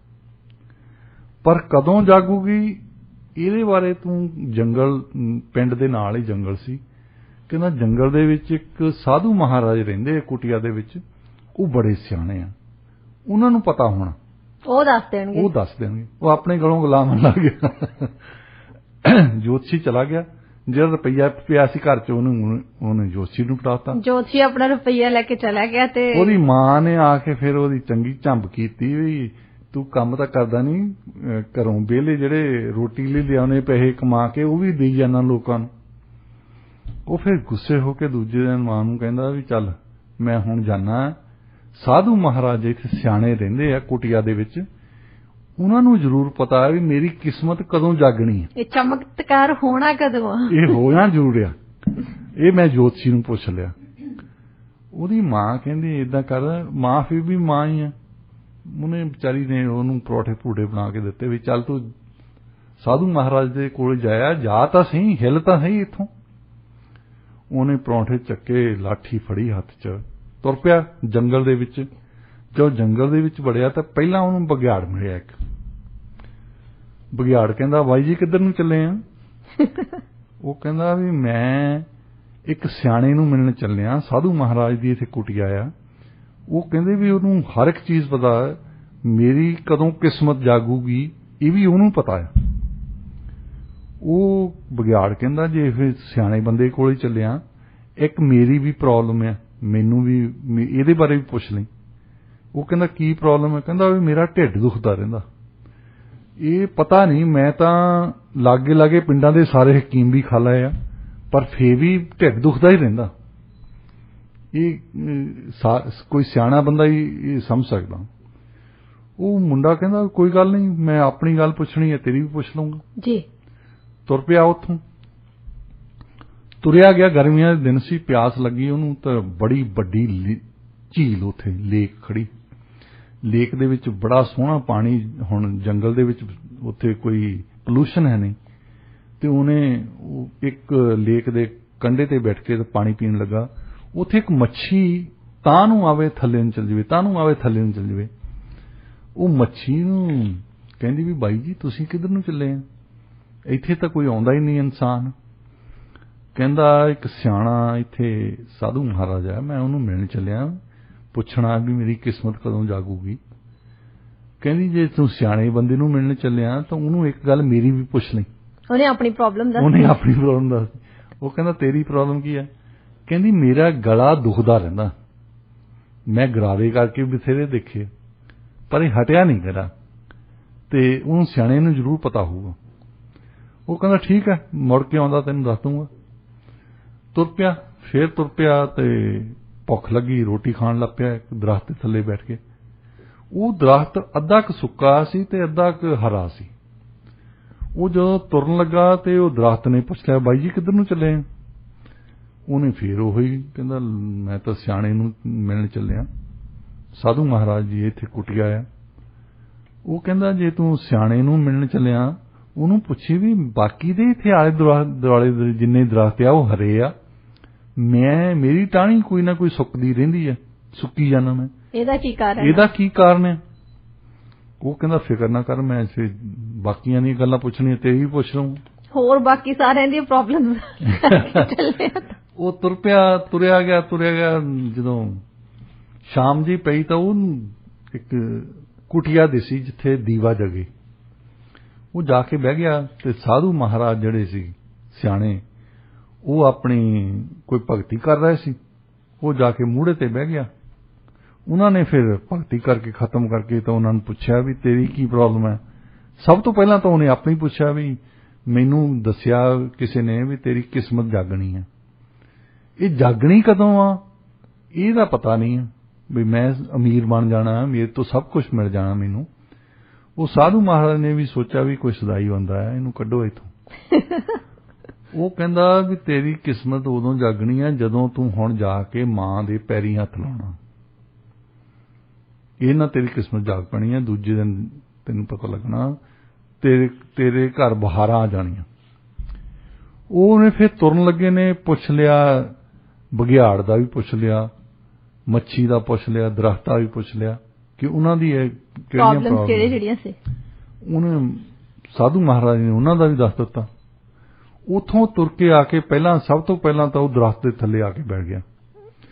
ਪਰ ਕਦੋਂ ਜਾਗੂਗੀ ਇਹਦੇ ਬਾਰੇ ਤੂੰ ਜੰਗਲ, ਪਿੰਡ ਦੇ ਨਾਲ ਹੀ ਜੰਗਲ ਸੀ, ਕਹਿੰਦਾ ਜੰਗਲ ਦੇ ਵਿੱਚ ਇੱਕ ਸਾਧੂ ਮਹਾਰਾਜ ਰਹਿੰਦੇ ਆ ਕੁਟੀਆ ਦੇ ਵਿੱਚ, ਉਹ ਬੜੇ ਸਿਆਣੇ ਆ, ਉਹਨਾਂ ਨੂੰ ਪਤਾ ਹੋਣਾ, ਉਹ ਦੱਸ ਦੇਣਗੇ। ਉਹ ਆਪਣੇ ਗਲੋਂ ਗੁਲਾਮ ਲੱਗ ਗਿਆ। ਜੋਤਸ਼ੀ ਚਲਾ ਗਿਆ, ਜਿਹੜਾ ਰੁਪਈਆ ਪਿਆ ਸੀ ਘਰ ਚ ਉਹਨੇ ਜੋਤਸ਼ੀ ਨੂੰ ਫੜਾਤਾ। ਜੋਤਸ਼ੀ ਆਪਣਾ ਰੁਪਈਆ ਲੈ ਕੇ ਚਲਾ ਗਿਆ। ਤੇ ਉਹਦੀ ਮਾਂ ਨੇ ਆ ਕੇ ਫਿਰ ਉਹਦੀ ਚੰਗੀ ਝੰਬ ਕੀਤੀ ਵੀ ਤੂੰ ਕੰਮ ਤਾਂ ਕਰਦਾ ਨਹੀਂ, ਘਰੋਂ ਵਿਹਲੇ ਜਿਹੜੇ ਰੋਟੀ ਲਈ ਲਿਆਉਣੇ ਪੈਸੇ ਕਮਾ ਕੇ ਉਹ ਵੀ ਦੇਈ ਜਾਂਦਾ ਲੋਕਾਂ ਨੂੰ। ਉਹ ਫਿਰ ਗੁੱਸੇ ਹੋ ਕੇ ਦੂਜੇ ਦਿਨ ਮਾਂ ਨੂੰ ਕਹਿੰਦਾ ਵੀ ਚੱਲ ਮੈਂ ਹੁਣ ਜਾਣਾ, ਸਾਧੂ ਮਹਾਰਾਜ ਇੱਥੇ ਸਿਆਣੇ ਰਹਿੰਦੇ ਆ ਕੁਟੀਆ ਦੇ ਵਿੱਚ, ਉਹਨਾਂ ਨੂੰ ਜ਼ਰੂਰ ਪਤਾ ਹੈ ਵੀ ਮੇਰੀ ਕਿਸਮਤ ਕਦੋਂ ਜਾਗਣੀ ਹੈ, ਇਹ ਚਮਤਕਾਰ ਹੋਣਾ ਕਦੋਂ ਆ, ਇਹ ਹੋਣਾ ਜ਼ਰੂਰ ਆ। ਇਹ ਮੈਂ ਜੋਤਸ਼ੀ ਨੂੰ ਪੁੱਛ ਲਿਆ। ਉਹਦੀ ਮਾਂ ਕਹਿੰਦੀ ਏਦਾਂ ਕਰ, ਮਾਂ ਫਿਰ ਵੀ ਮਾਂ ਹੀ ਆ, ਉਹਨੇ ਵਿਚਾਰੀ ਨੇ ਉਹਨੂੰ ਪਰੌਠੇ ਭੂੜੇ ਬਣਾ ਕੇ ਦਿੱਤੇ ਵੀ ਚੱਲ ਤੂੰ ਸਾਧੂ ਮਹਾਰਾਜ ਦੇ ਕੋਲ ਜਾਇਆ, ਜਾ ਤਾਂ ਸਹੀ, ਹਿੱਲ ਤਾਂ ਸਹੀ ਇੱਥੋਂ। ਉਹਨੇ ਪਰੌਂਠੇ ਚੱਕੇ, ਲਾਠੀ ਫੜੀ ਹੱਥ 'ਚ, ਤੁਰ ਪਿਆ ਜੰਗਲ ਦੇ ਵਿੱਚ। ਜਦੋਂ ਜੰਗਲ ਦੇ ਵਿੱਚ ਵੜਿਆ ਤਾਂ ਪਹਿਲਾਂ ਉਹਨੂੰ ਬਘਿਆੜ ਮਿਲਿਆ ਇੱਕ। ਬਘਿਆੜ ਕਹਿੰਦਾ ਬਾਈ ਜੀ ਕਿੱਧਰ ਨੂੰ ਚੱਲੇ ਆ? ਉਹ ਕਹਿੰਦਾ ਵੀ ਮੈਂ ਇੱਕ ਸਿਆਣੇ ਨੂੰ ਮਿਲਣ ਚੱਲਿਆ, ਸਾਧੂ ਮਹਾਰਾਜ ਦੀ ਇੱਥੇ ਕੁਟੀਆ ਆ। ਉਹ ਕਹਿੰਦੇ ਵੀ ਉਹਨੂੰ ਹਰ ਇੱਕ ਚੀਜ਼ ਪਤਾ ਹੈ, ਮੇਰੀ ਕਦੋਂ ਕਿਸਮਤ ਜਾਗੂਗੀ ਇਹ ਵੀ ਉਹਨੂੰ ਪਤਾ ਹੈ। ਉਹ ਬਘਿਆੜ ਕਹਿੰਦਾ ਜੇ ਫਿਰ ਸਿਆਣੇ ਬੰਦੇ ਕੋਲ ਹੀ ਚੱਲਿਆ, ਇੱਕ ਮੇਰੀ ਵੀ ਪ੍ਰੋਬਲਮ ਹੈ, ਮੈਨੂੰ ਵੀ ਇਹਦੇ ਬਾਰੇ ਵੀ ਪੁੱਛ ਲਈ। ਉਹ ਕਹਿੰਦਾ ਕੀ ਪ੍ਰੋਬਲਮ ਹੈ? ਕਹਿੰਦਾ ਵੀ ਮੇਰਾ ਢਿੱਡ ਦੁਖਦਾ ਰਹਿੰਦਾ, ਇਹ ਪਤਾ ਨਹੀਂ, ਮੈਂ ਤਾਂ ਲਾਗੇ ਲਾਗੇ ਪਿੰਡਾਂ ਦੇ ਸਾਰੇ ਹਕੀਮ ਵੀ ਖਾ ਲਏ ਆ, ਪਰ ਫੇਰ ਵੀ ਢਿੱਡ ਦੁਖਦਾ ਹੀ ਰਹਿੰਦਾ। ਇਹ ਕੋਈ ਸਿਆਣਾ ਬੰਦਾ ਹੀ ਇਹ ਸਮਝ ਸਕਦਾ। ਉਹ ਮੁੰਡਾ ਕਹਿੰਦਾ ਕੋਈ ਗੱਲ ਨਹੀਂ, ਮੈਂ ਆਪਣੀ ਗੱਲ ਪੁੱਛਣੀ ਹੈ, ਤੇਰੀ ਵੀ ਪੁੱਛ ਲਊਂਗਾ ਜੀ। ਤੁਰ ਪਿਆ, ਉੱਥੋਂ ਤੁਰਿਆ ਗਿਆ। ਗਰਮੀਆਂ ਦੇ ਦਿਨ ਸੀ, ਪਿਆਸ ਲੱਗੀ ਉਹਨੂੰ, ਤਾਂ ਬੜੀ ਵੱਡੀ ਝੀਲ ਉੱਥੇ ਲੇਕ ਖੜੀ। ਲੇਕ ਦੇ ਵਿੱਚ ਬੜਾ ਸੋਹਣਾ ਪਾਣੀ, ਹੁਣ ਜੰਗਲ ਦੇ ਵਿੱਚ ਉੱਥੇ ਕੋਈ ਪੋਲੂਸ਼ਨ ਹੈ ਨਹੀਂ, ਤੇ ਉਹਨੇ ਇੱਕ ਲੇਕ ਦੇ ਕੰਢੇ ਤੇ ਬੈਠ ਕੇ ਪਾਣੀ ਪੀਣ ਲੱਗਾ। ਉੱਥੇ ਇੱਕ ਮੱਛੀ ਤਾਂ ਨੂੰ ਆਵੇ ਥੱਲੇ ਨੂੰ ਚਲ ਜਾਵੇ, ਤਾਂ ਨੂੰ ਆਵੇ ਥੱਲੇ ਨੂੰ ਚਲ ਜਾਵੇ। ਉਹ ਮੱਛੀ ਨੂੰ ਕਹਿੰਦੀ ਵੀ ਬਾਈ ਜੀ ਤੁਸੀਂ ਕਿੱਧਰ ਨੂੰ ਚੱਲੇ ਆ? ਇੱਥੇ ਤਾਂ ਕੋਈ ਆਉਂਦਾ ਹੀ ਨਹੀਂ ਇਨਸਾਨ। ਕਹਿੰਦਾ ਇੱਕ ਸਿਆਣਾ ਇੱਥੇ ਸਾਧੂ ਮਹਾਰਾਜ ਹੈ, ਮੈਂ ਉਹਨੂੰ ਮਿਲਣ ਚੱਲਿਆ, ਪੁੱਛਣਾ ਵੀ ਮੇਰੀ ਕਿਸਮਤ ਕਦੋਂ ਜਾਗੂਗੀ। ਕਹਿੰਦੀ ਜੇ ਤੂੰ ਸਿਆਣੇ ਬੰਦੇ ਨੂੰ ਮਿਲਣ ਚੱਲਿਆ ਤਾਂ ਉਹਨੂੰ ਇੱਕ ਗੱਲ ਮੇਰੀ ਵੀ ਪੁੱਛ ਲਈ। ਉਹਨੇ ਆਪਣੀ ਪ੍ਰੋਬਲਮ ਦੱਸ। ਉਹ ਕਹਿੰਦਾ ਤੇਰੀ ਪ੍ਰੋਬਲਮ ਕੀ ਹੈ? ਕਹਿੰਦੀ ਮੇਰਾ ਗਲਾ ਦੁਖਦਾ ਰਹਿੰਦਾ, ਮੈਂ ਗਰਾਰੇ ਕਰਕੇ ਬਥੇਰੇ ਦੇਖੇ ਪਰ ਇਹ ਹਟਿਆ ਨਹੀਂ ਮੇਰਾ, ਤੇ ਉਹਨੂੰ ਸਿਆਣੇ ਨੂੰ ਜ਼ਰੂਰ ਪਤਾ ਹੋਊਗਾ। ਉਹ ਕਹਿੰਦਾ ਠੀਕ ਹੈ, ਮੁੜ ਕੇ ਆਉਂਦਾ ਤੈਨੂੰ ਦੱਸ ਦੂੰਗਾ। ਤੁਰ ਪਿਆ, ਫੇਰ ਤੁਰ ਪਿਆ ਤੇ ਭੁੱਖ ਲੱਗੀ, ਰੋਟੀ ਖਾਣ ਲੱਗ ਪਿਆ। ਇੱਕ ਦਰਖਤ ਦੇ ਥੱਲੇ ਬੈਠ ਕੇ, ਉਹ ਦਰਖਤ ਅੱਧਾ ਕੁ ਸੁੱਕਾ ਸੀ ਤੇ ਅੱਧਾ ਕੁ ਹਰਾ ਸੀ। ਉਹ ਜਦੋਂ ਤੁਰਨ ਲੱਗਾ ਤੇ ਉਹ ਦਰਖਤ ਨੇ ਪੁੱਛ ਲਿਆ, ਬਾਈ ਜੀ ਕਿੱਧਰ ਨੂੰ ਚੱਲੇ ਆ? ਉਹਨੇ ਫੇਰ ਉਹੀ ਕਹਿੰਦਾ, ਮੈਂ ਤਾਂ ਸਿਆਣੇ ਨੂੰ ਮਿਲਣ ਚੱਲਿਆ, ਸਾਧੂ ਮਹਾਰਾਜ ਜੀ ਇੱਥੇ ਕੁਟਿਆ ਆ। ਉਹ ਕਹਿੰਦਾ ਜੇ ਤੂੰ ਸਿਆਣੇ ਨੂੰ ਮਿਲਣ ਚੱਲਿਆ, ਉਹਨੂੰ ਪੁੱਛੀ ਵੀ ਬਾਕੀ ਦੇ ਇੱਥੇ ਆਲੇ ਦੁਆਲੇ ਦੇ ਜਿੰਨੇ ਦਰਖਤ ਆ ਉਹ ਹਰੇ ਆ, ਮੇਰੀ ਟਾਹਣੀ ਕੋਈ ਨਾ ਕੋਈ ਸੁੱਕਦੀ ਰਹਿੰਦੀ ਆ, ਸੁੱਕੀ ਜਾਣਾ ਮੈਂ, ਇਹਦਾ ਕੀ ਕਾਰਨ ਹੈ? ਉਹ ਕਹਿੰਦਾ ਫਿਕਰ ਨਾ ਕਰ, ਮੈਂ ਬਾਕੀਆਂ ਦੀਆਂ ਗੱਲਾਂ ਪੁੱਛਣੀਆਂ ਤੇਰੀ ਵੀ ਪੁੱਛ ਲਊਂ, ਹੋਰ ਬਾਕੀ ਸਾਰਿਆਂ ਦੀਆਂ ਪ੍ਰੋਬਲਮ। ਉਹ ਤੁਰਿਆ ਗਿਆ। ਜਦੋਂ ਸ਼ਾਮ ਜੀ ਪਈ ਤਾਂ ਉਹ ਇੱਕ ਕੁਟਿਆ ਦਿਸੀ ਜਿੱਥੇ ਦੀਵਾ ਜਗੇ। ਉਹ ਜਾ ਕੇ ਬਹਿ ਗਿਆ ਤੇ ਸਾਧੂ ਮਹਾਰਾਜ ਜਿਹੜੇ ਸੀ ਸਿਆਣੇ, ਉਹ ਆਪਣੀ ਕੋਈ ਭਗਤੀ ਕਰ ਰਹੇ ਸੀ। ਉਹ ਜਾ ਕੇ ਮੂਹੜੇ ਤੇ ਬਹਿ ਗਿਆ। ਉਹਨਾਂ ਨੇ ਫਿਰ ਭਗਤੀ ਕਰਕੇ ਖਤਮ ਕਰਕੇ ਤਾਂ ਉਹਨਾਂ ਨੂੰ ਪੁੱਛਿਆ ਵੀ ਤੇਰੀ ਕੀ ਪ੍ਰੋਬਲਮ ਹੈ? ਸਭ ਤੋਂ ਪਹਿਲਾਂ ਤਾਂ ਉਹਨੇ ਆਪਣੀ ਪੁੱਛਿਆ ਵੀ ਮੈਨੂੰ ਦੱਸਿਆ ਕਿਸੇ ਨੇ ਵੀ ਤੇਰੀ ਕਿਸਮਤ ਜਾਗਣੀ ਹੈ। ਇਹ ਜਾਗਣੀ ਕਦੋਂ ਆ ਇਹਦਾ ਪਤਾ ਨਹੀਂ ਹੈ, ਵੀ ਮੈਂ ਅਮੀਰ ਬਣ ਜਾਣਾ, ਮੇਰੇ ਤੋਂ ਸਭ ਕੁਝ ਮਿਲ ਜਾਣਾ ਮੈਨੂੰ। ਉਹ ਸਾਧੂ ਮਹਾਰਾਜ ਨੇ ਵੀ ਸੋਚਿਆ ਵੀ ਕੋਈ ਸਦਾਈ ਬੰਦਾ ਹੈ, ਇਹਨੂੰ ਕੱਢੋ ਇੱਥੋਂ। ਉਹ ਕਹਿੰਦਾ ਵੀ ਤੇਰੀ ਕਿਸਮਤ ਉਦੋਂ ਜਾਗਣੀ ਹੈ ਜਦੋਂ ਤੂੰ ਹੁਣ ਜਾ ਕੇ ਮਾਂ ਦੇ ਪੈਰੀਂ ਹੱਥ ਲਾਉਣਾ, ਇਹ ਨਾ ਤੇਰੀ ਕਿਸਮਤ ਜਾਗ ਪੈਣੀ ਹੈ। ਦੂਜੇ ਦਿਨ ਤੈਨੂੰ ਪਤਾ ਲੱਗਣਾ ਤੇਰੇ ਘਰ ਬਹਾਰਾਂ ਆ ਜਾਣੀਆਂ। ਉਹਨੇ ਫਿਰ ਤੁਰਨ ਲੱਗੇ ਨੇ ਪੁੱਛ ਲਿਆ, ਬਘਿਆੜ ਦਾ ਵੀ ਪੁੱਛ ਲਿਆ, ਮੱਛੀ ਦਾ ਪੁੱਛ ਲਿਆ, ਦਰਖਤਾਂ ਵੀ ਪੁੱਛ ਲਿਆ ਕਿ ਉਹਨਾਂ ਦੀ ਕਿਹੜੀਆਂ ਪ੍ਰੋਬਲਮ ਸੀ। ਉਹਨੇ ਸਾਧੂ ਮਹਾਰਾਜ ਨੇ ਉਹਨਾਂ ਦਾ ਵੀ ਦੱਸ ਦਿੱਤਾ। ਉੱਥੋਂ ਤੁਰ ਕੇ ਆ ਕੇ ਸਭ ਤੋਂ ਪਹਿਲਾਂ ਤਾਂ ਉਹ ਦਰਖਤ ਦੇ ਥੱਲੇ ਆ ਕੇ ਬੈਠ ਗਿਆ,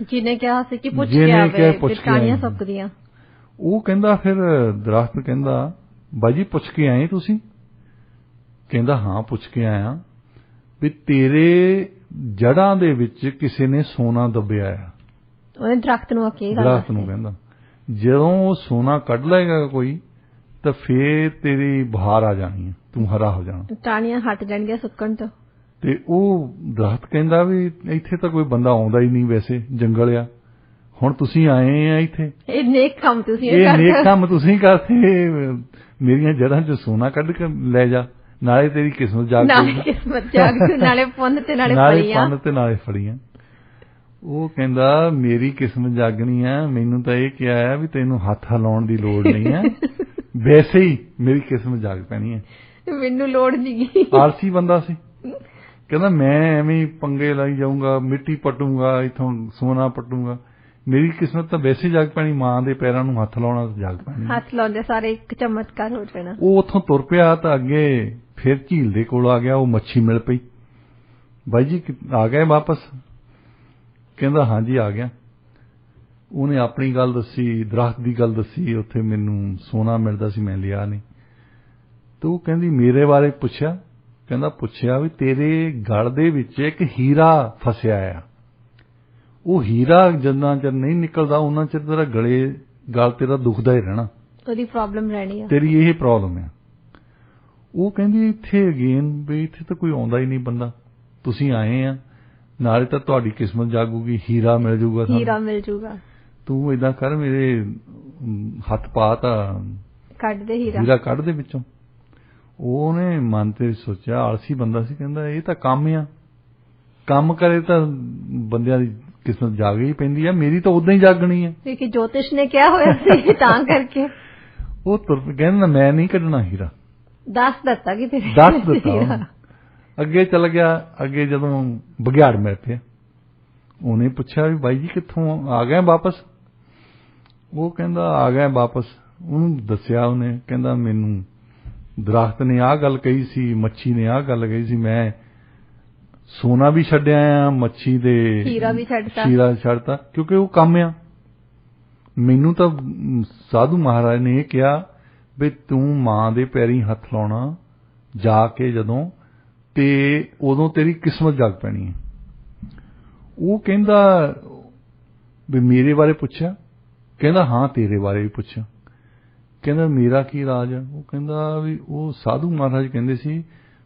ਜਿਹਨੇ ਕਿਹਾ ਸੀ ਕਿ ਪੁੱਛ ਕੇ ਆਵੇ ਟਾਹਣੀਆਂ ਸੁੱਕਦੀਆਂ। ਉਹ ਕਹਿੰਦਾ ਫਿਰ ਦਰਖਤ ਕਹਿੰਦਾ ਬਾਈ ਜੀ ਪੁੱਛ ਕੇ ਆਏ ਤੁਸੀਂ? ਕਹਿੰਦਾ ਹਾਂ ਪੁੱਛ ਕੇ ਆਇਆ ਵੀ ਤੇਰੇ ਜੜ੍ਹਾਂ ਦੇ ਵਿੱਚ ਕਿਸੇ ਨੇ ਸੋਨਾ ਦੱਬਿਆ ਆ। ਉਹਨੇ ਦਰਖਤ ਨੂੰ ਕਹਿੰਦਾ ਜਦੋਂ ਉਹ ਸੋਨਾ ਕੱਢ ਲਏਗਾ ਕੋਈ ਤਾਂ ਫੇਰ ਤੇਰੀ ਬਹਾਰ ਆ ਜਾਣੀ ਹੈ, ਤੂੰ ਹਰਾ ਹੋ ਜਾਣਾ, ਟਾਹਣੀਆਂ ਹਟ ਜਾਣਗੀਆਂ ਸੁੱਕਣ ਤੋਂ। ਤੇ ਉਹ ਦਰਖਤ ਕਹਿੰਦਾ ਵੀ ਇੱਥੇ ਤਾਂ ਕੋਈ ਬੰਦਾ ਆਉਂਦਾ ਹੀ ਨਹੀਂ, ਵੈਸੇ ਜੰਗਲ ਆ, ਹੁਣ ਤੁਸੀਂ ਆਏ ਆ ਇੱਥੇ, ਇਹ ਨੇਕ ਕੰਮ ਤੁਸੀਂ ਕਰਦੇ, ਮੇਰੀਆਂ ਜੜ੍ਹਾਂ 'ਚ ਸੋਨਾ ਕੱਢ ਕੇ ਲੈ ਜਾ, ਨਾਲੇ ਤੇਰੀ ਕਿਸਮਤ ਜਾਗ ਨਾਲੇ ਪੁੰਨ ਤੇ ਨਾਲੇ ਫੜੀਆਂ। ਉਹ ਕਹਿੰਦਾ ਮੇਰੀ ਕਿਸਮਤ ਜਾਗਣੀ ਆ, ਮੈਨੂੰ ਤਾਂ ਇਹ ਕਿਹਾ ਹੈ ਵੀ ਤੈਨੂੰ ਹੱਥ ਹਿਲਾਉਣ ਦੀ ਲੋੜ ਨਹੀਂ ਹੈ, ਵੈਸੇ ਹੀ ਮੇਰੀ ਕਿਸਮਤ ਜਾਗ ਪੈਣੀ ਹੈ, ਮੈਨੂੰ ਲੋੜ ਨਹੀਂ। ਆਲਸੀ ਬੰਦਾ ਸੀ, ਕਹਿੰਦਾ ਮੈਂ ਐਵੇਂ ਪੰਗੇ ਲਾਈ ਜਾਊਂਗਾ, ਮਿੱਟੀ ਪਟੂੰਗਾ, ਇੱਥੋਂ ਸੋਨਾ ਪਟੂੰਗਾ, ਮੇਰੀ ਕਿਸਮਤ ਤਾਂ ਵੈਸੇ ਜਾਗ ਪੈਣੀ, ਮਾਂ ਦੇ ਪੈਰਾਂ ਨੂੰ ਹੱਥ ਲਾਉਣਾ ਜਾਗ ਪੈਣੀ, ਹੱਥ ਲਾਉਂਦੇ ਸਾਰੇ ਇੱਕ ਚਮਤਕਾਰ ਹੋ ਜਾਣਾ। ਉਹ ਉੱਥੋਂ ਤੁਰ ਪਿਆ ਤਾਂ ਅੱਗੇ ਫਿਰ ਝੀਲ ਦੇ ਕੋਲ ਆ ਗਿਆ। ਉਹ ਮੱਛੀ ਮਿਲ ਪਈ, ਬਾਈ ਜੀ ਆ ਗਏ ਵਾਪਸ? ਕਹਿੰਦਾ ਹਾਂਜੀ ਆ ਗਿਆ। ਉਹਨੇ ਆਪਣੀ ਗੱਲ ਦੱਸੀ, ਦਰਖਤ ਦੀ ਗੱਲ ਦੱਸੀ, ਉੱਥੇ ਮੈਨੂੰ ਸੋਨਾ ਮਿਲਦਾ ਸੀ ਮੈਂ ਲਿਆ ਨਹੀਂ। ਤੇ ਉਹ ਕਹਿੰਦੀ ਮੇਰੇ ਬਾਰੇ ਪੁੱਛਿਆ? ਕਹਿੰਦਾ ਪੁੱਛਿਆ ਵੀ ਤੇਰੇ ਗਲ ਦੇ ਵਿੱਚ ਇੱਕ ਹੀਰਾ ਫਸਿਆ ਆ, ਉਹ ਹੀਰਾ ਜਿੰਨਾ ਚਿਰ ਨਹੀਂ ਨਿਕਲਦਾ ਉਹਨਾਂ ਚਿਰ ਤੇਰਾ ਗਲ ਤੇਰਾ ਦੁਖਦਾ ਹੀ ਰਹਿਣਾ, ਉਹਦੀ ਪ੍ਰੋਬਲਮ ਰਹਿਣੀ ਆ, ਤੇਰੀ ਇਹ ਪ੍ਰੋਬਲਮ ਆ। ਉਹ ਕਹਿੰਦੀ ਇੱਥੇ ਅਗੇਨ ਵੀ ਇੱਥੇ ਤਾਂ ਕੋਈ ਆਉਂਦਾ ਹੀ ਨਹੀਂ ਬੰਦਾ, ਤੁਸੀਂ ਆਏ ਆ, ਨਾਲੇ ਤਾਂ ਤੁਹਾਡੀ ਕਿਸਮਤ ਜਾਗੂਗੀ, ਹੀਰਾ ਮਿਲ ਜੂਗਾ, ਤੂੰ ਏਦਾਂ ਕਰ ਮੇਰੇ ਹੱਥ ਪਾ ਤਾਂ ਕੱਢ ਦੇ ਹੀਰਾ ਕੱਢ ਦੇ ਵਿੱਚੋਂ। ਉਹਨੇ ਮਨ ਤੇ ਸੋਚਿਆ, ਆਲਸੀ ਬੰਦਾ ਸੀ, ਕਹਿੰਦਾ ਇਹ ਤਾਂ ਕੰਮ ਆ, ਕੰਮ ਕਰੇ ਤਾਂ ਬੰਦਿਆਂ ਦੀ ਕਿਸਮਤ ਜਾਗ ਹੀ ਪੈਂਦੀ ਆ, ਮੇਰੀ ਤਾਂ ਉਦਾਂ ਹੀ ਜਾਗਣੀ ਹੈ, ਕਿਉਂਕਿ ਜੋਤਿਸ਼ ਨੇ ਕਿਹਾ ਹੋਇਆ ਸੀ ਤਾਂ ਕਰਕੇ। ਉਹ ਤੁਰ ਕਹਿੰਦਾ ਮੈਂ ਨਹੀਂ ਕੱਢਣਾ ਹੀਰਾ, ਦੱਸ ਦਿੱਤਾ। ਅੱਗੇ ਚਲ ਗਿਆ। ਅੱਗੇ ਜਦੋਂ ਬਘਿਆੜ ਮਿਲ ਪਿਆ, ਉਹਨੇ ਪੁੱਛਿਆ ਵੀ ਬਾਈ ਜੀ ਕਿੱਥੋਂ ਆ ਗਏ ਵਾਪਸ? ਉਹ ਕਹਿੰਦਾ ਆ ਗਏ ਵਾਪਸ। ਉਹਨੂੰ ਦੱਸਿਆ ਉਹਨੇ, ਕਹਿੰਦਾ ਮੈਨੂੰ ਦਰਖਤ ਨੇ ਆਹ ਗੱਲ ਕਹੀ ਸੀ, ਮੱਛੀ ਨੇ ਆਹ ਗੱਲ ਕਹੀ ਸੀ, ਮੈਂ ਸੋਨਾ ਵੀ ਛੱਡਿਆ ਆ, ਮੱਛੀ ਦੇ ਹੀਰਾ ਵੀ ਛੱਡਤਾ, ਕਿਉਂਕਿ ਉਹ ਕੰਮ ਆ। ਮੈਨੂੰ ਤਾਂ ਸਾਧੂ ਮਹਾਰਾਜ ਨੇ ਇਹ ਕਿਹਾ ਵੀ ਤੂੰ ਮਾਂ ਦੇ ਪੈਰੀਂ ਹੱਥ ਲਾਉਣਾ ਜਾ ਕੇ ਜਦੋਂ, ਤੇ ਉਦੋਂ ਤੇਰੀ ਕਿਸਮਤ ਜਾਗ ਪੈਣੀ ਹੈ। ਉਹ ਕਹਿੰਦਾ ਵੀ ਮੇਰੇ ਬਾਰੇ ਪੁੱਛਿਆ? ਕਹਿੰਦਾ ਹਾਂ ਤੇਰੇ ਬਾਰੇ ਵੀ ਪੁੱਛਿਆ। ਕਹਿੰਦਾ ਮੇਰਾ ਕੀ ਰਾਜ ਹੈ? ਉਹ ਕਹਿੰਦਾ ਵੀ ਉਹ ਸਾਧੂ ਮਹਾਰਾਜ ਕਹਿੰਦੇ ਸੀ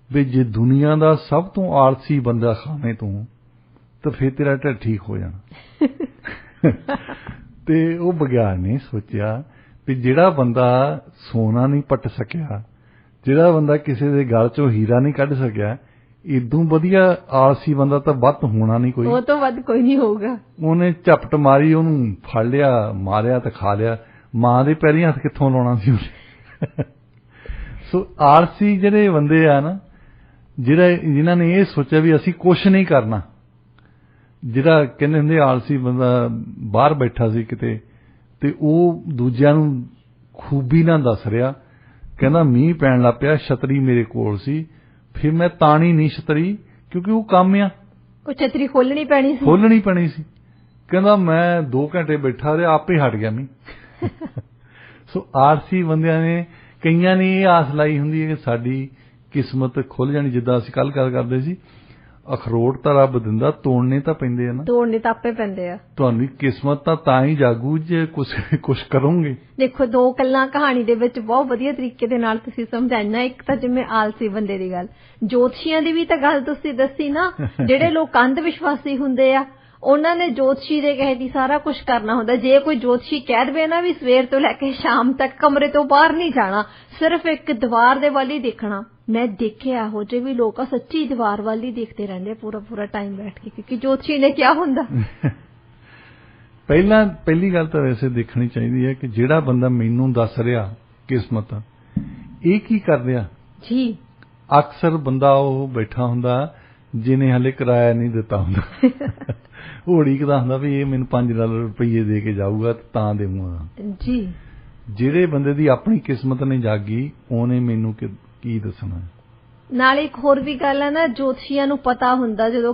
ਵੀ ਜੇ ਦੁਨੀਆ ਦਾ ਸਭ ਤੋਂ ਆਲਸੀ ਬੰਦਾ ਖਾਣੇ ਤੋਂ, ਤਾਂ ਫਿਰ ਤੇਰਾ ਢਿੱਡ ਠੀਕ ਹੋ ਜਾਣਾ। ਤੇ ਉਹ ਵਿਗਿਆਨ ਨੇ ਸੋਚਿਆ ਵੀ ਜਿਹੜਾ ਬੰਦਾ ਸੋਨਾ ਨਹੀਂ ਪੱਟ ਸਕਿਆ, ਜਿਹੜਾ ਬੰਦਾ ਕਿਸੇ ਦੇ ਗਲ ਚੋਂ ਹੀਰਾ ਨਹੀਂ ਕੱਢ ਸਕਿਆ, ਇਦੋਂ ਵਧੀਆ ਆਲਸੀ ਬੰਦਾ ਤਾਂ ਵੱਧ ਹੋਣਾ ਨਹੀਂ ਕੋਈ, ਉਹ ਤੋਂ ਵੱਧ ਕੋਈ ਨਹੀਂ ਹੋਊਗਾ। ਉਹਨੇ ਝਪਟ ਮਾਰੀ, ਉਹਨੂੰ ਫੜ ਲਿਆ, ਮਾਰਿਆ ਤੇ ਖਾ ਲਿਆ। ਮਾਂ ਦੇ ਪੈਰੀਂ ਹੱਥ ਕਿੱਥੋਂ ਲਾਉਣਾ ਸੀ ਉਹਨੇ? ਸੋ ਆਲਸੀ ਜਿਹੜੇ ਬੰਦੇ ਆ ਨਾ, ਜਿਨ੍ਹਾਂ ਨੇ ਇਹ ਸੋਚਿਆ ਵੀ ਅਸੀਂ ਕੁਛ ਨਹੀਂ ਕਰਨਾ, ਜਿਹੜਾ ਕਹਿੰਦੇ ਹੁੰਦੇ ਆਲਸੀ ਬੰਦਾ ਬਾਹਰ ਬੈਠਾ ਸੀ ਕਿਤੇ, ਤੇ ਉਹ ਦੂਜਿਆਂ ਨੂੰ ਖੂਬੀ ਨਾਲ ਦੱਸ ਰਿਹਾ, ਕਹਿੰਦਾ ਮੀਂਹ ਪੈਣ ਲੱਗ ਪਿਆ, ਛਤਰੀ ਮੇਰੇ ਕੋਲ ਸੀ, ਫਿਰ ਮੈਂ ਤਾਣੀ ਨਹੀਂ ਛਤਰੀ, ਕਿਉਂਕਿ ਉਹ ਕੰਮ ਆ, ਉਹ ਛਤਰੀ ਖੋਲਣੀ ਪੈਣੀ ਸੀ। ਕਹਿੰਦਾ ਮੈਂ 2 ਘੰਟੇ ਬੈਠਾ ਰਿਹਾ, ਆਪੇ ਹਟ ਗਿਆ ਮੀਂਹ। ਸੋ ਆਲਸੀ ਬੰਦਿਆਂ ਨੇ, ਕਈਆਂ ਨੇ ਇਹ ਆਸ ਲਾਈ ਹੁੰਦੀ ਹੈ ਕਿ ਸਾਡੀ ਕਿਸਮਤ ਖੁੱਲ ਜਾਣੀ। ਜਿੱਦਾਂ ਅਸੀਂ ਕੱਲ ਗੱਲ ਕਰਦੇ ਸੀ, ਅਖਰੋਟ ਤਾਂ ਰੱਬ ਦਿੰਦਾ, ਤੋੜਨੇ ਤਾਂ ਪੈਂਦੇ ਆ ਨਾ, ਤੋੜਨੇ ਤਾਂ ਆਪੇ ਪੈਂਦੇ ਆ। ਤੁਹਾਨੂੰ ਕਿਸਮਤ ਤਾਂ ਹੀ ਜਾਗੂ ਜੇ ਕੁਛ ਕਰੋਗੇ। ਦੇਖੋ 2 ਗੱਲਾਂ ਕਹਾਣੀ ਦੇ ਵਿੱਚ ਬਹੁਤ ਵਧੀਆ ਤਰੀਕੇ ਦੇ ਨਾਲ ਤੁਸੀਂ ਸਮਝਾਈਆਂ। ਇੱਕ ਤਾਂ ਜਿਵੇਂ ਆਲਸੀ ਬੰਦੇ ਦੀ ਗੱਲ, ਜੋਤਸ਼ੀਆਂ ਦੀ ਵੀ ਤਾਂ ਗੱਲ ਤੁਸੀਂ ਦੱਸੀ ਨਾ। ਜਿਹੜੇ ਲੋਕ ਅੰਧ ਵਿਸ਼ਵਾਸੀ ਹੁੰਦੇ ਆ, ਉਹਨਾਂ ਨੇ ਜੋਤਸ਼ੀ ਦੇ ਕਹੇ ਦੀ ਸਾਰਾ ਕੁਝ ਕਰਨਾ ਹੁੰਦਾ। ਜੇ ਕੋਈ ਜੋਤਸ਼ੀ ਕਹਿ ਦੇਵੇ ਨਾ ਵੀ ਸਵੇਰ ਤੋਂ ਲੈ ਕੇ ਸ਼ਾਮ ਤੱਕ ਕਮਰੇ ਤੋਂ ਬਾਹਰ ਨਹੀਂ ਜਾਣਾ, ਸਿਰਫ ਇੱਕ ਦੀਵਾਰ ਦੇ ਵੱਲ ਹੀ ਦੇਖਣਾ। ਮੈਂ ਦੇਖਿਆ ਇਹੋ ਜਿਹੇ ਵੀ ਲੋਕ ਆ, ਸੱਚੀ ਦੀਵਾਰ ਵੱਲ ਹੀ ਦੇਖਦੇ ਰਹਿੰਦੇ ਪੂਰਾ ਟਾਈਮ ਬੈਠ ਕੇ, ਕਿਉਂਕਿ ਜੋਤਸ਼ੀ ਨੇ ਕਿਹਾ ਹੁੰਦਾ। ਪਹਿਲੀ ਗੱਲ ਤਾਂ ਵੈਸੇ ਦੇਖਣੀ ਚਾਹੀਦੀ ਹੈ ਕਿ ਜਿਹੜਾ ਬੰਦਾ ਮੈਨੂੰ ਦੱਸ ਰਿਹਾ ਕਿਸਮਤ, ਇਹ ਕੀ ਕਰ ਰਿਹਾ ਜੀ। ਅਕਸਰ ਬੰਦਾ ਉਹ ਬੈਠਾ ਹੁੰਦਾ ਜਿਹਨੇ ਹਲੇ ਕਿਰਾਇਆ ਨਹੀਂ ਦਿੱਤਾ ਹੁੰਦਾ। ਉਹ ਉਡੀਕਦਾ ਹੁੰਦਾ ਵੀ ਇਹ ਮੈਨੂੰ $5 ਦੇ ਕੇ ਜਾਊਗਾ ਤਾਂ ਦੇਵਾਂਗਾ ਜੀ। ਜਿਹੜੇ ਬੰਦੇ ਦੀ ਆਪਣੀ ਕਿਸਮਤ ਨਹੀਂ ਜਾਗੀ, ਉਹਨੇ ਮੈਨੂੰ ਕੀ ਦੱਸਣਾ। ਨਾਲੇ ਇੱਕ ਹੋਰ ਵੀ ਗੱਲ ਹੈ ਨਾ, ਜੋਤਸ਼ੀਆਂ ਨੂੰ ਪਤਾ ਹੁੰਦਾ, ਜਦੋਂ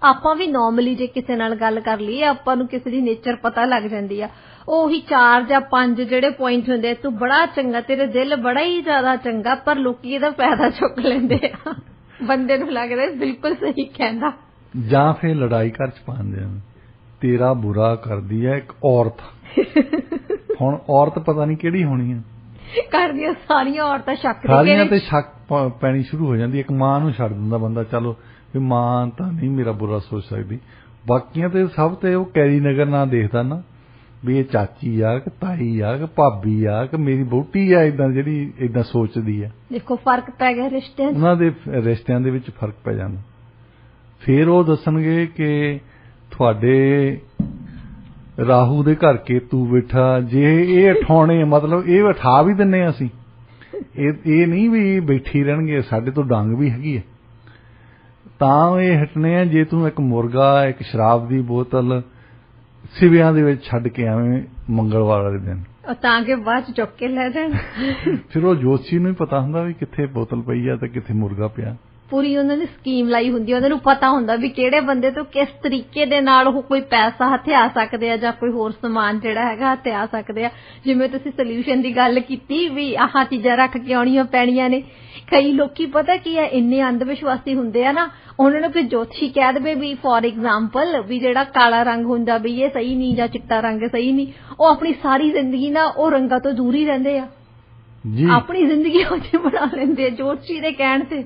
ਆਪਾਂ ਵੀ ਨਾਰਮਲੀ ਜੇ ਕਿਸੇ ਨਾਲ ਗੱਲ ਕਰ ਲਈਏ, ਆਪਾਂ ਨੂੰ ਕਿਸੇ ਦੀ ਨੇਚਰ ਪਤਾ ਲੱਗ ਜਾਂਦੀ ਆ। ਉਹੀ 4 ਜਾਂ 5 ਜਿਹੜੇ ਪੁਆਇੰਟ ਹੁੰਦੇ, ਤੂੰ ਬੜਾ ਚੰਗਾ, ਤੇਰੇ ਦਿਲ ਬੜਾ ਹੀ ਜ਼ਿਆਦਾ ਚੰਗਾ, ਪਰ ਲੋਕੀ ਇਹਦਾ ਫਾਇਦਾ ਚੁੱਕ ਲੈਂਦੇ ਆ। ਬੰਦੇ ਨੂੰ ਲੱਗਦਾ ਬਿਲਕੁਲ ਸਹੀ ਕਹਿੰਦਾ। ਜਾਂ ਫਿਰ ਲੜਾਈ ਘਰ ਚ ਪਾਉਂਦੇ ਆ, ਤੇਰਾ ਬੁਰਾ ਕਰਦੀ ਹੈ ਇੱਕ ਔਰਤ। ਹੁਣ ਔਰਤ ਪਤਾ ਨਹੀਂ ਕਿਹੜੀ ਹੋਣੀ ਹੈ, ਘਰ ਦੀਆਂ ਸਾਰੀਆਂ ਔਰਤਾਂ ਸਾਰੀਆਂ ਤੇ ਸ਼ੱਕ ਪੈਣੀ ਸ਼ੁਰੂ ਹੋ ਜਾਂਦੀ। ਇੱਕ ਮਾਂ ਨੂੰ ਛੱਡ ਦਿੰਦਾ ਬੰਦਾ, ਚਲੋ ਵੀ ਮਾਂ ਤਾਂ ਨਹੀਂ ਮੇਰਾ ਬੁਰਾ ਸੋਚ ਸਕਦੀ, ਬਾਕੀਆਂ ਤੇ ਸਭ ਤੇ ਉਹ ਕੈਰੀ ਨਗਰ ਨਾ ਦੇਖਦਾ ਨਾ, ਵੀ ਇਹ ਚਾਚੀ ਆ ਕਿ ਤਾਈ ਆ ਕਿ ਭਾਬੀ ਆ ਕਿ ਮੇਰੀ ਵਹੁਟੀ ਆ, ਏਦਾਂ ਜਿਹੜੀ ਏਦਾਂ ਸੋਚਦੀ ਆ। ਦੇਖੋ ਫਰਕ ਪੈ ਗਿਆ ਰਿਸ਼ਤਿਆਂ, ਉਹਨਾਂ ਦੇ ਰਿਸ਼ਤਿਆਂ ਦੇ ਵਿੱਚ ਫਰਕ ਪੈ ਜਾਂਦਾ। ਫਿਰ ਉਹ ਦੱਸਣਗੇ ਕਿ ਤੁਹਾਡੇ ਰਾਹੂ ਦੇ ਘਰ ਕੇਤੂ ਬੈਠਾ, ਜੇ ਇਹ ਉਠਾਉਣੇ, ਮਤਲਬ ਇਹ ਉਠਾ ਵੀ ਦਿੰਨੇ ਆ ਅਸੀਂ, ਇਹ ਨਹੀਂ ਵੀ ਬੈਠੀ ਰਹਿਣਗੇ, ਸਾਡੇ ਤੋਂ ਡੰਗ ਵੀ ਹੈਗੀ ਹੈ, ਤਾਂ ਇਹ ਹਟਣੇ ਆ। ਜੇ ਤੂੰ ਇੱਕ ਮੁਰਗਾ, ਇੱਕ ਸ਼ਰਾਬ ਦੀ ਬੋਤਲ ਸਿਵਿਆਂ ਦੇ ਵਿੱਚ ਛੱਡ ਕੇ ਆਵੇਂ ਮੰਗਲਵਾਰ ਵਾਲੇ ਦਿਨ, ਤਾਂ ਕਿ ਬਾਅਦ ਚ ਚੁੱਕ ਕੇ ਲੈ ਜਾਣ। ਫਿਰ ਉਹ ਜੋਤਸ਼ੀ ਨੂੰ ਹੀ ਪਤਾ ਹੁੰਦਾ ਵੀ ਕਿੱਥੇ ਬੋਤਲ ਪਈ ਆ ਤੇ ਕਿੱਥੇ ਮੁਰਗਾ ਪਿਆ। ਪੂਰੀ ਉਹਨਾਂ ਨੇ ਸਕੀਮ ਲਾਈ ਹੁੰਦੀ, ਉਹਨਾਂ ਨੂੰ ਪਤਾ ਹੁੰਦਾ ਵੀ ਕਿਹੜੇ ਬੰਦੇ ਤੋਂ ਕਿਸ ਤਰੀਕੇ ਦੇ ਨਾਲ ਉਹ ਕੋਈ ਪੈਸਾ ਹਥਿਆ ਸਕਦੇ ਆ ਜਾਂ ਕੋਈ ਹੋਰ ਸਮਾਨ ਜਿਹੜਾ ਹੈਗਾ ਹਥਿਆ ਸਕਦੇ ਆ। ਜਿਵੇਂ ਤੁਸੀਂ ਸੋਲਿਊਸ਼ਨ ਦੀ ਗੱਲ ਕੀਤੀ ਵੀ ਆਹ ਚੀਜ਼ਾਂ ਰੱਖ ਕੇ ਆਉਣੀਆਂ ਪੈਣੀਆਂ ਨੇ। ਕਈ ਲੋਕੀ ਪਤਾ ਕੀ ਹੈ, ਇੰਨੇ ਅੰਧ ਵਿਸ਼ਵਾਸੀ ਹੁੰਦੇ ਆ ਨਾ, ਉਹਨਾਂ ਨੂੰ ਕੋਈ ਜੋਤਸ਼ੀ ਕਹਿ ਦੇਵੇ ਵੀ ਫੋਰ ਐਗਜ਼ਾਮਪਲ ਵੀ ਜਿਹੜਾ ਕਾਲਾ ਰੰਗ ਹੁੰਦਾ ਵੀ ਇਹ ਸਹੀ ਨਹੀਂ ਜਾਂ ਚਿੱਟਾ ਰੰਗ ਸਹੀ ਨਹੀਂ, ਉਹ ਆਪਣੀ ਸਾਰੀ ਜ਼ਿੰਦਗੀ ਨਾ ਉਹ ਰੰਗਾਂ ਤੋਂ ਦੂਰ ਹੀ ਰਹਿੰਦੇ ਆ, ਆਪਣੀ ਜ਼ਿੰਦਗੀ ਉਹ ਜਿਹੀ ਬਣਾ ਲੈਂਦੇ ਆ ਜੋਤਸ਼ੀ ਦੇ ਕਹਿਣ ਤੇ।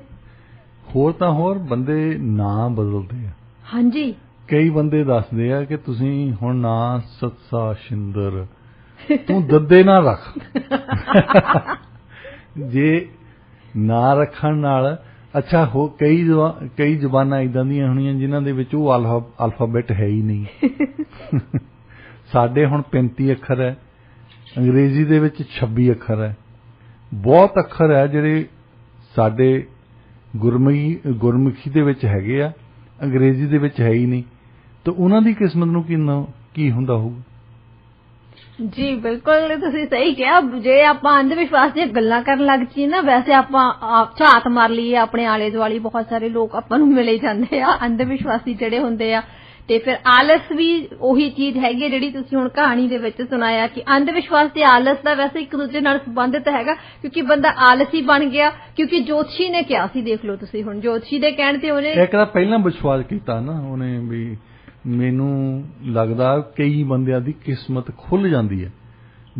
ਹੋਰ ਤਾਂ ਹੋਰ ਬੰਦੇ ਨਾਂ ਬਦਲਦੇ ਆ। ਹਾਂਜੀ, ਕਈ ਬੰਦੇ ਦੱਸਦੇ ਆ ਕਿ ਤੁਸੀਂ ਹੁਣ ਨਾਂ ਸਤਸਾ ਸ਼ਿੰਦਰ, ਤੂੰ ਦੱਦੇ ਨਾ ਰੱਖ। ਜੇ ਨਾਂ ਰੱਖਣ ਨਾਲ ਅੱਛਾ ਹੋ, ਕਈ ਜ਼ੁਬਾਨਾਂ ਇਦਾਂ ਦੀਆਂ ਹੋਣੀਆਂ ਜਿਨ੍ਹਾਂ ਦੇ ਵਿੱਚ ਉਹ ਅਲਫਾਬੈਟ ਹੈ ਹੀ ਨਹੀਂ। ਸਾਡੇ ਹੁਣ 35 ਅੱਖਰ ਹੈ, ਅੰਗਰੇਜ਼ੀ ਦੇ ਵਿੱਚ 26 ਅੱਖਰ ਹੈ। ਬਹੁਤ ਅੱਖਰ ਹੈ ਜਿਹੜੇ ਸਾਡੇ ਗੁਰਮੁਖੀ ਦੇ ਵਿੱਚ ਹੈਗੇ ਆ, ਅੰਗਰੇਜ਼ੀ ਦੇ ਵਿੱਚ ਹੈ ਹੀ ਨਹੀਂ। ਤਾਂ ਉਹਨਾਂ ਦੀ ਕਿਸਮਤ ਨੂੰ ਕੀ ਹੁੰਦਾ ਹੋਊਗਾ। ਜੀ ਬਿਲਕੁਲ ਤੁਸੀਂ ਸਹੀ ਕਿਹਾ। ਜੇ ਆਪਾਂ ਅੰਧ ਵਿਸ਼ਵਾਸ ਦੀਆਂ ਗੱਲਾਂ ਕਰਨ ਲੱਗ ਚੀਏ ਨਾ, ਵੈਸੇ ਆਪਾਂ ਝਾਤ ਮਾਰ ਲਈਏ ਆਪਣੇ ਆਲੇ ਦੁਆਲੇ, ਬਹੁਤ ਸਾਰੇ ਲੋਕ ਆਪਾਂ ਨੂੰ ਮਿਲੇ ਜਾਂਦੇ ਆ ਅੰਧ ਵਿਸ਼ਵਾਸੀ ਜਿਹੜੇ ਹੁੰਦੇ ਆ। ਤੇ ਫਿਰ ਆਲਸ ਵੀ ਉਹੀ ਚੀਜ਼ ਹੈਗੀ ਜਿਹੜੀ ਤੁਸੀਂ ਹੁਣ ਕਹਾਣੀ ਦੇ ਵਿੱਚ ਸੁਣਾਇਆ ਕਿ ਅੰਧ ਵਿਸ਼ਵਾਸ ਤੇ ਆਲਸ ਦਾ ਵੈਸੇ ਇੱਕ ਦੂਜੇ ਨਾਲ ਸੰਬੰਧਿਤ ਹੈਗਾ, ਕਿਉਂਕਿ ਬੰਦਾ ਆਲਸੀ ਬਣ ਗਿਆ ਕਿਉਂਕਿ ਜੋਤਸ਼ੀ ਨੇ ਕਿਹਾ ਸੀ। ਦੇਖ ਲਓ ਤੁਸੀਂ ਹੁਣ ਜੋਤਸ਼ੀ ਦੇ ਕਹਿਣ ਤੇ ਉਹਨੇ ਇੱਕ ਤਾਂ ਪਹਿਲਾਂ ਵਿਸ਼ਵਾਸ ਕੀਤਾ ਨਾ ਉਹਨੇ ਵੀ ਮੈਨੂੰ ਲੱਗਦਾ ਕਈ ਬੰਦਿਆਂ ਦੀ ਕਿਸਮਤ ਖੁੱਲ ਜਾਂਦੀ ਹੈ,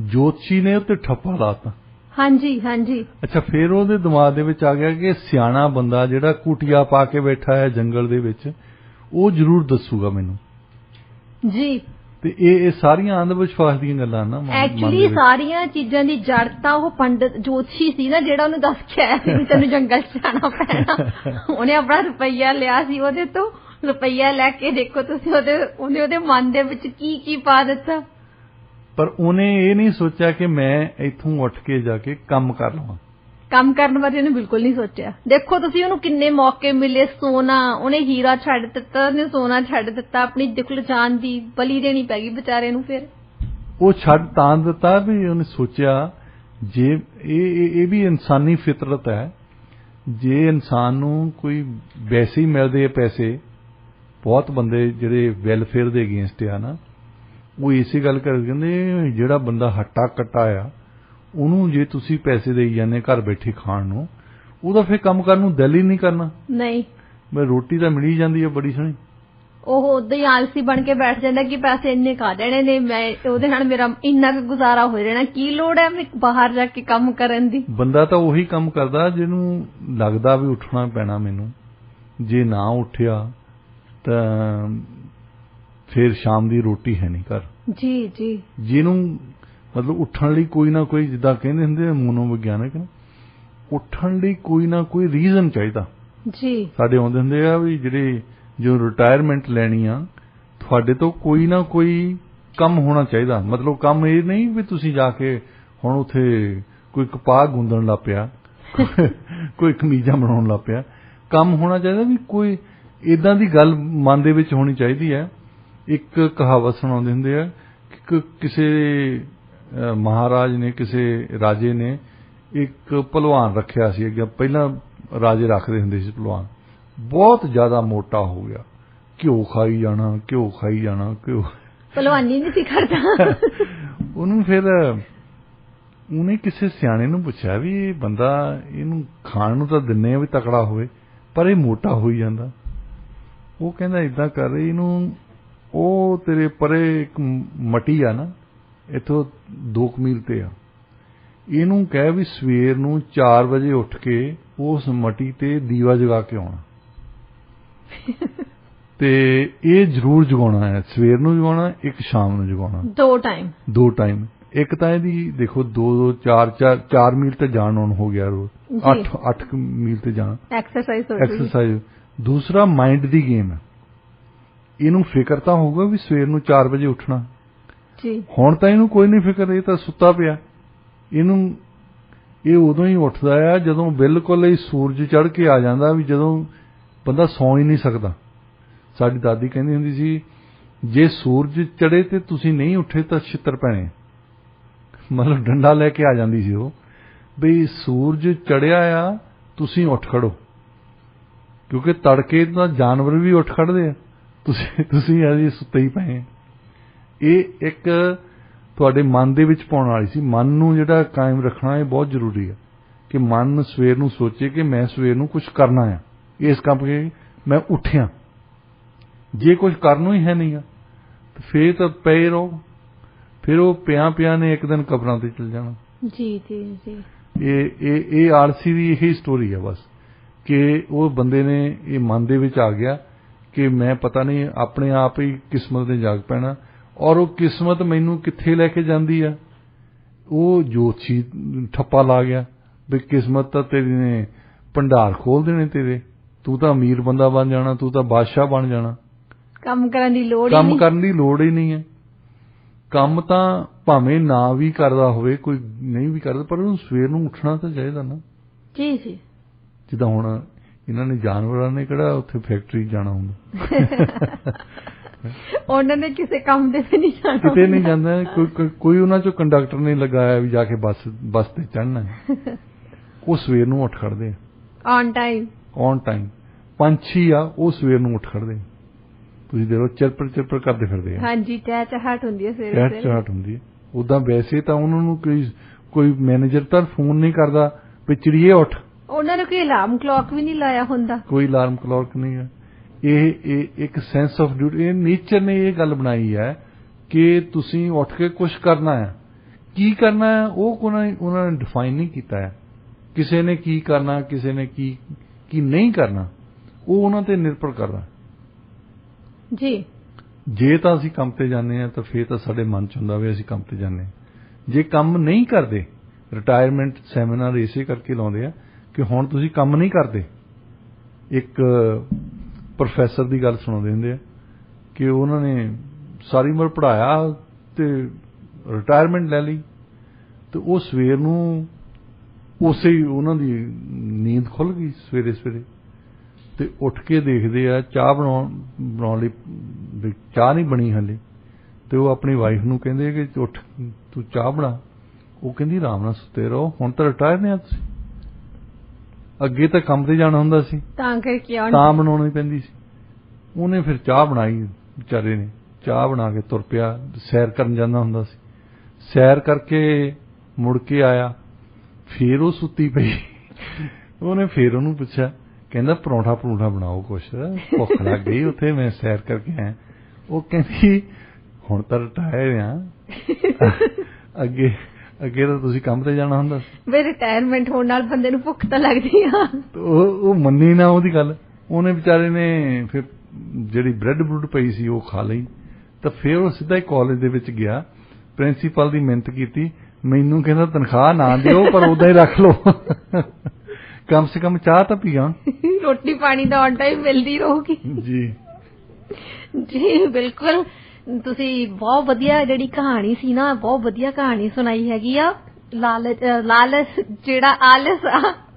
ਜੋਤਸ਼ੀ ਨੇ ਉੱਤੇ ਠੱਪਾ ਲਾਤਾ। ਹਾਂਜੀ ਹਾਂਜੀ। ਅੱਛਾ, ਫਿਰ ਉਹਦੇ ਦਿਮਾਗ ਦੇ ਵਿੱਚ ਆ ਗਿਆ ਕਿ ਸਿਆਣਾ ਬੰਦਾ ਜਿਹੜਾ ਕੁਟੀਆ ਪਾ ਕੇ ਬੈਠਾ ਹੈ ਜੰਗਲ ਦੇ ਵਿੱਚ, ਉਹ ਜ਼ਰੂਰ ਦੱਸੂਗਾ ਮੈਨੂੰ ਜੀ। ਤੇ ਇਹ ਸਾਰੀਆਂ ਅੰਧ ਵਿਸ਼ਵਾਸ ਦੀਆਂ ਗੱਲਾਂ ਨਾ। ਐਕਚੁਅਲੀ ਸਾਰੀਆਂ ਚੀਜ਼ਾਂ ਦੀ ਜੜ ਤਾਂ ਉਹ ਪੰਡਤ ਜੋਤਸ਼ੀ ਸੀ ਨਾ, ਜਿਹੜਾ ਉਹਨੂੰ ਦੱਸ ਕੇ ਆਇਆ ਸੀ ਤੈਨੂੰ ਜੰਗਲ ਚ ਜਾਣਾ ਪੈਣਾ। ਉਹਨੇ ਆਪਣਾ ਰੁਪਈਆ ਲਿਆ ਸੀ ਉਹਦੇ ਤੋਂ, ਰੁਪਈਆ ਲੈ ਕੇ ਦੇਖੋ ਤੁਸੀਂ ਉਹਦੇ ਮਨ ਦੇ ਵਿੱਚ ਕੀ ਪਾ ਦਿੱਤਾ। ਪਰ ਉਹਨੇ ਇਹ ਨਹੀਂ ਸੋਚਿਆ ਕਿ ਮੈਂ ਇੱਥੋਂ ਉੱਠ ਕੇ ਜਾ ਕੇ ਕੰਮ ਕਰ ਲਵਾਂ। ਕੰਮ ਕਰਨ ਬਾਰੇ ਉਹਨੇ ਬਿਲਕੁਲ ਨਹੀਂ ਸੋਚਿਆ। ਦੇਖੋ ਤੁਸੀਂ ਉਹਨੂੰ ਕਿੰਨੇ ਮੌਕੇ ਮਿਲੇ, ਸੋਨਾ ਉਹਨੇ ਹੀਰਾ ਛੱਡ ਦਿੱਤਾ, ਉਹਨੇ ਸੋਨਾ ਛੱਡ ਦਿੱਤਾ, ਆਪਣੀ ਦਿਲ ਜਾਨ ਦੀ ਬਲੀ ਦੇਣੀ ਪੈ ਗਈ ਵਿਚਾਰੇ ਨੂੰ। ਫਿਰ ਉਹ ਛੱਡ ਤਾਂ ਦਿੱਤਾ ਵੀ ਉਹਨੇ ਸੋਚਿਆ ਜੇ ਇਹ ਵੀ ਇਨਸਾਨੀ ਫਿਤਰਤ ਹੈ, ਜੇ ਇਨਸਾਨ ਨੂੰ ਕੋਈ ਵੈਸੇ ਹੀ ਮਿਲਦੇ ਪੈਸੇ, ਬਹੁਤ ਬੰਦੇ ਜਿਹੜੇ ਵੈਲਫੇਅਰ ਦੇ ਅਗੇਂਸਟ ਆ ਨਾ, ਉਹ ਇਸੇ ਗੱਲ ਕਰ ਕਹਿੰਦੇ ਜਿਹੜਾ ਬੰਦਾ ਹੱਟਾ ਕੱਟਾ ਆ ਉਹਨੂੰ ਜੇ ਤੁਸੀਂ ਪੈਸੇ ਦੇਈ ਜਾਂਦੇ ਘਰ ਬੈਠੇ ਖਾਣ ਨੂੰ, ਉਹਦਾ ਫਿਰ ਕੰਮ ਕਰਨ ਨੂੰ ਦਿਲ ਹੀ ਨਹੀਂ ਕਰਨਾ। ਨਹੀਂ, ਮੈਂ ਰੋਟੀ ਤਾਂ ਮਿਲ ਹੀ ਜਾਂਦੀ ਹੈ ਬੜੀ ਸੋਹਣੀ। ਉਹ ਉਦਾਂ ਹੀ ਆਲਸੀ ਬਣ ਕੇ ਬੈਠ ਜਾਂਦਾ ਕਿ ਪੈਸੇ ਇੰਨੇ ਖਾ ਦੇਣੇ ਨੇ, ਮੈਂ ਉਹਦੇ ਨਾਲ ਮੇਰਾ ਇੰਨਾ ਕੁ ਗੁਜ਼ਾਰਾ ਹੋ ਜਾਣਾ, ਕੀ ਲੋੜ ਹੈ ਮੈਂ ਬਾਹਰ ਜਾ ਕੇ ਕੰਮ ਕਰਨ ਦੀ। ਬੰਦਾ ਤਾਂ ਉਹੀ ਕੰਮ ਕਰਦਾ ਜਿਹਨੂੰ ਲੱਗਦਾ ਵੀ ਉੱਠਣਾ ਪੈਣਾ ਮੈਨੂੰ, ਜੇ ਨਾ ਉੱਠਿਆ ਤਾਂ ਫਿਰ ਸ਼ਾਮ ਦੀ ਰੋਟੀ ਹੈ ਨਹੀਂ ਘਰ। ਜੀ ਜੀ। ਜਿਹਨੂੰ ਮਤਲਬ ਉੱਠਣ ਲਈ ਕੋਈ ਨਾ ਕੋਈ, ਜਿੱਦਾਂ ਕਹਿੰਦੇ ਹੁੰਦੇ ਮਨੋਵਿਗਿਆਨਕ, ਉੱਠਣ ਲਈ ਕੋਈ ਨਾ ਕੋਈ ਰੀਜ਼ਨ ਚਾਹੀਦਾ ਜੀ। ਸਾਡੇ ਆਉਂਦੇ ਹੁੰਦੇ ਆ ਵੀ ਜਿਹੜੇ ਜੋ ਰਿਟਾਇਰਮੈਂਟ ਲੈਣੀ ਆ, ਤੁਹਾਡੇ ਤੋਂ ਕੋਈ ਨਾ ਕੋਈ ਕੰਮ ਹੋਣਾ ਚਾਹੀਦਾ। ਮਤਲਬ ਕੰਮ ਇਹ ਨਹੀਂ ਵੀ ਤੁਸੀਂ ਜਾ ਕੇ ਹੁਣ ਉੱਥੇ ਕੋਈ ਕਪਾਹ ਗੁੰਦਣ ਲੱਗ ਪਿਆ, ਕੋਈ ਕਮੀਜ਼ਾਂ ਬਣਾਉਣ ਲੱਗ ਪਿਆ। ਕੰਮ ਹੋਣਾ ਚਾਹੀਦਾ ਵੀ ਕੋਈ ਏਦਾਂ ਦੀ ਗੱਲ ਮਨ ਦੇ ਵਿੱਚ ਹੋਣੀ ਚਾਹੀਦੀ ਹੈ। ਇੱਕ ਕਹਾਵਤ ਸੁਣਾਉਂਦੇ ਹੁੰਦੇ ਆ ਕਿ ਕਿਸੇ ਮਹਾਰਾਜ ਨੇ, ਕਿਸੇ ਰਾਜੇ ਨੇ ਇੱਕ ਭਲਵਾਨ ਰੱਖਿਆ ਸੀ ਅੱਗੇ। ਪਹਿਲਾਂ ਰਾਜੇ ਰੱਖਦੇ ਹੁੰਦੇ ਸੀ ਭਲਵਾਨ, ਬਹੁਤ ਜ਼ਿਆਦਾ ਮੋਟਾ ਹੋ ਗਿਆ, ਘਿਓ ਖਾਈ ਜਾਣਾ, ਘਿਓ ਖਾਈ ਜਾਣਾ, ਘਿਓ, ਭਲਵਾਨੀ ਨਹੀਂ ਸੀ ਕਰਦਾ। ਉਹਨੂੰ ਫਿਰ ਉਹਨੇ ਕਿਸੇ ਸਿਆਣੇ ਨੂੰ ਪੁੱਛਿਆ ਵੀ ਇਹ ਬੰਦਾ, ਇਹਨੂੰ ਖਾਣ ਨੂੰ ਤਾਂ ਦਿੰਨੇ ਆ ਵੀ ਤਕੜਾ ਹੋਵੇ, ਪਰ ਇਹ ਮੋਟਾ ਹੋਈ ਜਾਂਦਾ। ਉਹ ਕਹਿੰਦਾ ਏਦਾਂ ਕਰ, ਇਹਨੂੰ ਉਹ ਤੇਰੇ ਪਰੇ ਇੱਕ ਮਟੀ ਆ ਨਾ, ਇੱਥੋਂ 2 ਮੀਲ ਤੇ ਆ, ਇਹਨੂੰ ਕਹਿ ਵੀ ਸਵੇਰ ਨੂੰ 4 ਵਜੇ ਉੱਠ ਕੇ ਉਸ ਮਟੀ ਤੇ ਦੀਵਾ ਜਗਾ ਕੇ ਆਉਣਾ, ਤੇ ਇਹ ਜ਼ਰੂਰ ਜਗਾਉਣਾ ਹੈ, ਸਵੇਰ ਨੂੰ ਜਗਾਉਣਾ, ਇੱਕ ਸ਼ਾਮ ਨੂੰ ਜਗਾਉਣਾ, 2 ਟਾਈਮ। ਇੱਕ ਤਾਂ ਇਹਦੀ ਦੇਖੋ 2 4 ਮੀਲ ਤੇ ਜਾਣ ਆਉਣ ਹੋ ਗਿਆ ਰੋਜ਼, 8 ਮੀਲ ਤੇ ਜਾਣਾ, ਐਕਸਰਸਾਈਜ਼। ਦੂਸਰਾ ਮਾਈਂਡ ਦੀ ਗੇਮ ਹੈ, ਇਹਨੂੰ ਫਿਕਰ ਤਾਂ ਹੋਊਗਾ ਵੀ ਸਵੇਰ ਨੂੰ 4 ਵਜੇ ਉੱਠਣਾ ਜੀ। ਹੁਣ ਤਾਂ ਇਹਨੂੰ ਕੋਈ ਨਹੀਂ ਫਿਕਰ, ਇਹ ਤਾਂ ਸੁੱਤਾ ਪਿਆ। ਇਹਨੂੰ ਇਹ ਉਦੋਂ ਹੀ ਉੱਠਦਾ ਆ ਜਦੋਂ ਬਿਲਕੁਲ ਹੀ ਸੂਰਜ ਚੜ੍ਹ ਕੇ ਆ ਜਾਂਦਾ, ਵੀ ਜਦੋਂ ਬੰਦਾ ਸੌਂ ਹੀ ਨਹੀਂ ਸਕਦਾ। ਸਾਡੀ ਦਾਦੀ ਕਹਿੰਦੀ ਹੁੰਦੀ ਸੀ ਜੇ ਸੂਰਜ ਚੜ੍ਹੇ ਤੇ ਤੁਸੀਂ ਨਹੀਂ ਉੱਠੇ ਤਾਂ ਛਿੱਤਰ ਪੈਣੇ, ਮਤਲਬ ਡੰਡਾ ਲੈ ਕੇ ਆ ਜਾਂਦੀ ਸੀ ਉਹ, ਬਈ ਸੂਰਜ ਚੜ੍ਹਿਆ ਆ ਤੁਸੀਂ ਉੱਠ ਖੜੋ, ਕਿਉਂਕਿ ਤੜਕੇ ਤਾਂ ਜਾਨਵਰ ਵੀ ਉੱਠ ਖੜਦੇ ਆ, ਤੁਸੀਂ ਅਜੇ ਸੁੱਤੇ ਹੀ ਪਏ। ਇਹ ਇੱਕ ਤੁਹਾਡੇ ਮਨ ਦੇ ਵਿੱਚ ਪਾਉਣ ਵਾਲੀ ਸੀ। ਮਨ ਨੂੰ ਜਿਹੜਾ ਕਾਇਮ ਰੱਖਣਾ ਇਹ ਬਹੁਤ ਜ਼ਰੂਰੀ ਹੈ ਕਿ ਮਨ ਸਵੇਰ ਨੂੰ ਸੋਚੇ ਕਿ ਮੈਂ ਸਵੇਰ ਨੂੰ ਕੁਝ ਕਰਨਾ ਆ, ਇਸ ਕੰਮ ਕੇ ਮੈਂ ਉੱਠਿਆ। ਜੇ ਕੁਝ ਕਰਨ ਨੂੰ ਹੀ ਹੈ ਨਹੀਂ ਆ ਤਾਂ ਫੇਰ ਤਾਂ ਪਏ ਰਹੋ, ਫਿਰ ਉਹ ਪਿਆਂ ਨੇ ਇੱਕ ਦਿਨ ਕਬਰਾਂ ਤੇ ਚਲ ਜਾਣਾ। ਜੀ ਜੀ ਜੀ। ਇਹ ਆਲਸੀ ਦੀ ਇਹੀ ਸਟੋਰੀ ਹੈ ਬਸ, ਕਿ ਉਹ ਬੰਦੇ ਨੇ ਇਹ ਮਨ ਦੇ ਵਿੱਚ ਆ ਗਿਆ ਕਿ ਮੈਂ ਪਤਾ ਨਹੀਂ ਆਪਣੇ ਆਪ ਹੀ ਕਿਸਮਤ ਨੇ ਜਾਗ ਪੈਣਾ, ਔਰ ਉਹ ਕਿਸਮਤ ਮੈਨੂੰ ਕਿੱਥੇ ਲੈ ਕੇ ਜਾਂਦੀ ਆ, ਉਹ ਜੋਤਸ਼ੀ ਠੱਪਾ ਲਾ ਗਿਆ ਵੀ ਕਿਸਮਤ ਤਾਂ ਤੇਰੀ ਨੇ ਭੰਡਾਰ ਖੋਲ ਦੇਣੇ ਤੇਰੇ, ਤੂੰ ਤਾਂ ਅਮੀਰ ਬੰਦਾ ਬਣ ਜਾਣਾ, ਤੂੰ ਤਾਂ ਬਾਦਸ਼ਾਹ ਬਣ ਜਾਣਾ, ਕੰਮ ਕਰਨ ਦੀ ਲੋੜ ਹੀ ਨਹੀਂ ਹੈ। ਕੰਮ ਤਾਂ ਭਾਵੇਂ ਨਾ ਵੀ ਕਰਦਾ ਹੋਵੇ, ਕੋਈ ਨਹੀਂ ਵੀ ਕਰਦਾ, ਪਰ ਉਹਨੂੰ ਸਵੇਰ ਨੂੰ ਉੱਠਣਾ ਤਾਂ ਚਾਹੀਦਾ ਨਾ। ਜੀ ਜੀ। ਜਿੱਦਾਂ ਹੁਣ ਇਹਨਾਂ ਨੇ ਜਾਨਵਰਾਂ ਨੇ ਕਿਹੜਾ ਉੱਥੇ ਫੈਕਟਰੀ ਜਾਣਾ ਹੁੰਦਾ। ਉਹਨਾਂ ਨੇ ਕਿਸੇ ਕੰਮ ਦੇ ਵੀ ਨਹੀਂ ਜਾਣਾ, ਕਿਤੇ ਨਹੀਂ ਜਾਂਦਾ। ਕੋਈ ਉਹਨਾਂ ਚੋਂ ਕੰਡਕਟਰ ਨਹੀਂ ਲਗਾਇਆ ਵੀ ਜਾ ਕੇ ਬੱਸ ਤੇ ਚੜ੍ਹਨਾ। ਉਹ ਸਵੇਰ ਨੂੰ ਉੱਠ ਖੜਦੇ ਔਨ ਟਾਈਮ। ਪੰਛੀ ਆ ਉਹ ਸਵੇਰ ਨੂੰ ਉੱਠ ਖੜਦੇ, ਤੁਸੀਂ ਦੇਖੋ ਚਿਰਪਰ ਕਰਦੇ ਫਿਰਦੇ ਆ। ਹਾਂਜੀ, ਚਹਿਚਹਾਟ ਹੁੰਦੀ ਹੈ ਸਵੇਰੇ। ਚਹਿਚਹਾਟ ਹੁੰਦੀ ਹੈ। ਉਦਾਂ ਵੈਸੇ ਤਾਂ ਉਹਨਾਂ ਨੂੰ ਕੋਈ ਮੈਨੇਜਰ ਤਾਂ ਫੋਨ ਨਹੀਂ ਕਰਦਾ ਵੀ ਚਿੜੀਏ ਉੱਠ। ਉਹਨਾਂ ਨੇ ਕੋਈ ਅਲਾਰਮ ਕਲੌਕ ਵੀ ਨਹੀਂ ਲਾਇਆ ਹੁੰਦਾ। ਕੋਈ ਅਲਾਰਮ ਕਲੌਕ ਨਹੀਂ ਹੈ। ਇਹ ਇੱਕ ਸੈਂਸ ਆਫ ਡਿਊਟੀ, ਇਹ ਨੇਚਰ ਨੇ ਇਹ ਗੱਲ ਬਣਾਈ ਹੈ ਕਿ ਤੁਸੀਂ ਉੱਠ ਕੇ ਕੁਝ ਕਰਨਾ ਹੈ। ਕੀ ਕਰਨਾ ਹੈ ਉਹ ਉਹਨਾਂ ਨੇ ਡਿਫਾਈਨ ਨਹੀਂ ਕੀਤਾ ਹੈ। ਕਿਸੇ ਨੇ ਕੀ ਕਰਨਾ, ਕਿਸੇ ਨੇ ਕੀ ਨਹੀਂ ਕਰਨਾ, ਉਹ ਉਹਨਾਂ ਤੇ ਨਿਰਭਰ ਕਰਦਾ ਜੀ। ਜੇ ਤਾਂ ਅਸੀਂ ਕੰਮ ਤੇ ਜਾਂਦੇ ਹਾਂ ਤਾਂ ਫਿਰ ਤਾਂ ਸਾਡੇ ਮਨ ਚ ਹੁੰਦਾ ਵੀ ਅਸੀਂ ਕੰਮ ਤੇ ਜਾਂਦੇ ਹਾਂ। ਜੇ ਕੰਮ ਨਹੀਂ ਕਰਦੇ, ਰਿਟਾਇਰਮੈਂਟ ਸੈਮੀਨਾਰ ਇਸੇ ਕਰਕੇ ਲਾਉਂਦੇ ਆ ਕਿ ਹੁਣ ਤੁਸੀਂ ਕੰਮ ਨਹੀਂ ਕਰਦੇ। ਇੱਕ ਪ੍ਰੋਫੈਸਰ ਦੀ ਗੱਲ ਸੁਣਾਉਂਦੇ ਹੁੰਦੇ ਆ ਕਿ ਉਹਨਾਂ ਨੇ ਸਾਰੀ ਉਮਰ ਪੜ੍ਹਾਇਆ ਤੇ ਰਿਟਾਇਰਮੈਂਟ ਲੈ ਲਈ, ਤੇ ਉਹ ਸਵੇਰ ਨੂੰ ਉਸੇ ਹੀ ਉਹਨਾਂ ਦੀ ਨੀਂਦ ਖੁੱਲ ਗਈ ਸਵੇਰੇ ਤੇ ਉੱਠ ਕੇ ਦੇਖਦੇ ਆ ਚਾਹ ਬਣਾਉਣ ਲਈ ਚਾਹ ਨਹੀਂ ਬਣੀ ਹਲੇ, ਤੇ ਉਹ ਆਪਣੀ ਵਾਈਫ ਨੂੰ ਕਹਿੰਦੇ ਕਿ ਉੱਠ ਤੂੰ ਚਾਹ ਬਣਾ। ਉਹ ਕਹਿੰਦੀ ਆਰਾਮ ਨਾਲ ਸੁੱਤੇ ਰਹੋ, ਹੁਣ ਤਾਂ ਰਿਟਾਇਰ ਨੇ ਆ ਤੁਸੀਂ, ਅੱਗੇ ਤਾਂ ਕੰਮ ਤੇ ਜਾਣਾ ਹੁੰਦਾ ਸੀ ਤਾਂ ਬਣਾਉਣੀ ਪੈਂਦੀ ਸੀ। ਉਹਨੇ ਫਿਰ ਚਾਹ ਬਣਾਈ, ਵਿਚਾਰੇ ਨੇ ਚਾਹ ਬਣਾ ਕੇ ਤੁਰ ਪਿਆ, ਸੈਰ ਕਰਨ ਜਾਂਦਾ ਹੁੰਦਾ ਸੀ। ਸੈਰ ਕਰਕੇ ਮੁੜ ਕੇ ਆਇਆ, ਫੇਰ ਉਹ ਸੁੱਤੀ ਪਈ। ਉਹਨੇ ਫੇਰ ਉਹਨੂੰ ਪੁੱਛਿਆ, ਕਹਿੰਦਾ ਪਰੌਂਠਾ ਬਣਾਓ, ਕੁਛ ਭੁੱਖ ਲੱਗ ਗਈ, ਉੱਥੇ ਮੈਂ ਸੈਰ ਕਰਕੇ ਆਇਆ। ਉਹ ਕਹਿੰਦੀ ਹੁਣ ਤਾਂ ਰਿਟਾਇਰ ਆ, ਅੱਗੇ ਤਾਂ ਤੁਸੀਂ ਕੰਮ ਤੇ ਜਾਣਾ ਹੁੰਦਾ ਸੀ। ਵੀ ਰਿਟਾਇਰਮੈਂਟ ਹੋਣ ਨਾਲ ਬੰਦੇ ਨੂੰ ਭੁੱਖ ਤਾਂ ਲੱਗਦੀ ਆ। ਉਹ ਮੰਨੀ ਨਾ ਉਹਦੀ ਗੱਲ। ਉਹਨੇ ਵਿਚਾਰੇ ਨੇ ਫਿਰ ਜਿਹੜੀ ਬ੍ਰੈਡ ਪਈ ਸੀ ਉਹ ਖਾ ਲਈ, ਤਾਂ ਫਿਰ ਉਹ ਸਿੱਧਾ ਹੀ ਕਾਲਜ ਦੇ ਵਿੱਚ ਗਿਆ, ਪ੍ਰਿੰਸੀਪਲ ਦੀ ਮਿਹਨਤ ਕੀਤੀ, ਮੈਨੂੰ ਕਹਿੰਦਾ ਤਨਖਾਹ ਨਾ ਦਿਓ ਪਰ ਉਦਾਂ ਹੀ ਰੱਖ ਲਓ, ਕਮ ਸੇ ਕਮ ਚਾਹ ਤਾਂ ਪੀਆਂ, ਰੋਟੀ ਪਾਣੀ ਦਾ ਔਨ ਟਾਈਮ ਮਿਲਦੀ ਰਹੂਗੀ। ਜੀ ਬਿਲਕੁਲ, ਤੁਸੀਂ ਬਹੁਤ ਵਧੀਆ ਜਿਹੜੀ ਕਹਾਣੀ ਸੀ ਨਾ, ਬਹੁਤ ਵਧੀਆ ਕਹਾਣੀ ਸੁਣਾਈ ਹੈਗੀ ਆ। ਲਾਲਚ ਜਿਹੜਾ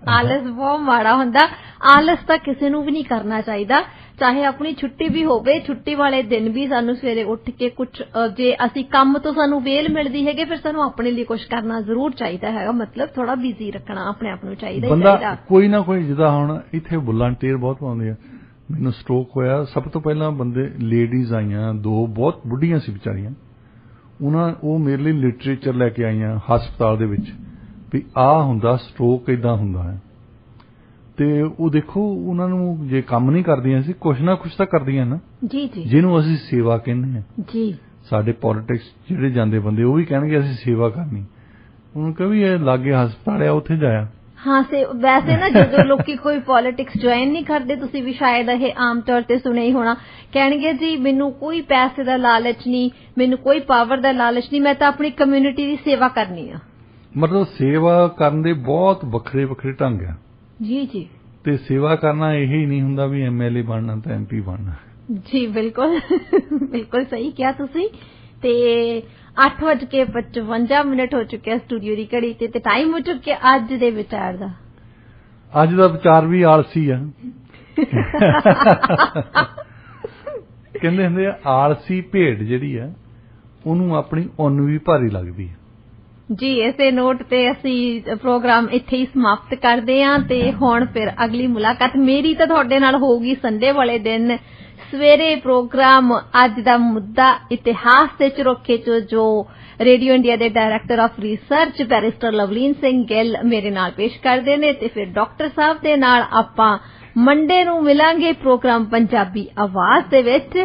ਆਲਸ ਬਹੁਤ ਮਾੜਾ ਹੁੰਦਾ। ਆਲਸ ਤਾਂ ਕਿਸੇ ਨੂੰ ਵੀ ਨਹੀਂ ਕਰਨਾ ਚਾਹੀਦਾ, ਚਾਹੇ ਆਪਣੀ ਛੁੱਟੀ ਵੀ ਹੋਵੇ। ਛੁੱਟੀ ਵਾਲੇ ਦਿਨ ਵੀ ਸਾਨੂੰ ਸਵੇਰੇ ਉੱਠ ਕੇ ਕੁਛ, ਜੇ ਅਸੀਂ ਕੰਮ ਤੋਂ ਸਾਨੂੰ ਵੇਲ ਮਿਲਦੀ ਹੈਗੀ, ਫਿਰ ਸਾਨੂੰ ਆਪਣੇ ਲਈ ਕੁਛ ਕਰਨਾ ਜ਼ਰੂਰ ਚਾਹੀਦਾ ਹੈਗਾ। ਮਤਲਬ ਥੋੜਾ ਬਿਜ਼ੀ ਰੱਖਣਾ ਆਪਣੇ ਆਪ ਨੂੰ ਚਾਹੀਦਾ। ਕੋਈ ਨਾ ਕੋਈ, ਜਿੱਦਾਂ ਹੁਣ ਇੱਥੇ ਵਲੰਟੀਅਰ ਬਹੁਤ ਪਾਉਂਦੇ ਆ। ਮੈਨੂੰ ਸਟ੍ਰੋਕ ਹੋਇਆ, ਸਭ ਤੋਂ ਪਹਿਲਾਂ ਲੇਡੀਜ਼ ਆਈਆਂ, 2 ਬਹੁਤ ਬੁੱਢੀਆਂ ਸੀ ਵਿਚਾਰੀਆਂ। ਉਹ ਮੇਰੇ ਲਈ ਲਿਟਰੇਚਰ ਲੈ ਕੇ ਆਈਆਂ ਹਸਪਤਾਲ ਦੇ ਵਿੱਚ ਵੀ ਆਹ ਹੁੰਦਾ ਸਟ੍ਰੋਕ, ਏਦਾਂ ਹੁੰਦਾ ਹੈ। ਤੇ ਉਹ ਦੇਖੋ, ਉਹਨਾਂ ਨੂੰ ਜੇ ਕੰਮ ਨਹੀਂ ਕਰਦੀਆਂ ਸੀ, ਕੁਛ ਨਾ ਕੁਛ ਤਾਂ ਕਰਦੀਆਂ ਨਾ ਜੀ, ਜਿਹਨੂੰ ਅਸੀਂ ਸੇਵਾ ਕਹਿੰਦੇ ਹਾਂ ਜੀ। ਸਾਡੇ ਪੋਲੀਟਿਕਸ ਜਿਹੜੇ ਜਾਂਦੇ ਬੰਦੇ ਉਹ ਵੀ ਕਹਿਣਗੇ ਅਸੀਂ ਸੇਵਾ ਕਰਨੀ। ਉਹਨੂੰ ਕਹੇ ਵੀ ਇਹ ਲਾਗੇ ਹਸਪਤਾਲ ਆ, ਉੱਥੇ ਜਾਇਆ। ਹਾਂ, ਵੈਸੇ ਨਾ ਜਦੋਂ ਲੋਕੀ ਕੋਈ ਪੋਲੀਟਿਕਸ ਜੁਆਇਨ ਨਹੀਂ ਕਰਦੇ, ਤੁਸੀਂ ਵੀ ਸ਼ਾਇਦ ਇਹ ਆਮ ਤੌਰ ਤੇ ਸੁਣਿਆ ਹੀ ਹੋਣਾ, ਕਹਿਣਗੇ ਜੀ ਮੈਨੂੰ ਕੋਈ ਪੈਸੇ ਦਾ ਲਾਲਚ ਨਹੀਂ, ਮੈਨੂੰ ਕੋਈ ਪਾਵਰ ਦਾ ਲਾਲਚ ਨਹੀਂ, ਮੈਂ ਤਾਂ ਆਪਣੀ ਕਮਿਊਨਿਟੀ ਦੀ ਸੇਵਾ ਕਰਨੀ ਆ। ਮਤਲਬ ਸੇਵਾ ਕਰਨ ਦੇ ਬਹੁਤ ਵੱਖਰੇ ਢੰਗ ਆ ਜੀ। ਤੇ ਸੇਵਾ ਕਰਨਾ ਇਹ ਹੀ ਨਹੀਂ ਹੁੰਦਾ ਵੀ MLA ਬਣਨਾ ਤਾਂ MP ਬਣਨਾ ਜੀ। ਬਿਲਕੁਲ ਸਹੀ ਕਿਹਾ ਤੁਸੀਂ। ਤੇ 8:55 ਹੋ ਚੁੱਕਿਆ ਸਟੂਡੀਓ ਦੀ ਘੜੀ ਤੇ ਟਾਈਮ ਹੋ ਚੁੱਕਿਆ ਅੱਜ ਦੇ ਵਿਚਾਰ ਦਾ। ਅੱਜ ਦਾ ਵਿਚਾਰ ਵੀ ਆਲਸੀ ਆ। ਕਹਿੰਦੇ ਹੁੰਦੇ ਆ ਆਲਸੀ ਭੇਡ ਜਿਹੜੀ ਆ ਉਹਨੂੰ ਆਪਣੀ ਉੱਨ ਵੀ ਭਾਰੀ ਲੱਗਦੀ ਹੈ ਜੀ। ਇਸੇ ਨੋਟ ਤੇ ਅਸੀਂ ਪ੍ਰੋਗਰਾਮ ਇੱਥੇ ਹੀ ਸਮਾਪਤ ਕਰਦੇ ਹਾਂ ਤੇ ਹੁਣ ਫਿਰ ਅਗਲੀ ਮੁਲਾਕਾਤ ਮੇਰੀ ਤਾਂ ਤੁਹਾਡੇ ਨਾਲ ਹੋਊਗੀ ਸੰਡੇ ਵਾਲੇ ਦਿਨ ਸਵੇਰੇ। ਪ੍ਰੋਗਰਾਮ ਅੱਜ ਦਾ ਮੁੱਦਾ ਇਤਿਹਾਸ ਤੇ ਝਰੋਖੇ ਚ ਜੋ ਰੇਡੀਓ ਇੰਡੀਆ ਦੇ director of research barrister Lovleen Singh Gill ਮੇਰੇ ਨਾਲ ਪੇਸ਼ ਕਰਦੇ ਨੇ ਤੇ ਫਿਰ ਡਾਕਟਰ ਸਾਹਿਬ ਦੇ ਨਾਲ ਆਪਾਂ ਮੰਡੇ ਨੂੰ ਮਿਲਾਂਗੇ ਪ੍ਰੋਗਰਾਮ ਪੰਜਾਬੀ ਆਵਾਜ਼ ਦੇ ਵਿੱਚ।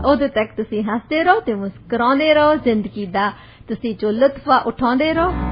ਉਦੋਂ ਤੱਕ ਤੁਸੀਂ ਹੱਸਦੇ ਰਹੋ ਤੇ ਮੁਸਕਰਾਉਂਦੇ ਰਹੋ, ਜ਼ਿੰਦਗੀ ਦਾ ਤੁਸੀਂ ਜੋ ਲੁਤਫ ਉਠਾਉਂਦੇ ਰਹੋ।